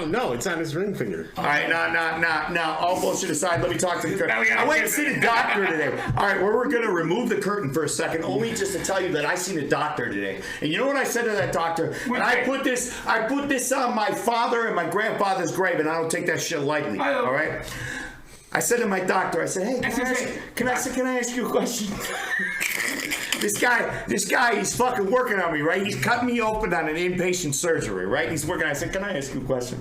S3: No, it's on his ring finger.
S2: All right, now, all bullshit aside, let me talk to the curtain. I went to see the doctor today. All right, we're going to remove the curtain for a second, only just to tell you that I seen a doctor today. And you know what I said to that doctor? And I put this on my father and my grandfather's grave, and I don't take that shit lightly. All right. I said to my doctor, I said, hey, can I ask you a question? This guy, he's fucking working on me, right? He's cut me open on an inpatient surgery, right? He's working. I said, can I ask you a question?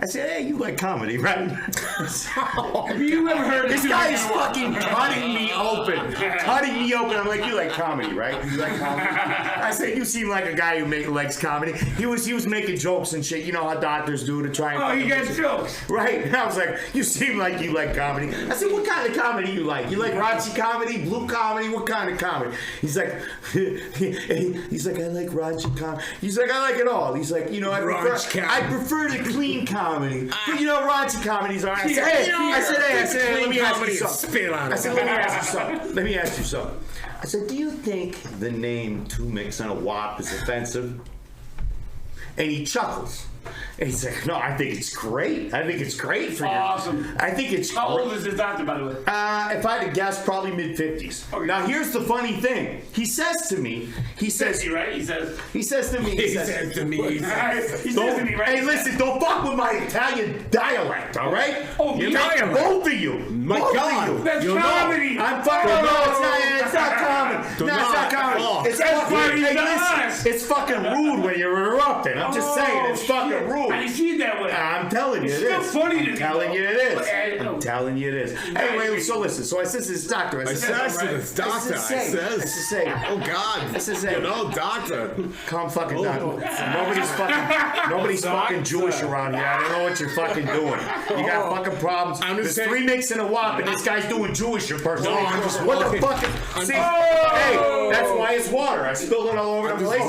S2: I said, hey, you like comedy, right?
S4: Have you ever heard
S2: this guy is fucking cutting me open. I'm like, you like comedy, right? You like comedy? I said, you seem like a guy who likes comedy. He was making jokes and shit. You know how doctors do to try and...
S4: Oh, you got jokes.
S2: Right. And I was like, you seem like you like comedy. I said, what kind of comedy you like? You like raunchy comedy, blue comedy? What kind of comedy? He's like, I like raunchy comedy. He's like, I like it all. He's like, you know, I prefer the clean comedy. But you know, raunchy comedies are. I said, hey, let me ask you something. Let me ask you something. I said, do you think the name 2 Micks and A Wop is offensive? And he chuckles. And he's like, no, I think it's great. I think it's great for you.
S4: Awesome.
S2: I think it's
S4: How old is this doctor, by the way?
S2: If I had to guess, probably mid-50s.
S4: Okay.
S2: Now, here's the funny thing. He says to me,
S4: He says to me, right?
S2: Hey, listen, don't fuck with my Italian dialect, all right?
S4: Oh, dialect.
S2: Both of you.
S6: My God.
S4: That's comedy.
S2: I'm fucking. It's not comedy. It's not comedy. It's fucking. Hey, listen, it's fucking rude when you're interrupting. I'm just saying, it's fucking rude.
S4: I didn't see it that way.
S2: I'm telling you, it is.
S4: It's still funny to me.
S2: I'm telling you, it is. Anyway, so listen. So I said to this doctor. I said to this doctor.
S3: Oh God. You know, doctor.
S2: Calm fucking down. Nobody's fucking Jewish around here. I don't know what you're fucking doing. You got fucking problems. There's 3 Micks and A Wop, and this guy's doing Jewish impersonation. What the fuck? See, hey, that's why by his water. I spilled it all over the place.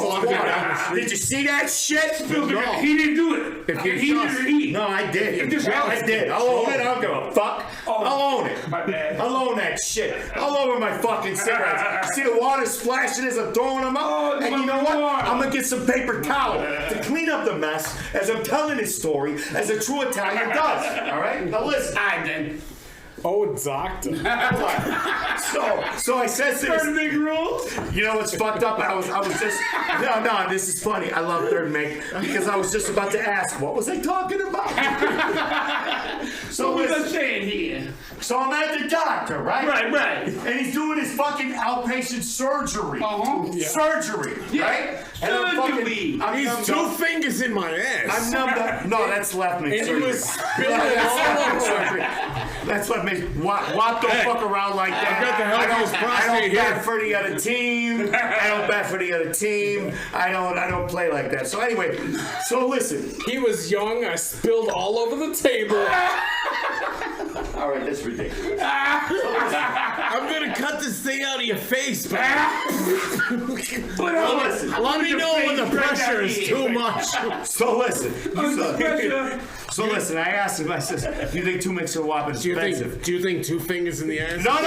S2: Did you see that shit?
S4: No. He didn't do it.
S2: No, I did. I did. I'll own it. I don't give a fuck. I'll own it.
S4: My bad.
S2: I'll own that shit. All over my fucking cigarettes. See the water splashing as I'm throwing them up? And you know what? I'm going to get some paper towel to clean up the mess as I'm telling this story as a true Italian does. All right? Now listen.
S4: I did.
S5: Oh, doctor.
S2: So I said to
S4: Third big rules.
S2: you know what's fucked up? I was just no. This is funny. I love Third Mick because I was just about to ask what was I talking about. So
S4: What was I saying here?
S2: So I'm at the doctor, right?
S4: Right.
S2: And he's doing his fucking outpatient surgery.
S4: Yeah.
S2: Surgery, right? And I'm
S6: He's
S2: numbed
S6: two
S2: up.
S6: fingers in my ass.
S2: I'm numbed up. No, that's left Mick
S6: And he
S2: surgery.
S6: was spilling all over.
S2: That's what makes Wop don't fuck around like that.
S6: I've got the healthiest
S2: I
S6: prostate
S2: don't bet
S6: here.
S2: for the other team. I don't bet for the other team. I don't play like that. So anyway, so listen.
S5: He was young. I spilled all over the table.
S2: All right, that's ridiculous.
S6: I'm gonna cut this thing out of your face, man. Let me know when the pressure is too much.
S2: So listen. So listen, I asked him, I said, do you think 2 Micks and A Wop is expensive?
S6: Do you think 2 fingers in the ass?
S2: No,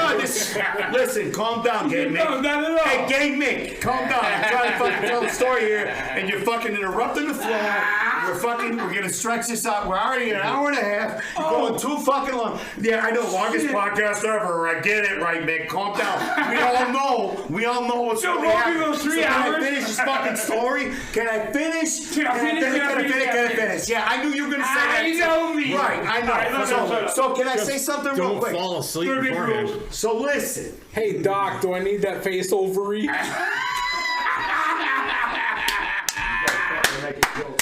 S2: listen, calm down, Gay Mick.
S4: No, not at all.
S2: Hey, Gay Mick, calm down. I'm trying to fucking tell the story here, and you're fucking interrupting the flow. We're gonna stretch this out. We're already an hour and a half. You're going too fucking long. Yeah, I know, longest podcast ever. I get it, right, Mick? Calm down. We all know what's
S4: So
S2: really
S4: long
S2: happening.
S4: ago, 3
S2: Can I
S4: hours?
S2: finish this fucking story? Can I finish?
S4: Can I finish?
S2: Yeah, I knew you were gonna say that.
S4: You know me.
S2: Right, I know. So can I say something real
S6: Don't
S2: quick?
S6: fall asleep
S4: Third big
S6: beforehand.
S4: rules.
S2: So listen.
S5: Hey, Doc, do I need that face ovary?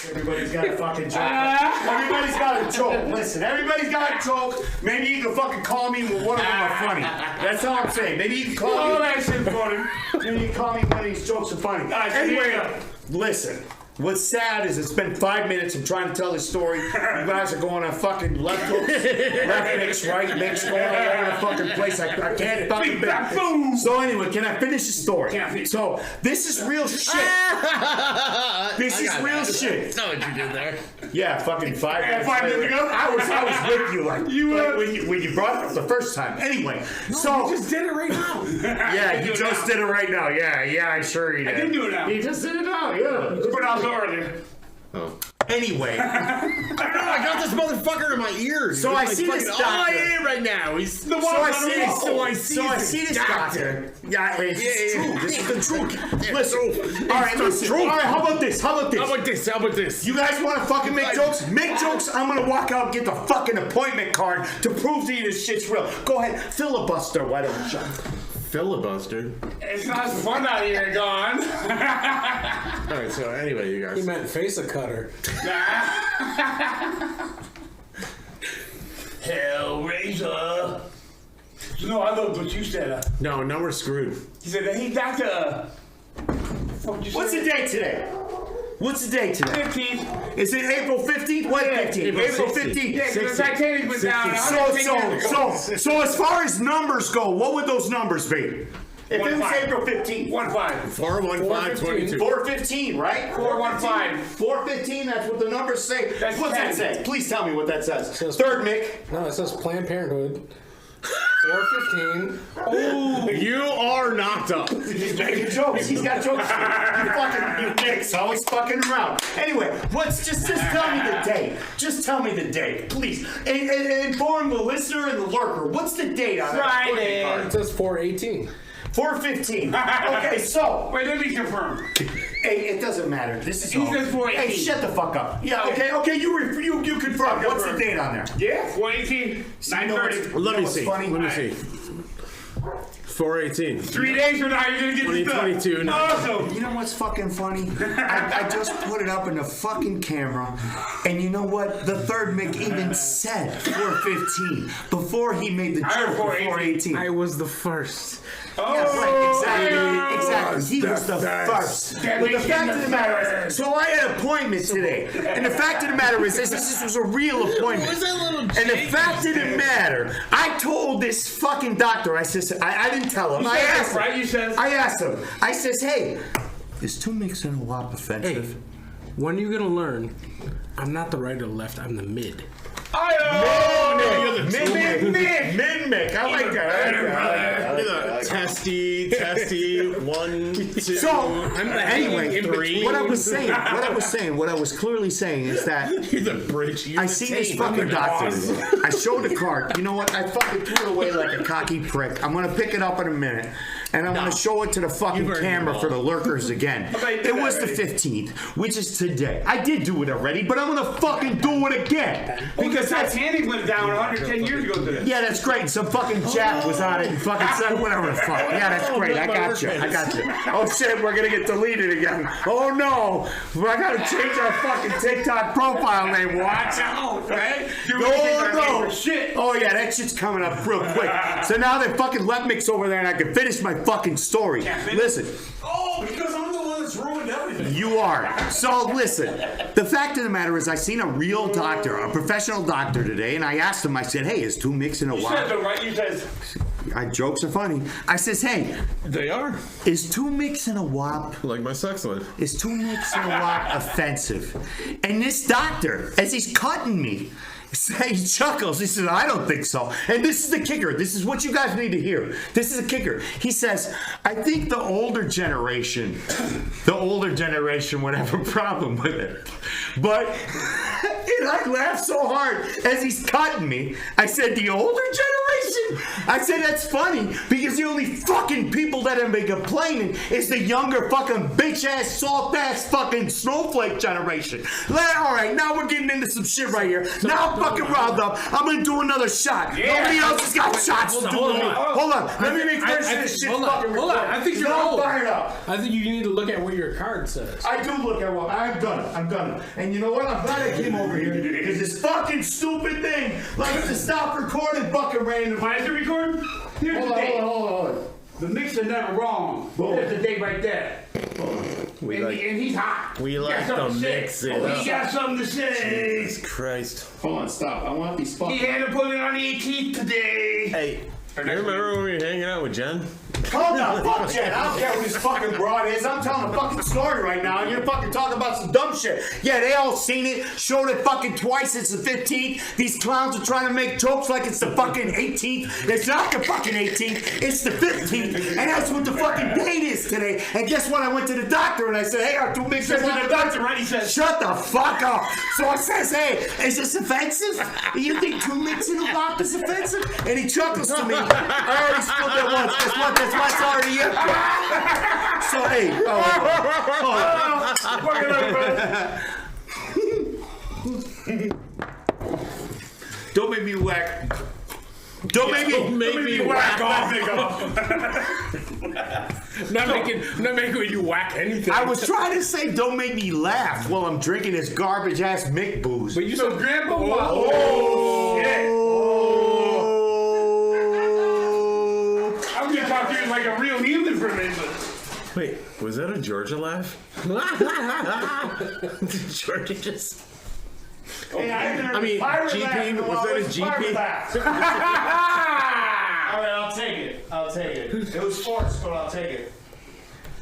S2: Everybody's got a fucking joke. Everybody's got a joke. Listen, everybody's got a joke. Maybe you can fucking call me when one of them are funny. That's all I'm saying. Maybe you can call
S4: Oh,
S2: me.
S4: that shit's funny.
S2: Maybe you can call me one of these jokes are funny. Anyway, listen. What's sad is it's been 5 minutes. I'm trying to tell this story. You guys are going on fucking left hooks, left mix, right mix, going all over the fucking place. I can't fucking
S4: Boom.
S2: So anyway, can I finish the story?
S4: Yeah.
S2: So this is real shit. This is real shit.
S6: Know what you did there.
S2: Yeah, fucking 5 minutes.
S4: 5 minutes
S2: later.
S4: ago?
S2: I was with you like when you brought it up the first time. Anyway, so
S5: You just did it right now.
S2: yeah, you just did it right now. Yeah, I'm sure you did.
S4: I did do it now.
S2: You just did it now. Yeah.
S4: But also earlier.
S2: Anyway,
S6: I got this motherfucker in my ears.
S2: So I see this
S6: all I
S2: doctor.
S6: am right now. He's
S2: so I see this
S6: doctor.
S2: doctor. Yeah, it's true. This is the truth. Listen.
S6: It's
S2: All right,
S6: the
S2: listen.
S6: truth.
S2: All right, how about this?
S6: How about this?
S2: You guys want to fucking make jokes? Make jokes. I'm gonna walk out and get the fucking appointment card to prove to you this shit's real. Go ahead, filibuster. Why don't you?
S6: Filibuster.
S4: It's not fun out here, gone.
S6: All right. So anyway, you
S5: He
S6: guys.
S5: meant face a cutter.
S4: Hellraiser. No, I love what you said.
S6: No, now we're screwed.
S4: He said, hey, doctor.
S2: What's the date today? What's the date today?
S4: 15th.
S2: Is it April 15th? What 15th? April 15th.
S4: Yeah, because the Titanic went down.
S2: So as far as numbers go, what would those numbers be? If it was
S4: 1-5.
S2: April 15th.
S4: 1-5.
S6: 415-22.
S2: 415, right?
S4: 415.
S2: 415, that's what the numbers say.
S4: That's
S2: What's
S4: 10.
S2: that say? Please tell me what that says.
S5: Says-
S2: Third Mick.
S5: No, it says Planned Parenthood. 415.
S6: Oh, you are knocked up.
S2: He's making jokes. He's got jokes. You dicks, always fucking around. Anyway, just tell me the date. Just tell me the date, please. And inform the listener and the lurker. What's the date on that?
S4: Friday.
S5: It says 418.
S2: 415. Okay, so.
S4: Wait, let me confirm.
S2: Hey, it doesn't matter. This is
S4: He
S2: all.
S4: says 418.
S2: Hey, shut the fuck up. Yeah, okay, you confirm. What's the date on there?
S4: Yeah, 418. 9:30.
S6: Let me
S2: what's
S6: see.
S2: funny?
S6: Let me see. 418.
S4: 3 days from now, you're going to get this done.
S6: 2022. No.
S4: Awesome.
S2: You know what's fucking funny? I just put it up in the fucking camera, and you know what? The third Mick even said 415 before he made the
S4: I heard
S2: joke of 418.
S5: I was the first.
S2: Exactly. He was the first. But the fact of the matter is, so I had an appointment today. And the fact of the matter is, this was a real appointment. And the fact of the matter, I told this fucking doctor, I didn't tell him. I asked him. I says, hey, is 2 Micks and A Wop offensive?
S5: Hey, when are you gonna learn? I'm not the right or the left, I'm the mid.
S2: Mid-Mick. I like that.
S6: Testy, 1, 2.
S2: So, anyway,
S6: 3.
S2: what I was clearly saying is that
S6: You're the bridge.
S2: I see this fucking doctor. I showed the card. You know what? I fucking threw it away like a cocky prick. I'm gonna pick it up in a minute. And I'm going to show it to the fucking camera for the lurkers again. It was the 15th, which is today. I did do it already, but I'm going to fucking do it again.
S4: Because Titanic went down 110 years ago today.
S2: Yeah, that's great. Some fucking Jack was on it and fucking said whatever the fuck. Yeah, that's great. I got you. Oh shit, we're going to get deleted again. Oh no. I got to change our fucking TikTok profile name. Watch out, right? No.
S4: Shit.
S2: Oh yeah, that shit's coming up real quick. So now they fucking left Mix over there and I can finish my fucking story. Listen.
S6: Oh, because I'm the one that's ruined everything.
S2: You are. So listen. The fact of the matter is I seen a real doctor, a professional doctor today, and I asked him, I said, hey, is 2 Micks and A Wop?
S4: You said them, right? You said...
S2: Jokes are funny. I says, hey.
S6: They are.
S2: Is 2 Micks and A Wop...
S6: Like my sex life.
S2: Is 2 Micks and A Wop offensive? And this doctor, as he's cutting me, he chuckles. He says, I don't think so. And this is the kicker. This is what you guys need to hear. This is the kicker. He says, I think the older generation would have a problem with it. But, and I laughed so hard as he's cutting me. I said, the older generation? I said, that's funny because the only fucking people that have been complaining is the younger fucking bitch-ass, soft-ass fucking snowflake generation. All right, now we're getting into some shit right here. Now I'm fucking riled up. I'm gonna do another shot. Yeah. Nobody else has got shots to do with me. Hold on. Let me make sure this shit's fucking
S5: Hold on. I think you're
S2: all
S5: old.
S2: fired up.
S5: I think you need to look at what your card says.
S2: I do look at what I'm done. And you know what? I'm glad I came over here because this fucking stupid thing likes to stop recording fucking random.
S4: Why is it recording? Here's the date.
S2: Hold on.
S4: The Micks are never wrong. There's the date right there. And he's hot.
S6: We like the Mix it up.
S4: He got something to say.
S6: Jesus Christ.
S2: Hold on, stop. I want these fucking...
S4: He had to put it on the 18th today.
S6: Hey, you remember when we were hanging out with Jen?
S2: Calm down, fuck Jen. I don't care what this fucking broad is. I'm telling a fucking story right now. You're fucking talking about some dumb shit. Yeah, they all seen it. Showed it fucking twice. It's the 15th. These clowns are trying to make jokes like it's the fucking 18th. It's not the fucking 18th. It's the 15th. And that's what the fucking date is today. And guess what? I went to the doctor and I said, hey, are 2 Micks and A Wop?
S4: The doctor, right? He says,
S2: shut the fuck up. So I says, hey, is this offensive? You think 2 Micks and A Wop is offensive? And he chuckles to me. I already spilled that once. Guess what? That's why it's already in. So, hey. Don't make me whack. Don't make me whack off.
S5: Not making you whack anything.
S2: I was trying to say don't make me laugh while I'm drinking this garbage ass Mick booze.
S5: But you said Grandpa.
S4: I'm gonna talk to you like a real human for a minute.
S6: Wait, was that a Georgia laugh? Georgia just...
S2: Hey,
S6: I mean, GP, was that a GP?
S2: All right, I'll take it. It was sports, but I'll take it.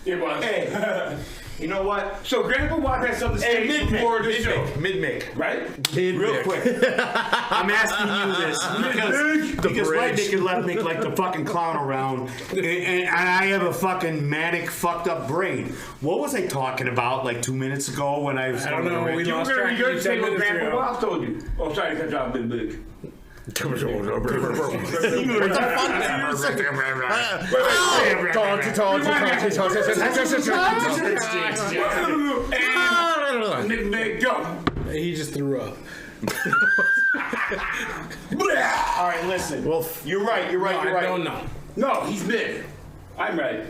S4: It was.
S2: Hey, you know what?
S4: So Grandpa Wop had something to say before the show.
S2: Mid-Mick.
S4: Right?
S2: Real quick. I'm asking you this because right Mick and left Mick like the fucking clown around, and I have a fucking manic, fucked up brain. What was I talking about like 2 minutes ago when I was?
S5: I don't know. We lost track.
S4: You gonna say what Grandpa Wop told you? Oh, sorry, cut you off, Big. Go.
S5: He just threw up.
S2: All right, listen. Well, you're right.
S5: I don't know.
S4: No, he's mid. I'm right.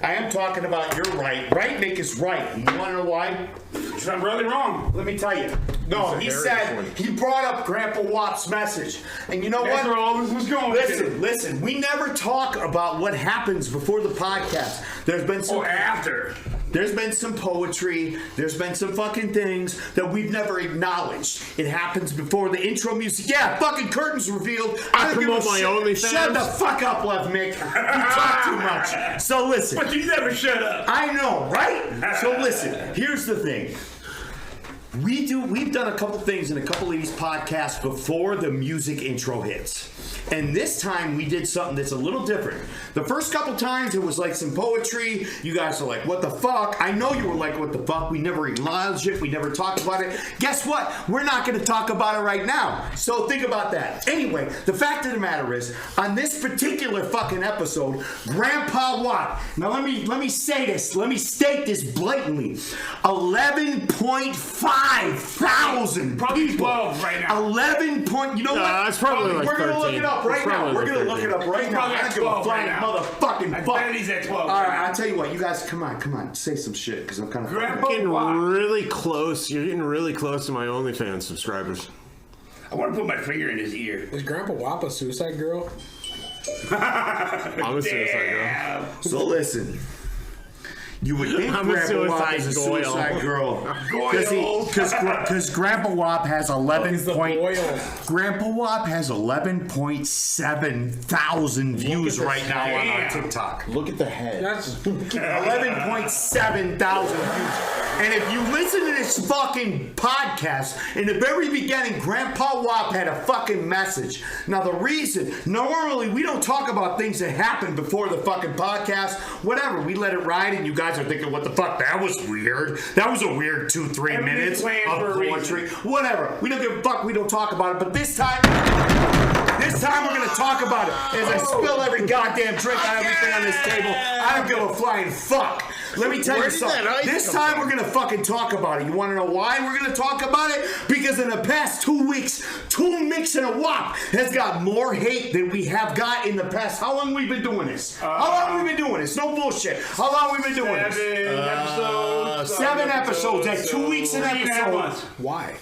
S2: I am talking about you're right. Right, Nick is right. You want to know why?
S4: Because I'm really wrong.
S2: Let me tell you. No, he said he brought up Grandpa Wop's message, and you know
S4: That's where
S2: what?
S4: all this was going.
S2: Listen. We never talk about what happens before the podcast. There's been some
S4: after.
S2: There's been some poetry. There's been some fucking things that we've never acknowledged. It happens before the intro music. Yeah, fucking curtains revealed.
S6: I promote my OnlyFans.
S2: Shut the fuck up, Left Mick. You talk too much. So listen.
S4: But you never shut up.
S2: I know, right? So listen. Here's the thing. We've done a couple things in a couple of these podcasts before the music intro hits. And this time we did something that's a little different. The first couple times it was like some poetry. You guys are like, what the fuck? I know you were like, what the fuck? We never acknowledged it. We never talked about it. Guess what? We're not going to talk about it right now. So think about that. Anyway, the fact of the matter is, on this particular fucking episode, Grandpa Wop. Now let me say this. Let me state this blatantly. 11.5 thousand
S4: Probably
S2: people.
S4: 12 right now.
S2: 11 point. You know what?
S6: It's probably like
S2: We're gonna look
S6: 13.
S2: it up right
S6: It's
S2: now.
S6: probably
S2: We're
S6: like
S2: gonna look it up right now.
S4: Probably
S2: I
S4: at
S2: don't give a
S4: 12
S2: flying
S4: right now.
S2: motherfucking
S4: I
S2: fuck.
S4: bet he's at 12
S2: All
S4: right
S2: right,
S4: now.
S2: I'll tell you what. You guys, come on. Say some shit because I'm kind of.
S4: Grandpa
S6: Getting
S4: Wop.
S6: really close. You're getting really close to my OnlyFans subscribers.
S4: I want to put my finger in his ear.
S5: Is Grandpa Wop a suicide girl?
S6: I'm a suicide girl.
S4: Damn.
S2: So listen. You would think
S6: I'm a
S2: Grandpa Wop is a
S6: suicide
S2: suicide girl
S4: Goyle.
S2: because Grandpa Wop has 11
S5: He's the
S2: point.
S5: boil.
S2: Grandpa Wop has 11.7 thousand views right now on our
S4: Damn.
S2: TikTok.
S6: Look at the head.
S5: That's
S2: 11.7 thousand views. And if you listen to this fucking podcast, in the very beginning, Grandpa Wop had a fucking message. Now, the reason, normally we don't talk about things that happen before the fucking podcast. Whatever, we let it ride, and you guys are thinking, what the fuck? That was weird. That was a weird 2-3
S4: Everything's
S2: minutes of
S4: planned for a
S2: poetry. Whatever. We don't give a fuck. We don't talk about it. But this time we're going to talk about it. As I spill every goddamn drink on everything on this table, I don't give a flying fuck. Let me tell you something. This time we're going to fucking talk about it. You want to know why we're going to talk about it? Because in the past 2 weeks, Micks and A Wop has got more hate than we have got in the past. How long we been doing this? How long we been doing this? No bullshit. How long we been doing this?
S4: 7 episodes.
S2: 7 episodes. At 2 weeks an
S4: 3.5
S2: episode.
S4: months.
S5: why.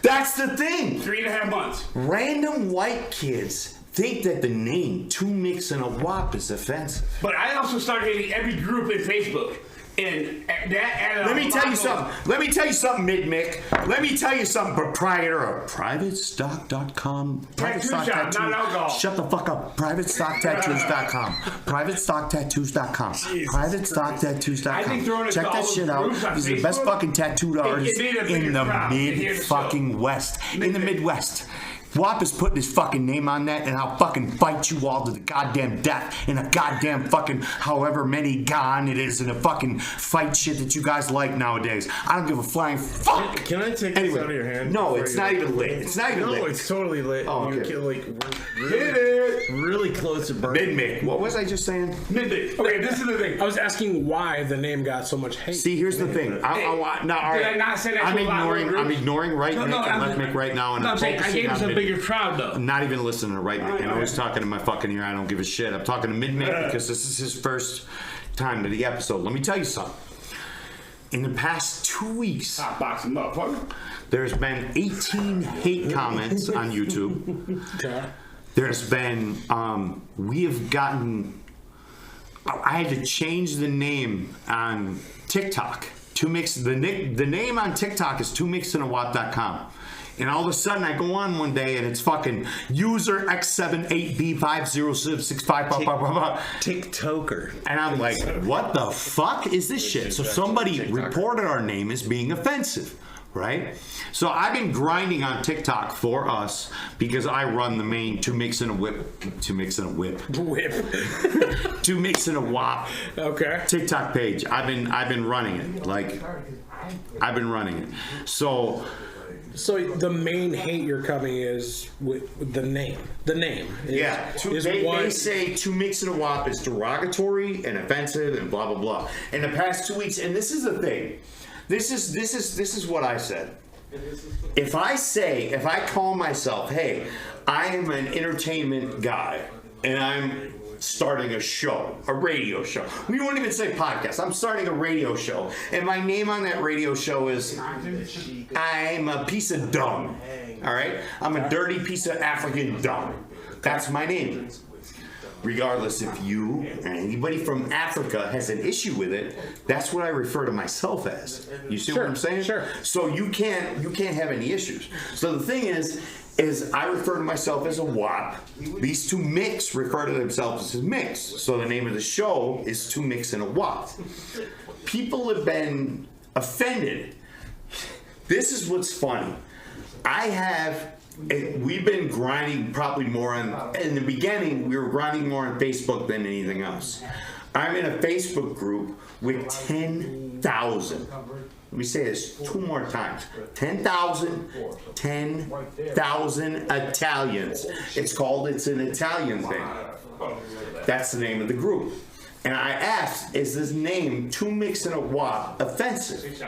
S2: That's the thing.
S4: 3.5 months.
S2: Random white kids think that the name Micks and A Wop is offensive.
S4: But I also started hating every group in Facebook. And that added
S2: Let me
S4: a
S2: tell
S4: lot
S2: you
S4: of-
S2: something. Let me tell you something, Mid-Mick. Let me tell you something, proprietor of privatestock.com.
S4: Tattoo shop, not alcohol.
S2: Shut the fuck up. Privatestocktattoos.com. Privatestocktattoos.com. Privatestocktattoos.com.
S4: I think throwing it
S2: Check
S4: to
S2: that
S4: all
S2: shit
S4: those
S2: out.
S4: groups on
S2: He's the best
S4: Facebook,
S2: fucking tattooed artist
S4: made a
S2: in
S4: bigger
S2: the
S4: crowd to hear the
S2: mid
S4: show.
S2: fucking West. In the Midwest. Wop is putting his fucking name on that, and I'll fucking fight you all to the goddamn death in a goddamn fucking however many gone it is in a fucking fight shit that you guys like nowadays. I don't give a flying fuck.
S6: Can I take this out of your hand?
S2: No,
S6: before
S2: it's
S6: you-
S2: not even lit. It's not even
S6: No,
S2: lit.
S6: it's totally lit.
S2: Oh,
S6: You
S2: okay.
S6: get like
S2: Hit it.
S6: really close to burning.
S2: Mid-Mick. What was I just saying?
S4: Midday. Okay, this is the thing.
S5: I was asking why the name got so much hate.
S2: See, here's the thing. Now, all
S4: Did I
S2: right.
S4: not say that
S2: I'm
S4: to a lot of
S2: ignoring.
S4: groups?
S2: I'm ignoring right Mick and left Mick right now, and
S4: No,
S2: I'm
S4: I'm saying I
S2: focusing
S4: gave us
S2: on
S4: a
S2: Mid.
S4: bigger crowd though.
S2: I'm not even listening to right Mick. And I was talking in my fucking ear. I don't give a shit. I'm talking to Mid-Mick because this is his first time to the episode. Let me tell you something. In the past 2 weeks,
S4: Hot boxing motherfucker.
S2: there's been 18 hate comments on YouTube.
S5: Okay.
S2: There's been, we have gotten, I had to change the name on TikTok. The name on TikTok is TwoMixandAWop.com. And all of a sudden I go on one day and it's fucking user X78B5065.
S6: TikToker.
S2: And I'm like, what the fuck is this shit? So somebody reported our name as being offensive, right? So I've been grinding on TikTok for us because I run the main Two Micks and a Wop
S5: Okay.
S2: TikTok page. I've been running it. Like, I've been running it. So
S5: the main hate you're coming is with the name. The name.
S2: yeah, they say Two Micks and a Wop is derogatory and offensive and blah blah blah. In the past 2 weeks, and this is the thing. This is what I said. If I call myself, hey, I am an entertainment guy, and I'm starting a show, a radio show. We won't even say podcast. I'm starting a radio show. And my name on that radio show is I'm a piece of dung. All right? I'm a dirty piece of African dung. That's my name. Regardless if you or anybody from Africa has an issue with it, that's what I refer to myself as. You see what I'm saying?
S5: Sure.
S2: So you can't have any issues. So the thing is I refer to myself as a WOP. These two Micks refer to themselves as Micks. So the name of the show is Two Micks and a Wop. People have been offended. This is what's funny. We've been grinding probably more in the beginning, we were grinding more on Facebook than anything else. I'm in a Facebook group with 10,000. Let me say this 2 more times. 10,000 Italians. It's an Italian thing. That's the name of the group. And I asked, is this name, Two Micks and a Wop, offensive?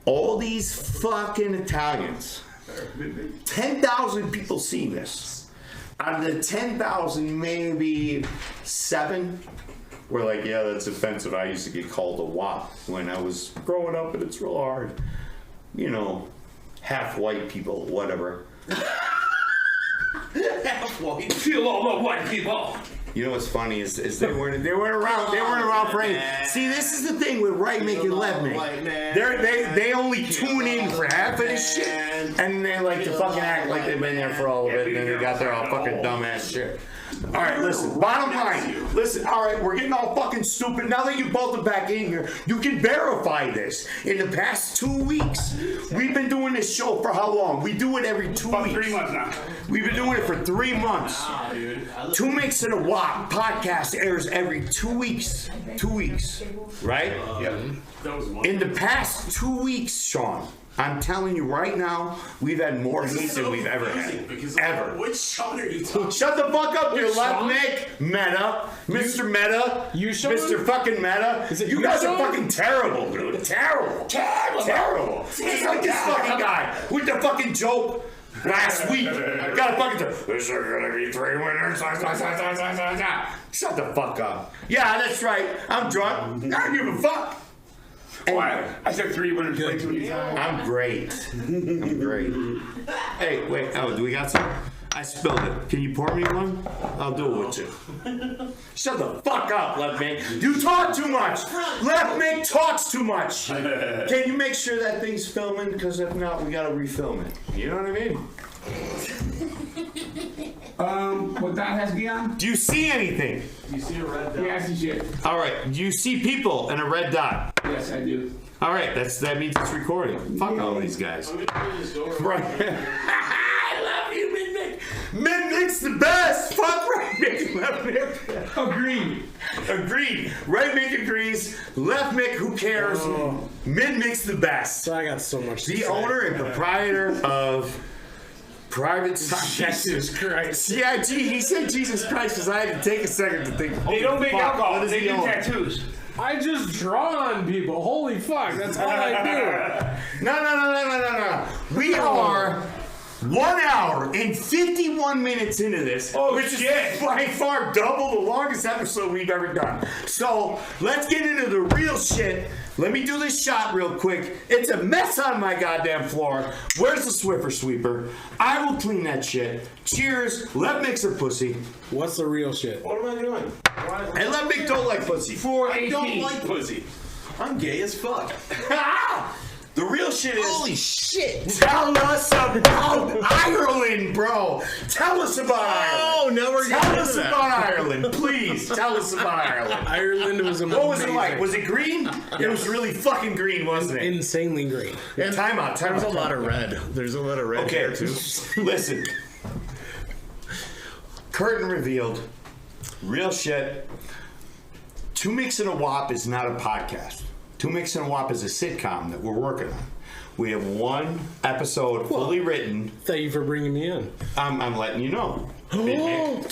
S2: All these fucking Italians. 10,000 people see this. Out of the 10,000, maybe 7 were like, yeah, that's offensive. I used to get called a WOP when I was growing up, and it's real hard. You know, half white people, whatever.
S4: Half white. Feel all the white people.
S2: You know what's funny is they weren't around for any. See, this is the thing with right make and left make. They only tune in for half of this shit, and they like to fucking act like they've been there for all of it, and then they got their all fucking dumbass shit. All right, listen. Bottom line, listen. All right, we're getting all fucking stupid. Now that you both are back in here, you can verify this. In the past 2 weeks, we've been doing this show for how long? We do it every 2 weeks.
S4: 3 months now. We've
S2: been doing it for 3 months. Two Micks and a Wop podcast airs every 2 weeks. 2 weeks, right? In the past 2 weeks, Sean, I'm telling you right now, we've had more hate than we've ever had. Ever.
S3: Which Sean are you talking?
S2: Shut the fuck up, you left Nick. Meta. Mr. Meta.
S5: You Sean?
S2: Mr. fucking Meta. You guys are fucking terrible, dude. Terrible. Terrible. Just like this fucking guy with the fucking joke last week. Got a fucking joke. There's gonna be 3 winners. Shut the fuck up. Yeah, that's right. I'm drunk. I don't give a fuck.
S4: Why? I said 3 winners.
S2: I'm great. I'm great. Hey, wait. Oh, do we got some? I spilled it. Can you pour me one? I'll do it with you. Shut the fuck up, Left Mick. You talk too much. Left Mick talks too much. Can you make sure that thing's filming? Because if not, we gotta refilm it. You know what I mean?
S4: What dot has be on?
S2: Do you see anything?
S3: Do you see a red dot?
S4: Yeah, I see shit.
S2: All right. Do you see people and a red dot?
S4: Yes, I do.
S2: All right. That means it's recording. Fuck all these guys.
S3: I'm gonna close this door.
S2: Right. I love you, Mid-Mick. Mid-Mick's the best. Fuck Right Mick. Left Mick. Agreed. Right Mick agrees. Left Mick, who cares? Mid-Mick's the best.
S5: So I got so much to
S2: The
S5: say.
S2: owner and proprietor of Private Stock.
S5: Jesus Christ.
S2: Yeah, gee, he said Jesus Christ because I had to take a second to think.
S4: They don't make alcohol. They do tattoos.
S5: I just draw on people. Holy fuck, that's all I do.
S2: No. We are 1 hour and 51 minutes into this, which is by far double the longest episode we've ever done. So let's get into the real shit. Let me do this shot real quick. It's a mess on my goddamn floor. Where's the Swiffer sweeper? I will clean that shit. Cheers. Let Mick's a pussy.
S5: What's the real shit?
S3: What am I doing?
S2: And let Mick don't like pussy.
S3: I don't like pussy. I'm gay as fuck.
S2: The real shit is.
S6: Holy shit!
S2: Tell us about Ireland, bro. Tell us about Ireland.
S6: Oh, now we're
S2: Tell
S6: getting
S2: us
S6: into that.
S2: about Ireland, please. Tell us about Ireland.
S5: Ireland was amazing.
S2: What was it like? Was it green? It was really fucking green, wasn't it?
S5: Insanely green.
S2: Time out.
S6: There's a lot of red. There's a lot of red
S2: Okay,
S6: here too.
S2: listen. Curtain revealed. Real shit. Two Micks and a Wop is not a podcast. Two Micks and a Wop is a sitcom that we're working on. We have 1 episode fully written.
S5: Thank you for bringing me in.
S2: I'm letting you know.
S6: Do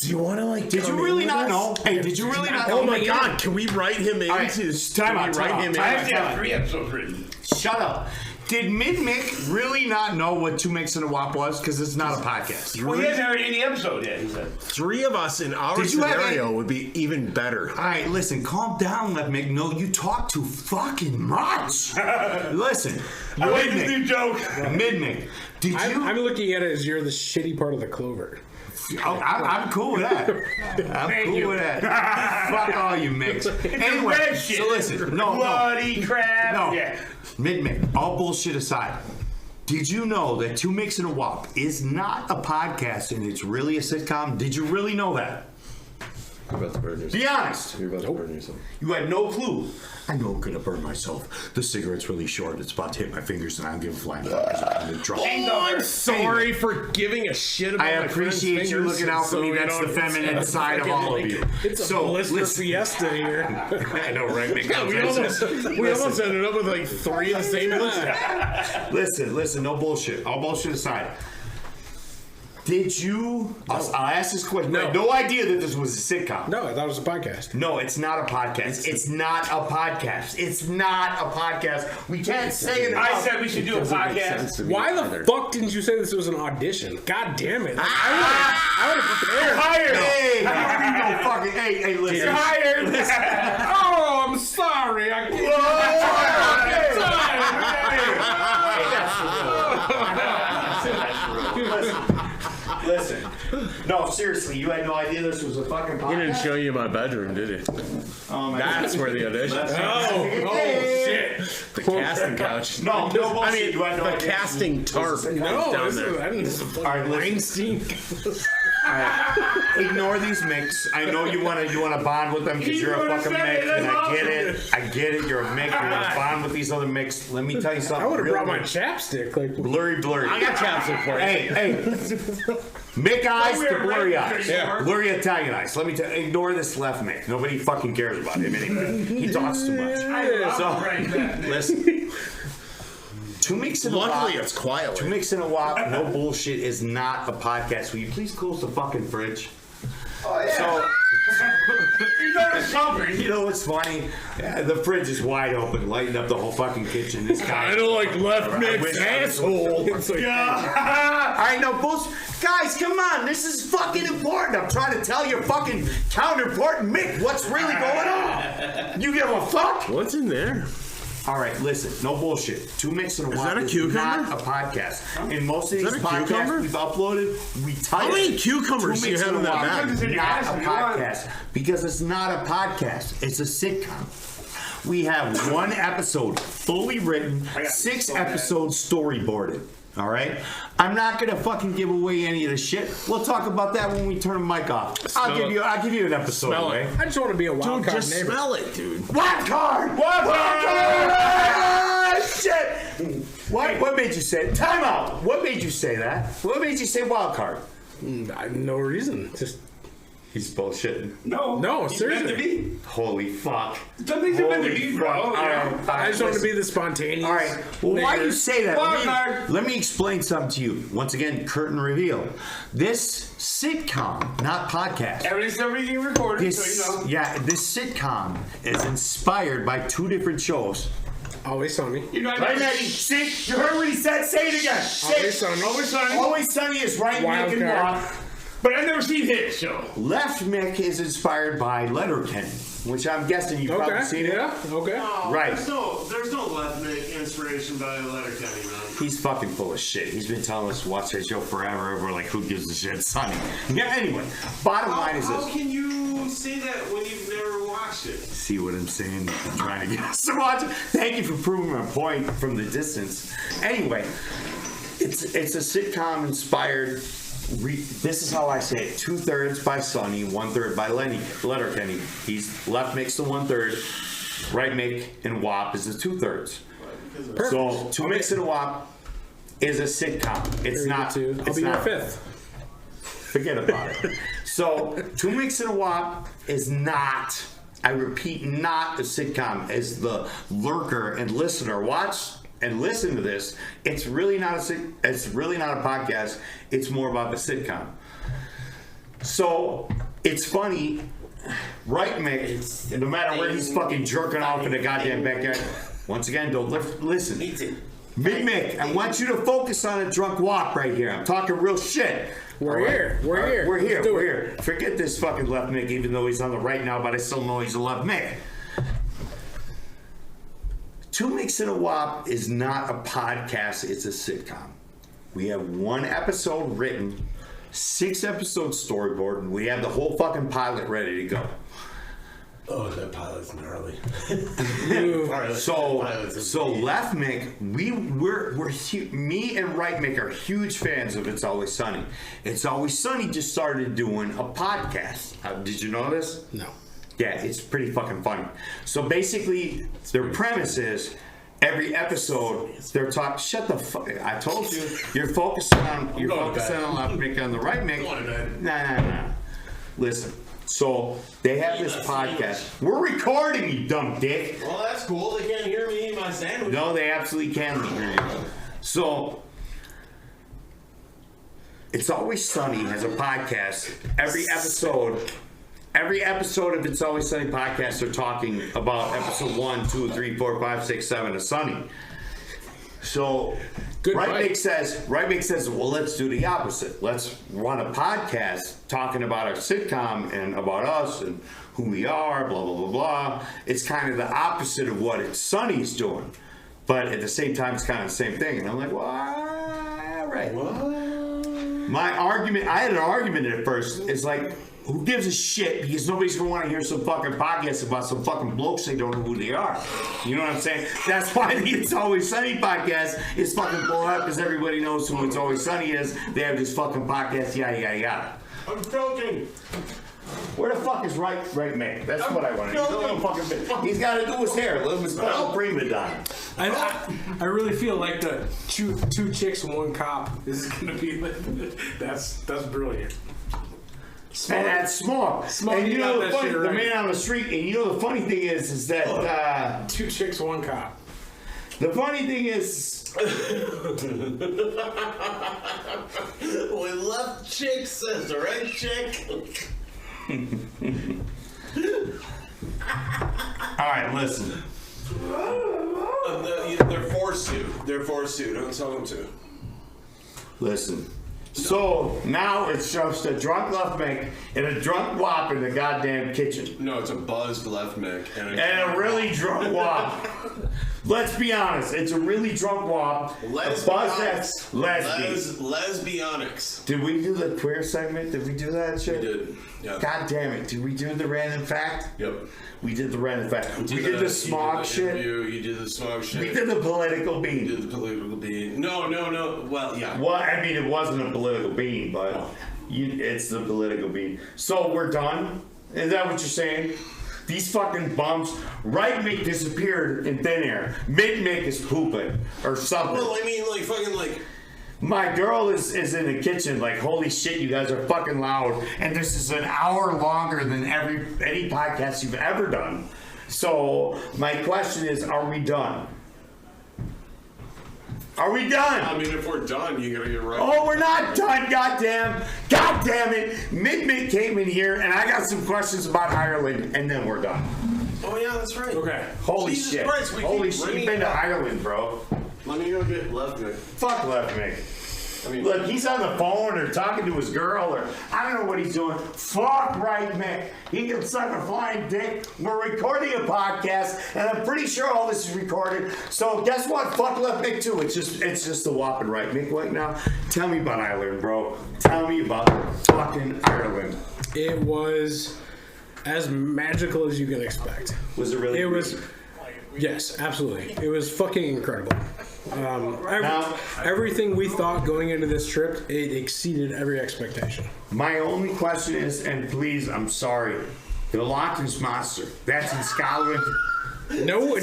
S6: you want to like?
S2: Did you really not know? Hey, did you really not know?
S6: Oh my God! Can we write him into?
S2: Time out.
S6: Write him in.
S4: I actually have 3 episodes written.
S2: Shut up. Did Mid-Mick really not know what Two Micks and a Wop was? Because it's not a podcast.
S4: Well, he hasn't heard any episode yet, he said.
S6: 3 of us in our scenario would be even better.
S2: All right, listen, calm down, Left Mick. No, you talk too fucking much. Listen,
S4: I like this new joke.
S2: Mid-Mick, did you?
S5: I'm looking at it as you're the shitty part of the clover.
S2: Oh, I'm cool with that. I'm cool with that. Fuck all you Micks. Anyway, so listen. No.
S4: Bloody crap.
S2: No.
S4: Yeah.
S2: Mid-Mick, all bullshit aside. Did you know that Two Micks and a Wop is not a podcast and it's really a sitcom? Did you really know that?
S3: You're about to burn yourself.
S2: Be honest.
S3: You're about to burn yourself.
S2: You had no clue. I know I'm gonna burn myself. The cigarette's really short. It's about to hit my fingers, and I don't give a flying fuck. I'm in trouble.
S6: I'm sorry for giving a shit about
S2: I
S6: my friend's
S2: appreciate you
S6: fingers,
S2: looking out for
S6: so
S2: me.
S6: we
S2: That's
S6: don't-
S2: the feminine side of all of you.
S5: It's a blister fiesta here.
S2: I know, right?
S6: We almost ended up with like 3 of the same one.
S2: Listen. No bullshit. All bullshit aside. Did you? I'll ask this question.
S5: No.
S2: I had no idea that this was a sitcom.
S5: No, I thought it was a podcast.
S2: No, it's not a podcast. It's not a podcast. It's not a podcast. We can't say it.
S4: I said we should do a podcast.
S5: Why the fuck didn't you say this was an audition? God damn it. I would have prepared.
S4: Hired.
S2: Hey, you don't need no fucking. Hey, listen.
S4: You're hired.
S5: Oh, I'm sorry. I can't.
S2: Listen. No, seriously, you had no idea this was a fucking podcast.
S6: He didn't show you my bedroom, did he?
S2: Oh, my
S6: That's where the audition.
S5: Oh, shit.
S6: The casting couch.
S2: No bullshit.
S6: I mean,
S2: You had no
S6: the
S2: idea.
S6: casting tarp
S5: No,
S6: down
S5: this
S6: there.
S5: is, I didn't. This is
S2: All right, listen.
S5: Weinstein.
S2: Ignore these Micks. I know you want to bond with them because
S4: He's
S2: you're a
S4: gonna
S2: fucking
S4: say
S2: Mick,
S4: it,
S2: and
S4: that's
S2: I get it. You're a Mick. You're gonna bond with these other Micks. Let me tell you something.
S5: I would have
S2: real
S5: brought my
S2: quick.
S5: chapstick. Like,
S2: blurry.
S6: I got chapstick for you.
S2: Hey. Mick eyes to blurry eyes.
S4: Yeah.
S2: Blurry Italian eyes. Let me tell you. Ignore this left Mick. Nobody fucking cares about him anyway. He talks too much. Listen. Two Micks and a Wop.
S6: Luckily, it's quiet.
S2: Two Micks and a Wop. No bullshit is not a podcast. Will you please close the fucking fridge?
S1: Oh, yeah.
S4: You know it's coming.
S2: You know what's funny? Yeah, the fridge is wide open, lighting up the whole fucking kitchen. This guy.
S6: I don't like left
S2: I
S6: Nick's
S2: wish I was-
S6: asshole.
S5: it's like,
S2: All right, no bullshit. Guys, come on. This is fucking important. I'm trying to tell your fucking counterpart, Mick, what's really going on. You give a fuck?
S6: What's in there?
S2: All right, listen. No bullshit. Two Micks and a Wop
S6: that a
S2: is
S6: cucumber?
S2: not a podcast. In most of
S6: Is
S2: these
S6: that a
S2: podcasts
S6: cucumber?
S2: we've uploaded, we title
S6: How many cucumbers
S2: Two
S6: do you
S2: Micks
S6: have
S2: and
S6: in
S2: a
S6: that
S2: Wop.
S6: bag?
S4: It's in your
S2: Not
S4: ass
S2: a
S4: if you want.
S2: podcast because it's not a podcast. It's a sitcom. We have one episode fully written, 6 episodes storyboarded. All right, I'm not gonna fucking give away any of the shit. We'll talk about that when we turn the mic off. I'll give you an episode.
S6: Smell it.
S2: Okay?
S5: I just want to be a wild
S6: Dude,
S5: card
S6: just
S5: neighbor.
S6: smell it, dude.
S2: Wild card! Wild card! Ah, shit! What made you say? Time out. What made you say that? What made you say wild card?
S5: No reason. Just
S2: He's bullshitting.
S5: No,
S4: He's meant to
S5: seriously.
S4: be.
S2: Holy fuck.
S4: Some things are meant to be, bro.
S2: All right,
S5: I just want to be the spontaneous.
S2: All right. Well, why do you say that?
S4: Wild card.
S2: Let me explain something to you. Once again, curtain reveal. This sitcom, not podcast.
S4: Everything's being recorded,
S2: This,
S4: so you know.
S2: yeah, this sitcom is inspired by 2 different shows.
S5: Always Sunny.
S4: You know,
S2: Right, Maddie? See, you heard what he said. Say it again. Say
S5: Always
S2: it.
S5: Sunny.
S4: Always Sunny.
S2: Always Sunny is right,
S5: Wild
S2: Mick and
S5: card.
S2: Wop.
S4: But I've never seen his show.
S2: Left Mick is inspired by Letterkenny, which I'm guessing you've probably
S5: Okay.
S2: seen it.
S5: Yeah. Okay.
S2: Right.
S3: There's no left Mick inspiration by Letterkenny, man.
S2: He's fucking full of shit. He's been telling us to watch that show forever. We're like, who gives a shit? Sonny. Yeah, anyway, bottom line is
S3: How
S2: this.
S3: can you say that when you've never watched it?
S2: See what I'm saying? I'm trying to get us to watch it. Thank you for proving my point from the distance. Anyway, it's a sitcom inspired. This is how I say it: 2/3 by Sonny, 1/3 by Letterkenny. He's left Mick's the 1/3, right Mick and Wop is the 2/3. So Two Micks and a Wop is a sitcom. It's not.
S5: I'll
S2: It's
S5: be your
S2: not.
S5: 5th.
S2: Forget about it. So, Two Micks and a Wop is not, I repeat, not a sitcom. As the lurker and listener watch and listen to this, it's really not a podcast. It's more about the sitcom. So, it's funny, right, Mick? No matter where he's fucking jerking off in the goddamn backyard. Once again, don't listen. Mick, I want you to focus on a drunk wop right here. I'm talking real shit.
S5: We're here.
S2: We're here. Forget this fucking left Mick, even though he's on the right now, but I still know he's a left Mick. Two Micks and A Wop is not a podcast, it's a sitcom. We have 1 episode written, 6 episodes storyboard, and we have the whole fucking pilot ready to go.
S3: Oh, that pilot's gnarly.
S2: So left Mick, me and right Mick are huge fans of It's Always Sunny. It's Always Sunny just started doing a podcast. Did you know this?
S5: No.
S2: Yeah, it's pretty fucking funny. So basically, their premise is every episode they're talking. Shut the fuck! I told you, you're focusing on left Mick on the right Mick. Nah. Listen. So they have this podcast. We're recording, you dumb dick.
S3: Well, that's cool. They can't hear me eat my sandwich.
S2: No, they absolutely can hear you. So It's Always Sunny has a podcast. Every episode of It's Always Sunny podcast, they're talking about episode 1, 2, 3, 4, 5, 6, 7 of Sunny. So Right Mick says, well, let's do the opposite. Let's run a podcast talking about our sitcom and about us and who we are, blah, blah, blah, blah. It's kind of the opposite of what It's Sunny's doing. But at the same time, it's kind of the same thing. And I'm like, well, all right. What? I had an argument at first. It's like, who gives a shit? Because nobody's going to want to hear some fucking podcast about some fucking blokes they don't know who they are. You know what I'm saying? That's why the It's Always Sunny podcast is fucking blowing up, because everybody knows who It's Always Sunny is. They have this fucking podcast, yada, yada, yada.
S3: I'm joking.
S2: Where the fuck is right Mick? That's what I want to know. He's got to do his hair. Live his fucking prima donna.
S5: I really feel like the two chicks, one cop is going to be. That's brilliant.
S2: Smart. And that's smart. And you know the man on the street. And you know the funny thing is that
S5: two chicks, one cop.
S2: The funny thing is,
S3: when left chick says the right chick.
S2: All right, listen.
S3: They're forced to. They're forced to. Don't tell them to.
S2: Listen. So now it's just a drunk left Mick and a drunk wop in the goddamn kitchen.
S3: No, it's a buzzed left Mick
S2: and a really drunk wop. Let's be honest, it's a really drunk wop.
S3: Lesbionics.
S2: Did we do the queer segment? Did we do that shit?
S3: We did. Yep.
S2: God damn it! Did we do the random fact?
S3: Yep.
S2: We did the random fact. We did the smog shit.
S3: You did the smog shit.
S2: We did the political bean.
S3: You did the political bean. No. Well, yeah.
S2: Well, I mean, it wasn't a political bean, but it's the political bean. So we're done? Is that what you're saying? These fucking bums. Right Mick disappeared in thin air. Mid Mick is pooping or something.
S3: Well, I mean, like, fucking, like...
S2: My girl is in the kitchen like, holy shit, you guys are fucking loud. And this is an hour longer than any podcast you've ever done. So my question is, are we done? Are we done?
S3: I mean, if we're done, you gotta get right.
S2: Oh, we're not done, goddamn it. Mid came in here and I got some questions about Ireland and then we're done.
S3: Oh yeah, that's right.
S5: Okay.
S2: Holy
S3: Jesus
S2: shit.
S3: Christ,
S2: Holy shit, you've been to Ireland, bro.
S3: Let me go get left Mick.
S2: Fuck left Mick. I mean, look, he's on the phone or talking to his girl or I don't know what he's doing. Fuck right Mick. He can suck a flying dick. We're recording a podcast and I'm pretty sure all this is recorded. So guess what? Fuck left Mick too. It's just the whopping right Mick right now. Tell me about Ireland, bro. Tell me about fucking Ireland.
S5: It was as magical as you can expect.
S2: Was it really?
S5: It was. Yes, absolutely. It was fucking incredible. Everything we thought going into this trip, it exceeded every expectation.
S2: My only question is, and please, I'm sorry, the Loch Ness Monster, that's in Scotland.
S5: Nowhere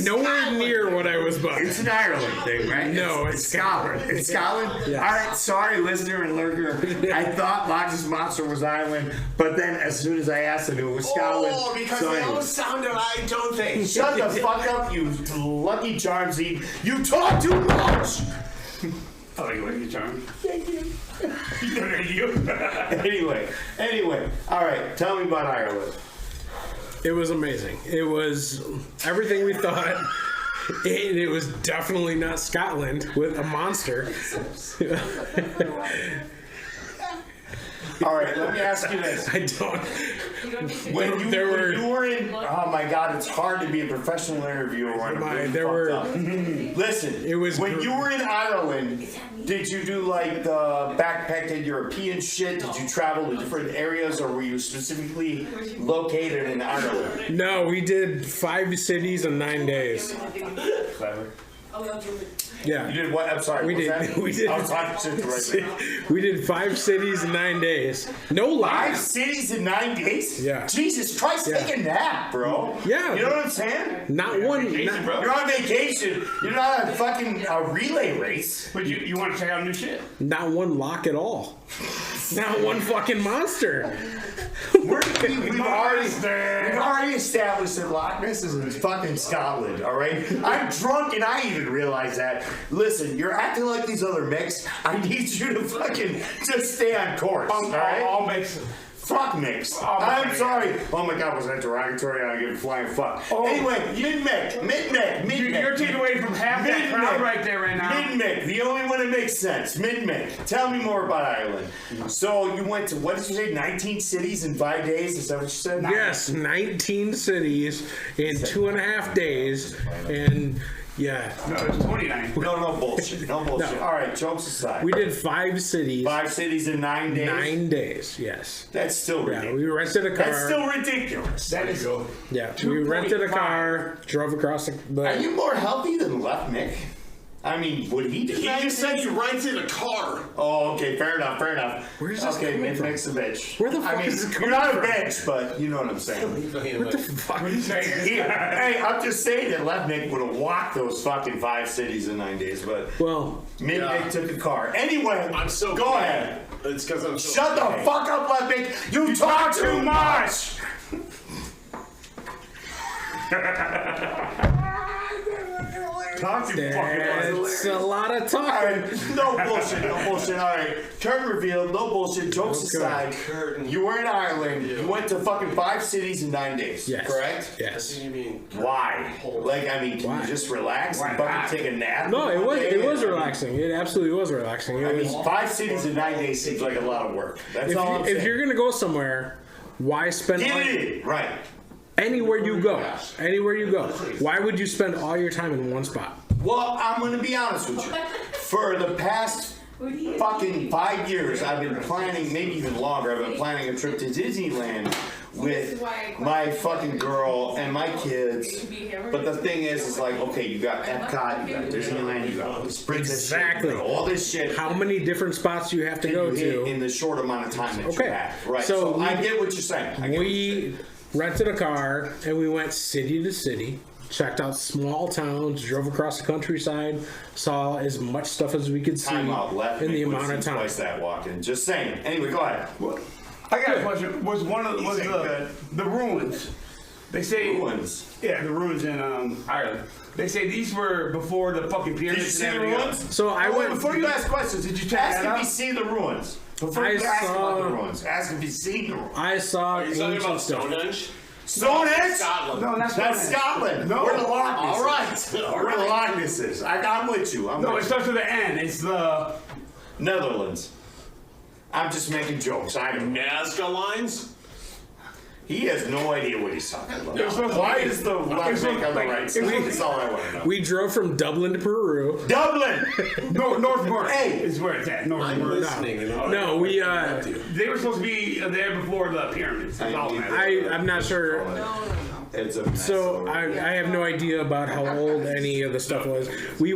S5: near what I was buying.
S2: It's an Ireland thing, right?
S5: No,
S2: it's Scotland. It's Scotland?
S5: Yes.
S2: All right, sorry, listener and lurker. I thought Loch Ness Monster was Ireland, but then as soon as I asked, I knew it was Scotland.
S3: Oh, because they all sound alike, don't they?
S2: Shut the fuck up, you Lucky Charms. You talk too much.
S4: I like Lucky Charms.
S2: Thank you.
S4: Thank you.
S2: Anyway. All right, tell me about Ireland.
S5: It was amazing. It was everything we thought. And it was definitely not Scotland with a monster.
S2: All right, let me ask you this.
S5: I don't.
S2: When you were in, oh my God, it's hard to be a professional interviewer when Listen,
S5: it was
S2: when you were in Ireland, did you do like the backpacked European shit? Did you travel to different areas, or were you specifically located in Ireland?
S5: No, we did 5 cities in 9 days.
S2: Clever.
S5: Yeah.
S2: You did what? I'm sorry.
S5: We did.
S2: That?
S5: We did.
S2: I was talking to right now.
S5: We did 5 cities in 9 days. No lie.
S2: 5 cities in 9 days?
S5: Yeah.
S2: Jesus Christ, take a nap, bro.
S5: Yeah.
S2: You know what I'm saying?
S5: Not one.
S2: Bro. You're on vacation. You're not on fucking a relay race.
S4: But you want to check out new shit?
S5: Not one lock at all. Not one fucking monster.
S2: We've already established that Loch Ness is in fucking Scotland, all right? I'm drunk and I even realize that. Listen, you're acting like these other micks. I need you to fucking just stay on course, all right?
S4: All mix.
S2: Fuck mix. I'm sorry. Oh my God, was that derogatory? I give a flying fuck. Anyway, mid-mick.
S4: You're taking away from half that crowd right there right now.
S2: Mid-mick, the only one that makes sense. Mid-mick. Tell me more about Ireland. So you went to, what did you say, 19 cities in 5 days? Is that what you said?
S5: Yes, 19 cities in 2.5 days. And yeah.
S4: No, it's 29.
S2: No bullshit. No bullshit. All right, jokes aside.
S5: We did 5 cities.
S2: 5 cities in 9 days?
S5: 9 days, yes.
S2: That's still ridiculous.
S5: Yeah, we rented a car.
S2: That's still ridiculous.
S4: That is good.
S5: Yeah, we rented a car, drove across the...
S2: Are you more healthy than Left Mick? I mean, would he do that?
S6: He just said you rented a car.
S2: Oh, okay, fair enough.
S5: Where's this
S2: okay,
S5: coming from?
S2: Mick's a bitch.
S5: Where the fuck is this
S2: you're
S5: coming
S2: not
S5: from?
S2: a bitch, but you know what I'm saying.
S5: What the fuck?
S2: Hey, I'm just saying that Left Mick would have walked those fucking 5 cities in 9 days, but
S5: well,
S2: Mick took a car. Anyway,
S6: I'm so
S2: go
S6: glad.
S2: ahead.
S6: It's because I'm so
S2: Shut the fuck up, Left Mick. You talk too much. Talk too fucking much.
S5: It's a lot of
S2: All
S5: talking.
S2: right, no bullshit. All right, curtain revealed, no bullshit. Jokes aside, you were in Ireland. You went to fucking 5 cities in 9 days.
S5: Yes.
S2: Correct?
S5: Yes.
S2: Why? Like, I mean, can you just relax and fucking take a nap?
S5: No, it
S2: one
S5: was
S2: day?
S5: it was relaxing. It absolutely was relaxing. It
S2: I
S5: was,
S2: mean, 5 cities in 9 days seems like a lot of work. That's all I'm saying.
S5: if you're gonna go somewhere, why spend
S2: Right.
S5: anywhere you go? Anywhere you go. Why would you spend all your time in one spot?
S2: Well, I'm gonna be honest with you. For the past fucking 5 years, I've been planning, maybe even longer, I've been planning a trip to Disneyland with my fucking girl and my kids. But the thing is like, okay, you got Epcot, you got Disneyland, you got Princess shit, you got all this shit.
S5: How many different spots do you have to go to
S2: in the short amount of time that you have? Right.
S5: So
S2: I get what you're saying.
S5: We rented a car and we went city to city. Checked out small towns, drove across the countryside, saw as much stuff as we could see
S2: Time out left
S5: in the amount of time.
S2: Twice that walking. Just saying. Anyway, go ahead.
S4: I got a question. Was the ruins? They say
S2: Ruins.
S4: Yeah, the ruins in Ireland. They say these were before the fucking pyramids.
S2: Did you see
S4: and
S2: the
S4: everything
S2: ruins?
S4: else.
S5: So I went.
S2: Before you ask questions, did you ask if you see the ruins? Before you ask about the ruins, ask if you see the ruins.
S5: I saw
S6: Are you talking
S5: ancient
S6: about
S5: stuff.
S6: Stonehenge?
S2: Stonehenge?
S6: Scotland.
S4: No, that's
S2: Scotland.
S4: No.
S2: Where the Loch Ness
S6: All right.
S2: is. Where the Loch Ness is. I'm with you.
S4: No, it starts with the N. It's the
S2: Netherlands. I'm just making jokes. I don't.
S6: Nazca lines?
S2: He has no idea what he's talking about.
S4: supposed to
S2: Why
S4: be-
S2: is the left
S4: it's
S2: leg on the
S4: like-
S2: right
S4: it's
S2: side?
S4: like-
S2: That's all I want to know.
S5: We drove from Dublin to Peru.
S2: Dublin!
S4: Northmore.
S2: Hey!
S4: Is where it's at.
S6: I'm
S4: Northmore.
S6: listening. And
S5: No, we
S4: They were supposed to be there before the pyramids. That's all that matters.
S5: I'm not sure.
S2: It's a mess.
S5: So I have no idea about how old any of the stuff was. We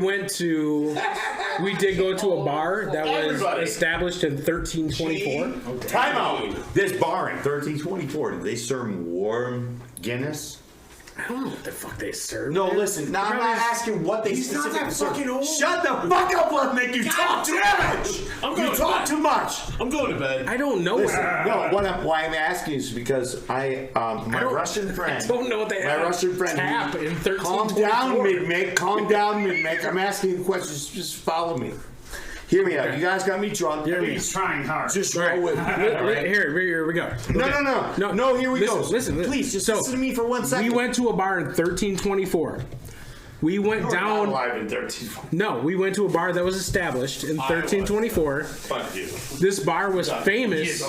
S5: did go to a bar that was established in 1324.
S2: Time out. This bar in 1324, did they serve warm Guinness?
S5: I don't know what the fuck they served.
S2: No,
S5: there.
S2: listen. Now I'm not asking what they
S4: He's not that
S2: specifically serve.
S4: fucking old.
S2: Shut the fuck up, Left Mick. You talk too much. You talk too much.
S6: I'm going to bed.
S5: I don't know.
S2: Listen, no. Why I'm asking is because my Russian friend.
S5: I don't know what they
S2: My
S5: had.
S2: Russian friend.
S5: Tap in 1324.
S2: Calm down, mid-Mick. Calm down, mid-Mick. I'm asking you questions. Just follow me. Hear me out. You guys got me drunk.
S4: He's trying hard.
S2: Just roll with me.
S5: Here we go.
S2: No, here we go.
S5: Listen.
S2: Please, just
S5: So,
S2: listen to me for 1 second.
S5: We went to a bar in 1324. We went down.
S2: Alive in 13.
S5: No, we went to a bar that was established in 1324.
S4: Fuck you.
S5: This bar was famous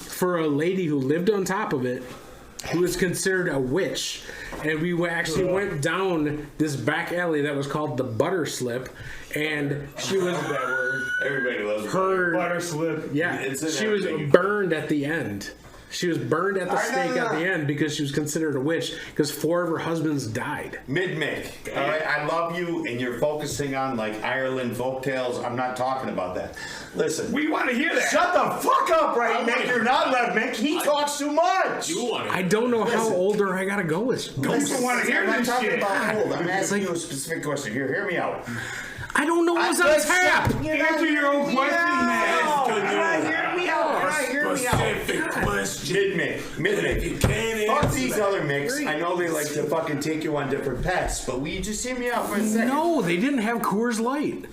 S5: for a lady who lived on top of it, who was considered a witch. And we actually went down this back alley that was called the Butter Slip, and she was
S2: Everybody loves
S5: her
S6: Butter slip.
S5: Yeah, she was burned at the end. She was burned at the stake at the end because she was considered a witch because 4 of her husbands died.
S2: Mid-Mick, all right, I love you, and you're focusing on like Ireland folktales. I'm not talking about that. Listen,
S4: We want to hear that.
S2: shut the fuck up, right, Mick? You're not left, Mick. He talks too much.
S6: You want it.
S5: I don't know how older I gotta go with.
S2: Listen,
S4: wanna hear
S2: I'm not
S4: this
S2: talking
S4: shit.
S2: about old. I'm asking you a specific question. Here, hear me out.
S5: I don't know what's on tap.
S4: Answer your own question, man.
S2: Hear me out. Hear me out.
S6: Specific question.
S2: Mid-Mick.
S6: You can't
S2: Fuck
S6: answer
S2: these
S6: that.
S2: other Micks. I know they like to fucking take you on different paths, but will you just hear me out for a second?
S5: No, they didn't have Coors Light.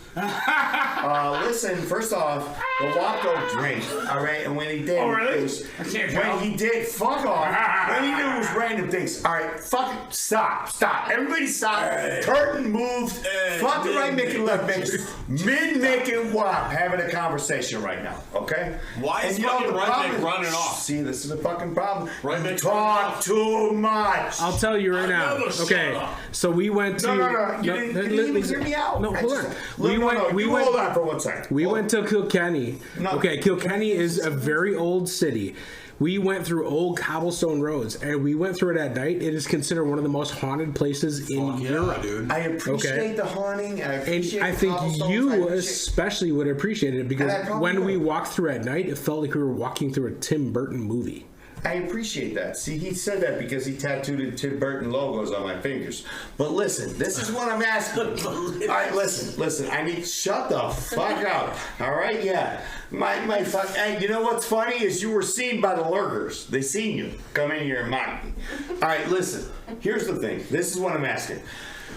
S2: Listen, first off, the Wop don't drink, all right? And when he did,
S4: Oh, really?
S2: it was,
S4: I can't
S2: when
S4: tell.
S2: he did, fuck off. When he did, it was random things. All right, fucking stop. Everybody stop. Curtain moved. Fuck the right Mick and left Mick. Mid-Mick and Wop having a conversation right now, okay?
S6: Why is
S2: And you know
S6: fucking
S2: the
S6: right
S2: problem
S6: Mick
S2: is-
S6: running off?
S2: See, this is a fucking problem.
S6: Right
S2: You
S6: Mick
S2: talk too much.
S5: I'll tell you right now.
S6: never shut
S5: Okay,
S6: up.
S5: so we went to.
S2: No. You didn't even hear me out.
S5: No,
S2: I
S5: hold
S2: just-
S5: on.
S2: Look,
S5: We
S2: you
S5: went.
S2: hold on for 1 second.
S5: We went to Kilkenny.
S2: No.
S5: Okay, Kilkenny is a very old city. We went through old cobblestone roads, and we went through it at night. It is considered one of the most haunted places in Europe.
S6: dude.
S2: I appreciate
S5: Okay.
S2: the haunting. I
S5: And
S2: appreciate
S5: I
S2: the
S5: think
S2: cobblestones, I
S5: you
S2: appreciate-
S5: especially would appreciate it because
S2: And I probably
S5: when we
S2: would.
S5: walked through at night, it felt like we were walking through a Tim Burton movie.
S2: I appreciate that. See, he said that because he tattooed the Tim Burton logos on my fingers. But listen, this is what I'm asking. All right, listen. I need shut the fuck up. All right, yeah. My fuck. Hey, you know what's funny is you were seen by the lurkers. They seen you come in here and mock me. All right, listen. Here's the thing. This is what I'm asking.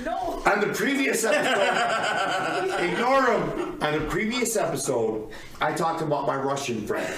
S2: No. On the previous episode, ignore him. On the previous episode, I talked about my Russian friend.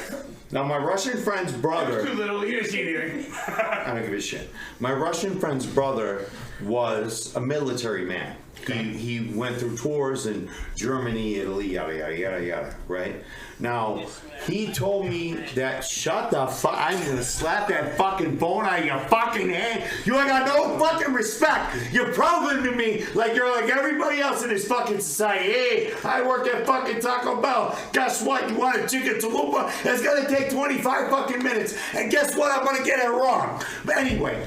S2: Now, my Russian friend's brother.
S4: Too little. You didn't see anything.
S2: I don't give a shit. My Russian friend's brother was a military man. He went through tours in Germany, Italy, yada, yada, yada, yada, right? Now, he told me that, shut the fuck, I'm gonna slap that fucking phone out of your fucking hand. You ain't got no fucking respect. You're proving to me like you're like everybody else in this fucking society. Hey, I work at fucking Taco Bell. Guess what? You want a chicken chalupa? It's gonna take 25 fucking minutes. And guess what? I'm gonna get it wrong. But anyway,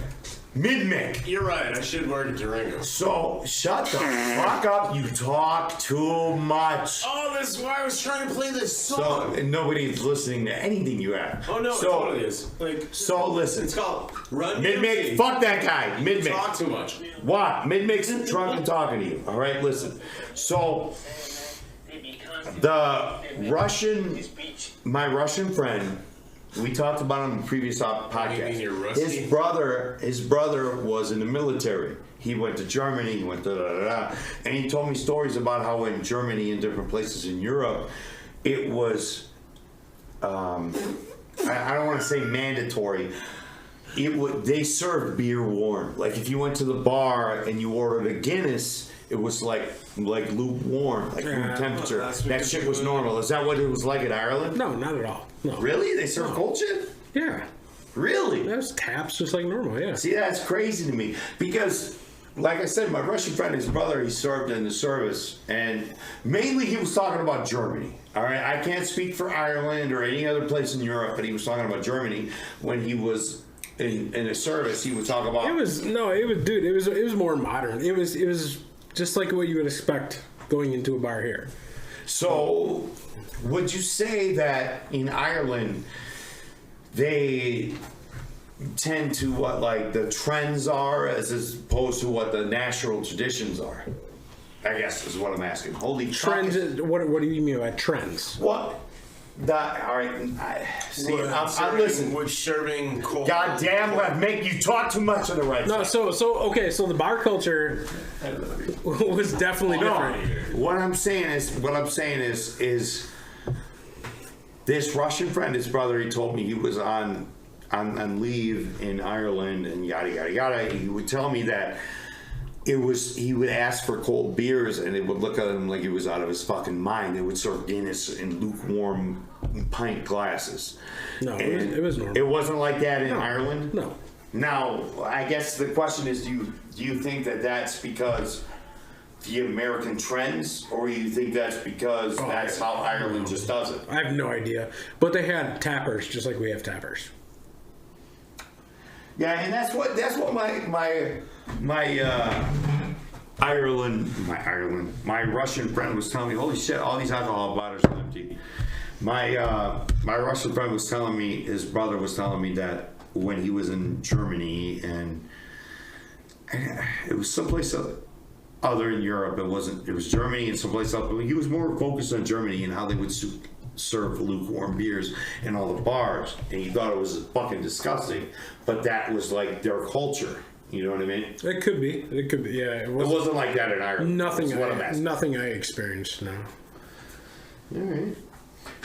S2: Mid-Mick.
S6: You're right. I should work at Durango.
S2: So, shut the fuck up. You talk too much.
S6: Oh, this is why I was trying to play this
S2: So,
S6: song.
S2: and nobody's listening to anything you have.
S6: Oh no,
S2: so,
S6: it's what it is. Like,
S2: So, listen.
S6: it's called Run
S2: Mid-Mick,
S6: DMC.
S2: fuck that guy. Mid-Mick.
S6: Talk too much.
S2: What? Mid-Mick's drunk and talking to you. All right, listen. So, my Russian friend, we talked about him in the previous podcast.
S6: mean you're rusty?
S2: His brother was in the military. He went to Germany, he went to and he told me stories about how in Germany and different places in Europe, it was, I don't want to say mandatory. They served beer warm. Like if you went to the bar and you ordered a Guinness, it was like lukewarm, like room temperature.
S6: that's
S2: That
S6: because
S2: shit was normal. Is that what it was like in Ireland?
S5: No, not at all. No.
S2: Really? They serve cold shit?
S5: Yeah.
S2: Really?
S5: There's taps just like normal, yeah.
S2: See, that's crazy to me because, like I said, my Russian friend, his brother, he served in the service, and mainly he was talking about Germany. All right, I can't speak for Ireland or any other place in Europe, but he was talking about Germany when he was in the service. He would talk about.
S5: It was more modern. It was just like what you would expect going into a bar here.
S2: So, would you say that in Ireland they tend to what like the trends are as opposed to what the natural traditions are? I guess is what I'm asking. Holy
S5: Trends.
S2: fuck.
S5: What do you mean by trends?
S2: What? All right. See, I'm listening.
S6: Wood serving cold.
S2: God damn, I make you talk too much on the right
S5: No,
S2: side.
S5: so the bar culture was definitely different.
S2: No, what I'm saying is this Russian friend, his brother, he told me he was on leave in Ireland and yada yada yada. He would tell me that he would ask for cold beers, and it would look at him like he was out of his fucking mind. They would serve Guinness in lukewarm pint glasses.
S5: No, it was normal.
S2: It wasn't like that in Ireland?
S5: No.
S2: Now, I guess the question is, do you think that that's because the American trends, or you think that's because that's how Ireland just does it?
S5: I have no idea. But they had tappers, just like we have tappers.
S2: Yeah, and that's what my Russian friend was telling me. Holy shit! All these alcohol bottles are empty. My Russian friend was telling me, his brother was telling me that when he was in Germany, and it was someplace other in Europe. It was Germany and someplace else. But he was more focused on Germany and how they would serve lukewarm beers in all the bars, and he thought it was fucking disgusting, but that was like their culture. You know what I mean?
S5: It could be. Yeah, it
S2: wasn't like that in Ireland.
S5: Nothing I experienced. No.
S2: All right.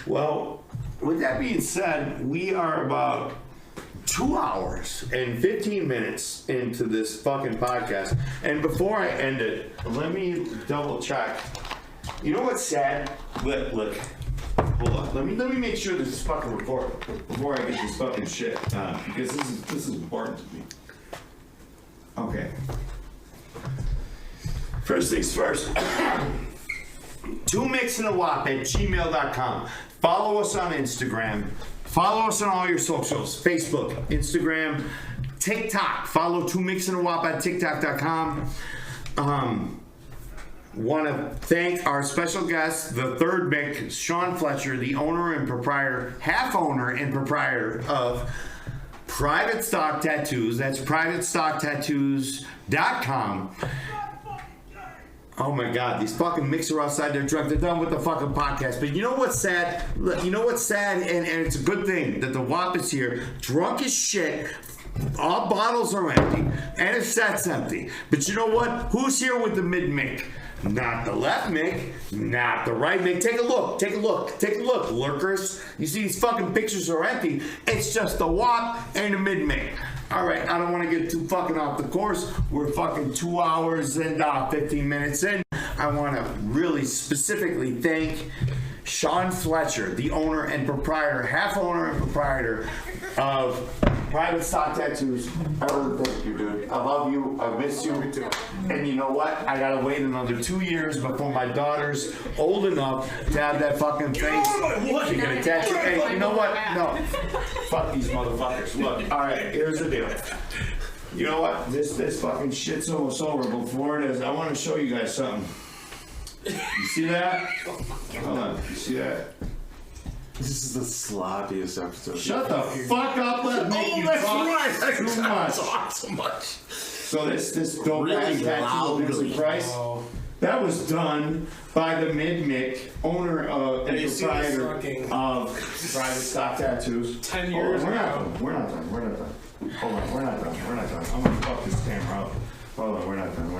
S2: Well, with that being said, we are about 2 hours and 15 minutes into this fucking podcast, and before I end it, let me double check. You know what's sad? Look. Hold on. Let me make sure this is fucking recorded before I get this fucking shit done, because this is important to me. Okay. First things first. 2mixandawop@gmail.com. Follow us on Instagram. Follow us on all your socials: Facebook, Instagram, TikTok. Follow 2mixandawop at TikTok.com. Want to thank our special guest, the third Mick, Sean Fletcher, the owner and proprietor, half owner and proprietor of Private Stock Tattoos. That's privatestocktattoos.com. Oh my God, these fucking Micks are outside, they're drunk. They're done with the fucking podcast. But you know what's sad? And it's a good thing that the WAP is here, drunk as shit. All bottles are empty, and his set's empty. But you know what? Who's here with the mid-Mick? Not the left Mick, not the right Mick. Take a look, lurkers. You see these fucking pictures are empty. It's just the WAP and the mid-Mick. All right, I don't want to get too fucking off the course. We're fucking 2 hours and 15 minutes in. I want to really specifically thank Sean Fletcher, the owner and proprietor, half owner and proprietor of Private Stock Tattoos. Thank you, dude. I love you. I miss you. And you know what? I gotta wait another 2 years before my daughter's old enough to have that fucking face. She can attach it. Hey, you know what? No. Fuck these motherfuckers. Look, alright, here's the deal. You know what? This fucking shit's almost over. Before it is, I want to show you guys something. You see that? Hold on. You see that?
S6: This is the sloppiest episode.
S2: Shut the fuck up. Let's make you talk too much.
S6: Talk so much.
S2: So this dope ass tattoo of Vincent Price, that was done by the mid-Mick, owner and proprietor of Private Stock Tattoos.
S5: 10 years ago.
S2: We're not done. Hold on, we're not done. I'm gonna fuck this camera up. Hold on, we're not done.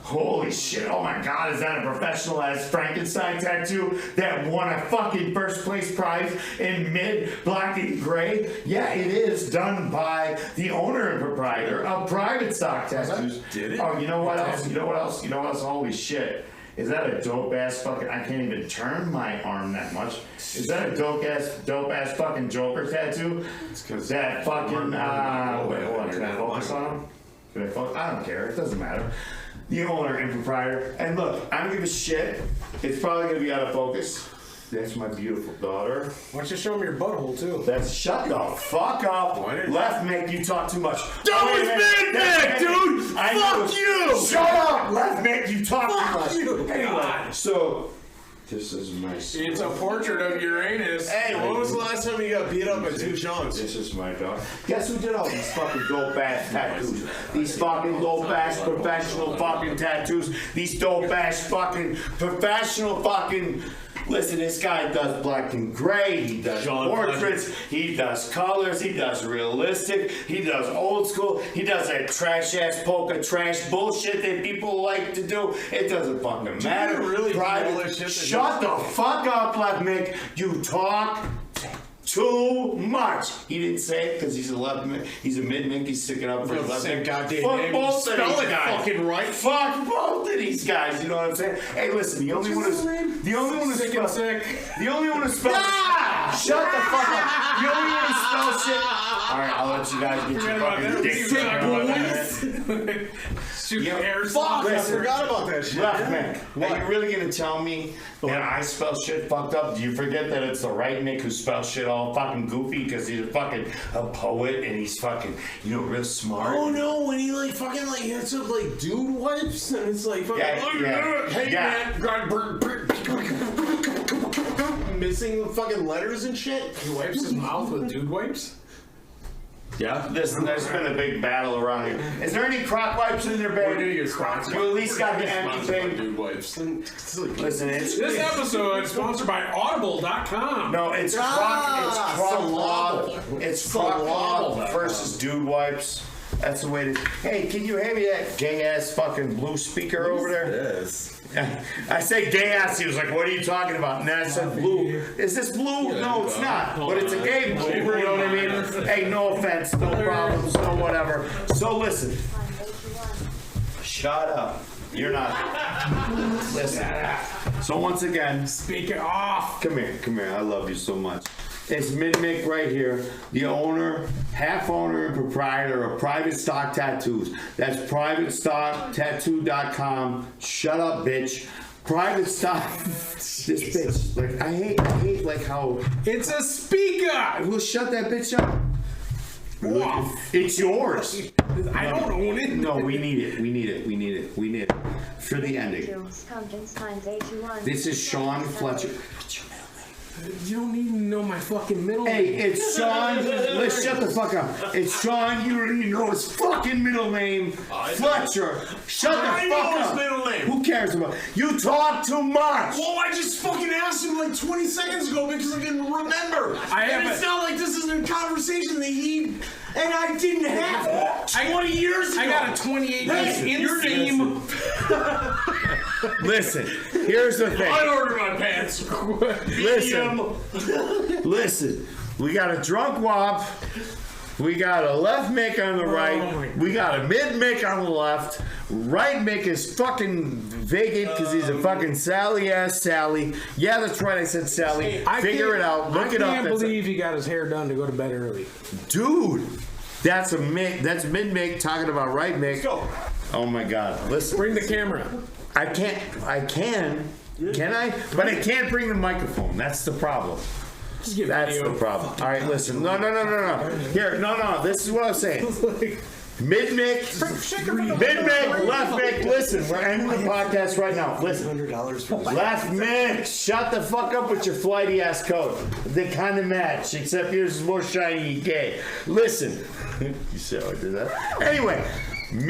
S2: Holy shit, oh my God, is that a professional ass Frankenstein tattoo that won a fucking first place prize in mid black and gray? Yeah, it is, done by the owner and proprietor of Private Stock Tattoos.
S6: Did it?
S2: Oh, you know what else? Holy shit. Is that a dope ass fucking, I can't even turn my arm that much. Is that a dope ass fucking Joker tattoo? That fucking, wait, hold on, can I focus on him? I don't care, it doesn't matter. The owner and proprietor. And look, I don't give a shit. It's probably gonna be out of focus. That's my beautiful daughter.
S5: Why don't you show me your butthole too?
S2: Shut the fuck up. Left Mick, you talk too much.
S6: That was mid-Mick, dude! Fuck you!
S2: Shut up! Left Mick, you talk too much.
S5: Fuck you!
S2: Anyway, so this is my
S5: It's a portrait of Uranus.
S6: Hey, when was the last time you got beat up by two Seans?
S2: This is my dog. Guess who did all these fucking dope ass tattoos? These fucking dope ass professional fucking tattoos. These dope ass fucking professional fucking. Listen, this guy does black and gray, he does portraits, he does colors, he does realistic, he does old school, he does that trash ass polka trash bullshit that people like to do. It doesn't fucking matter.
S6: Really
S2: Private. Shut the fuck up, Black Mick. You talk too much. He didn't say it because he's a left mid. He's a mid-mick. He's sticking up for left
S6: same
S2: mid.
S6: goddamn
S2: Fuck
S6: name.
S2: both of
S6: Spell
S2: these
S6: it
S2: guys.
S6: fucking right.
S2: Fuck both of these guys. You know what I'm saying? Hey, listen. The only one who's
S5: Sick and sick.
S2: the only one who spells. Shut the fuck up. The only one who spells shit. All right, I'll let you guys get your fucking dick sucked.
S5: Shoot air.
S6: Fuck, I forgot about that shit.
S2: Left man, are you really gonna tell me that I spell shit fucked up? Do you forget that it's the right Nick who spells shit all fucking goofy because he's a poet and he's fucking, real smart?
S6: Oh no, when he fucking hits up dude wipes and it's fucking hey man, missing fucking letters and shit.
S5: He wipes his mouth with dude wipes.
S2: Yeah. Listen, there's been a big battle around here. Is there any crock wipes in there, babe?
S5: We're gonna get sponsored.
S2: You at least got the empty thing.
S6: Dude wipes.
S2: Listen, it's
S5: This episode is sponsored by Audible.com.
S2: no, it's crock versus dude wipes. That's the way to. Hey, can you hand me that gay ass fucking blue speaker over there?
S6: Yes.
S2: I say gay ass. He was like, "What are you talking about?" And I said, "Blue." Is this blue? No, it's not. But it's a gay blue. You know what I mean? Hey, no offense, no problems, no whatever. So listen. Shut up. You're not. Listen. So once again,
S5: Speak it off.
S2: come here. I love you so much. It's Mid-Mick right here, the owner, half owner and proprietor of Private Stock Tattoos. That's privatestocktatattoo.com. Shut up, bitch. Private Stock. This bitch. I hate how.
S5: It's a speaker.
S2: Well, shut that bitch up.
S5: Wow.
S2: It's yours.
S5: I don't own it.
S2: No, we need it. We need it. For the ending. This is Sean Fletcher.
S5: You don't even know my fucking middle name.
S2: Hey, it's Sean. Let's shut the fuck up. It's Sean. You don't even know his fucking middle name. Fletcher. Shut the fuck up.
S6: I know his middle name.
S2: Who cares about? You talk too much.
S6: Well, I just fucking asked him 20 seconds ago because I didn't remember. It's not like this is a conversation that he and I didn't have 20 years ago.
S5: I got a 28
S6: your
S5: theme.
S2: Listen, here's the thing.
S6: I ordered my pants.
S2: Listen. We got a drunk wop. We got a left mick on the right. We got a mid mick on the left. Right mick is fucking vacant because he's a fucking Sally ass Sally. Yeah, that's right. I said Sally. Figure it out. Look it up.
S5: I can't believe he got his hair done to go to bed early.
S2: Dude, that's a mick. That's mid mick talking about right mick.
S6: Let's go.
S2: Oh my God. Listen.
S5: Bring the camera.
S2: I can. Can I? But I can't bring the microphone. That's the problem. That's the problem. All right, listen. No. Here, no. This is what I'm saying. Mid-mic, left mic. Listen, we're ending the podcast right now. Listen. $100 for left mic. Shut the fuck up with your flighty ass coat. They kind of match, except yours is more shiny and gay. Listen. You see how I did that? Anyway. You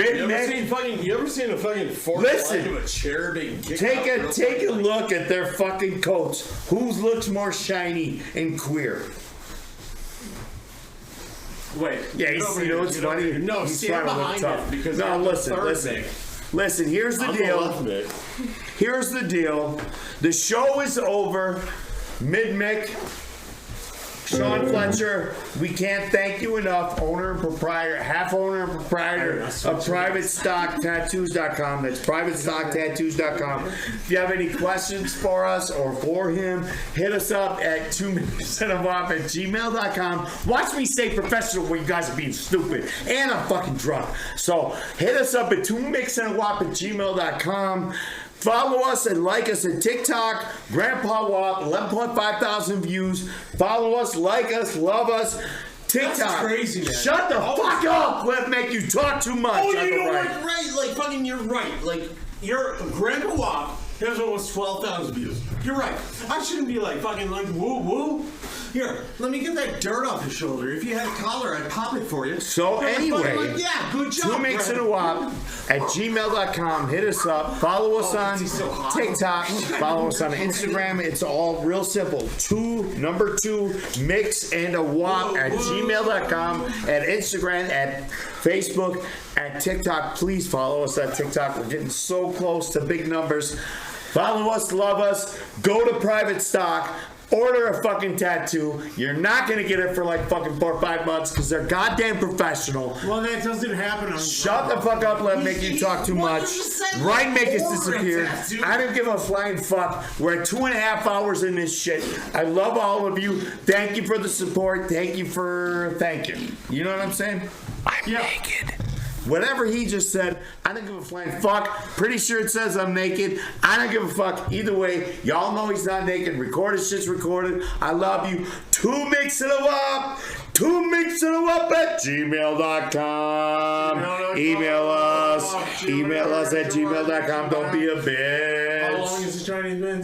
S6: ever seen a fucking fork into a chair being kicked out?
S2: Take a look at their fucking coats. Whose looks more shiny and queer?
S6: Wait.
S2: Yeah, you know what's funny?
S6: No,
S2: he's
S6: stand
S2: trying to look
S6: behind
S2: tough.
S6: it because
S2: No, listen. Listen, here's the deal. Here's the deal. The show is over. Mid-mic. Sean Fletcher, we can't thank you enough. Owner and proprietor, half owner and proprietor of privatestockttattoos.com. That's privatestockttattoos.com. If you have any questions for us or for him, hit us up at 2mixandawop@gmail.com. Watch me stay professional when you guys are being stupid. And I'm fucking drunk. So hit us up at 2mixandawop@gmail.com. Follow us and like us on TikTok. Grandpa Wop, 11.5 thousand views. Follow us, like us, love us. TikTok.
S6: That's crazy, man.
S2: Shut the fuck up. Let make you talk too much.
S6: Oh, you know what? Right. You're right. Your Grandpa Wop has almost 12,000 views. You're right. I shouldn't be fucking woo woo. Here, let me get that dirt off your shoulder. If you had a collar, I'd pop it for you.
S2: So anyway,
S6: yeah, good job.
S2: 2mixandawop@gmail.com. Hit us up. Follow us on TikTok. Follow us on Instagram. It's all real simple. 2 Mix and a Wop @gmail.com. At Instagram, at Facebook, at TikTok. Please follow us on TikTok. We're getting so close to big numbers. Follow us, love us. Go to Private Stock. order a fucking tattoo. You're not gonna get it for like fucking 4 or 5 months because they're goddamn professional.
S6: Well, that doesn't happen on
S2: Shut the fuck up, let make you talk too much. Right, make us disappear. I don't give a flying fuck. We're at 2.5 hours in this shit. I love all of you. Thank you for the support. Thank you. You know what I'm saying?
S8: I'm naked.
S2: Whatever he just said, I don't give a flying fuck. Pretty sure it says I'm naked. I don't give a fuck. Either way, y'all know he's not naked. Recorded shit's recorded. I love you. 2 Micks and A Wop. 2 Micks and A Wop at gmail.com. Email us. Email us at gmail.com. Don't be a bitch.
S6: How long is the Chinese man?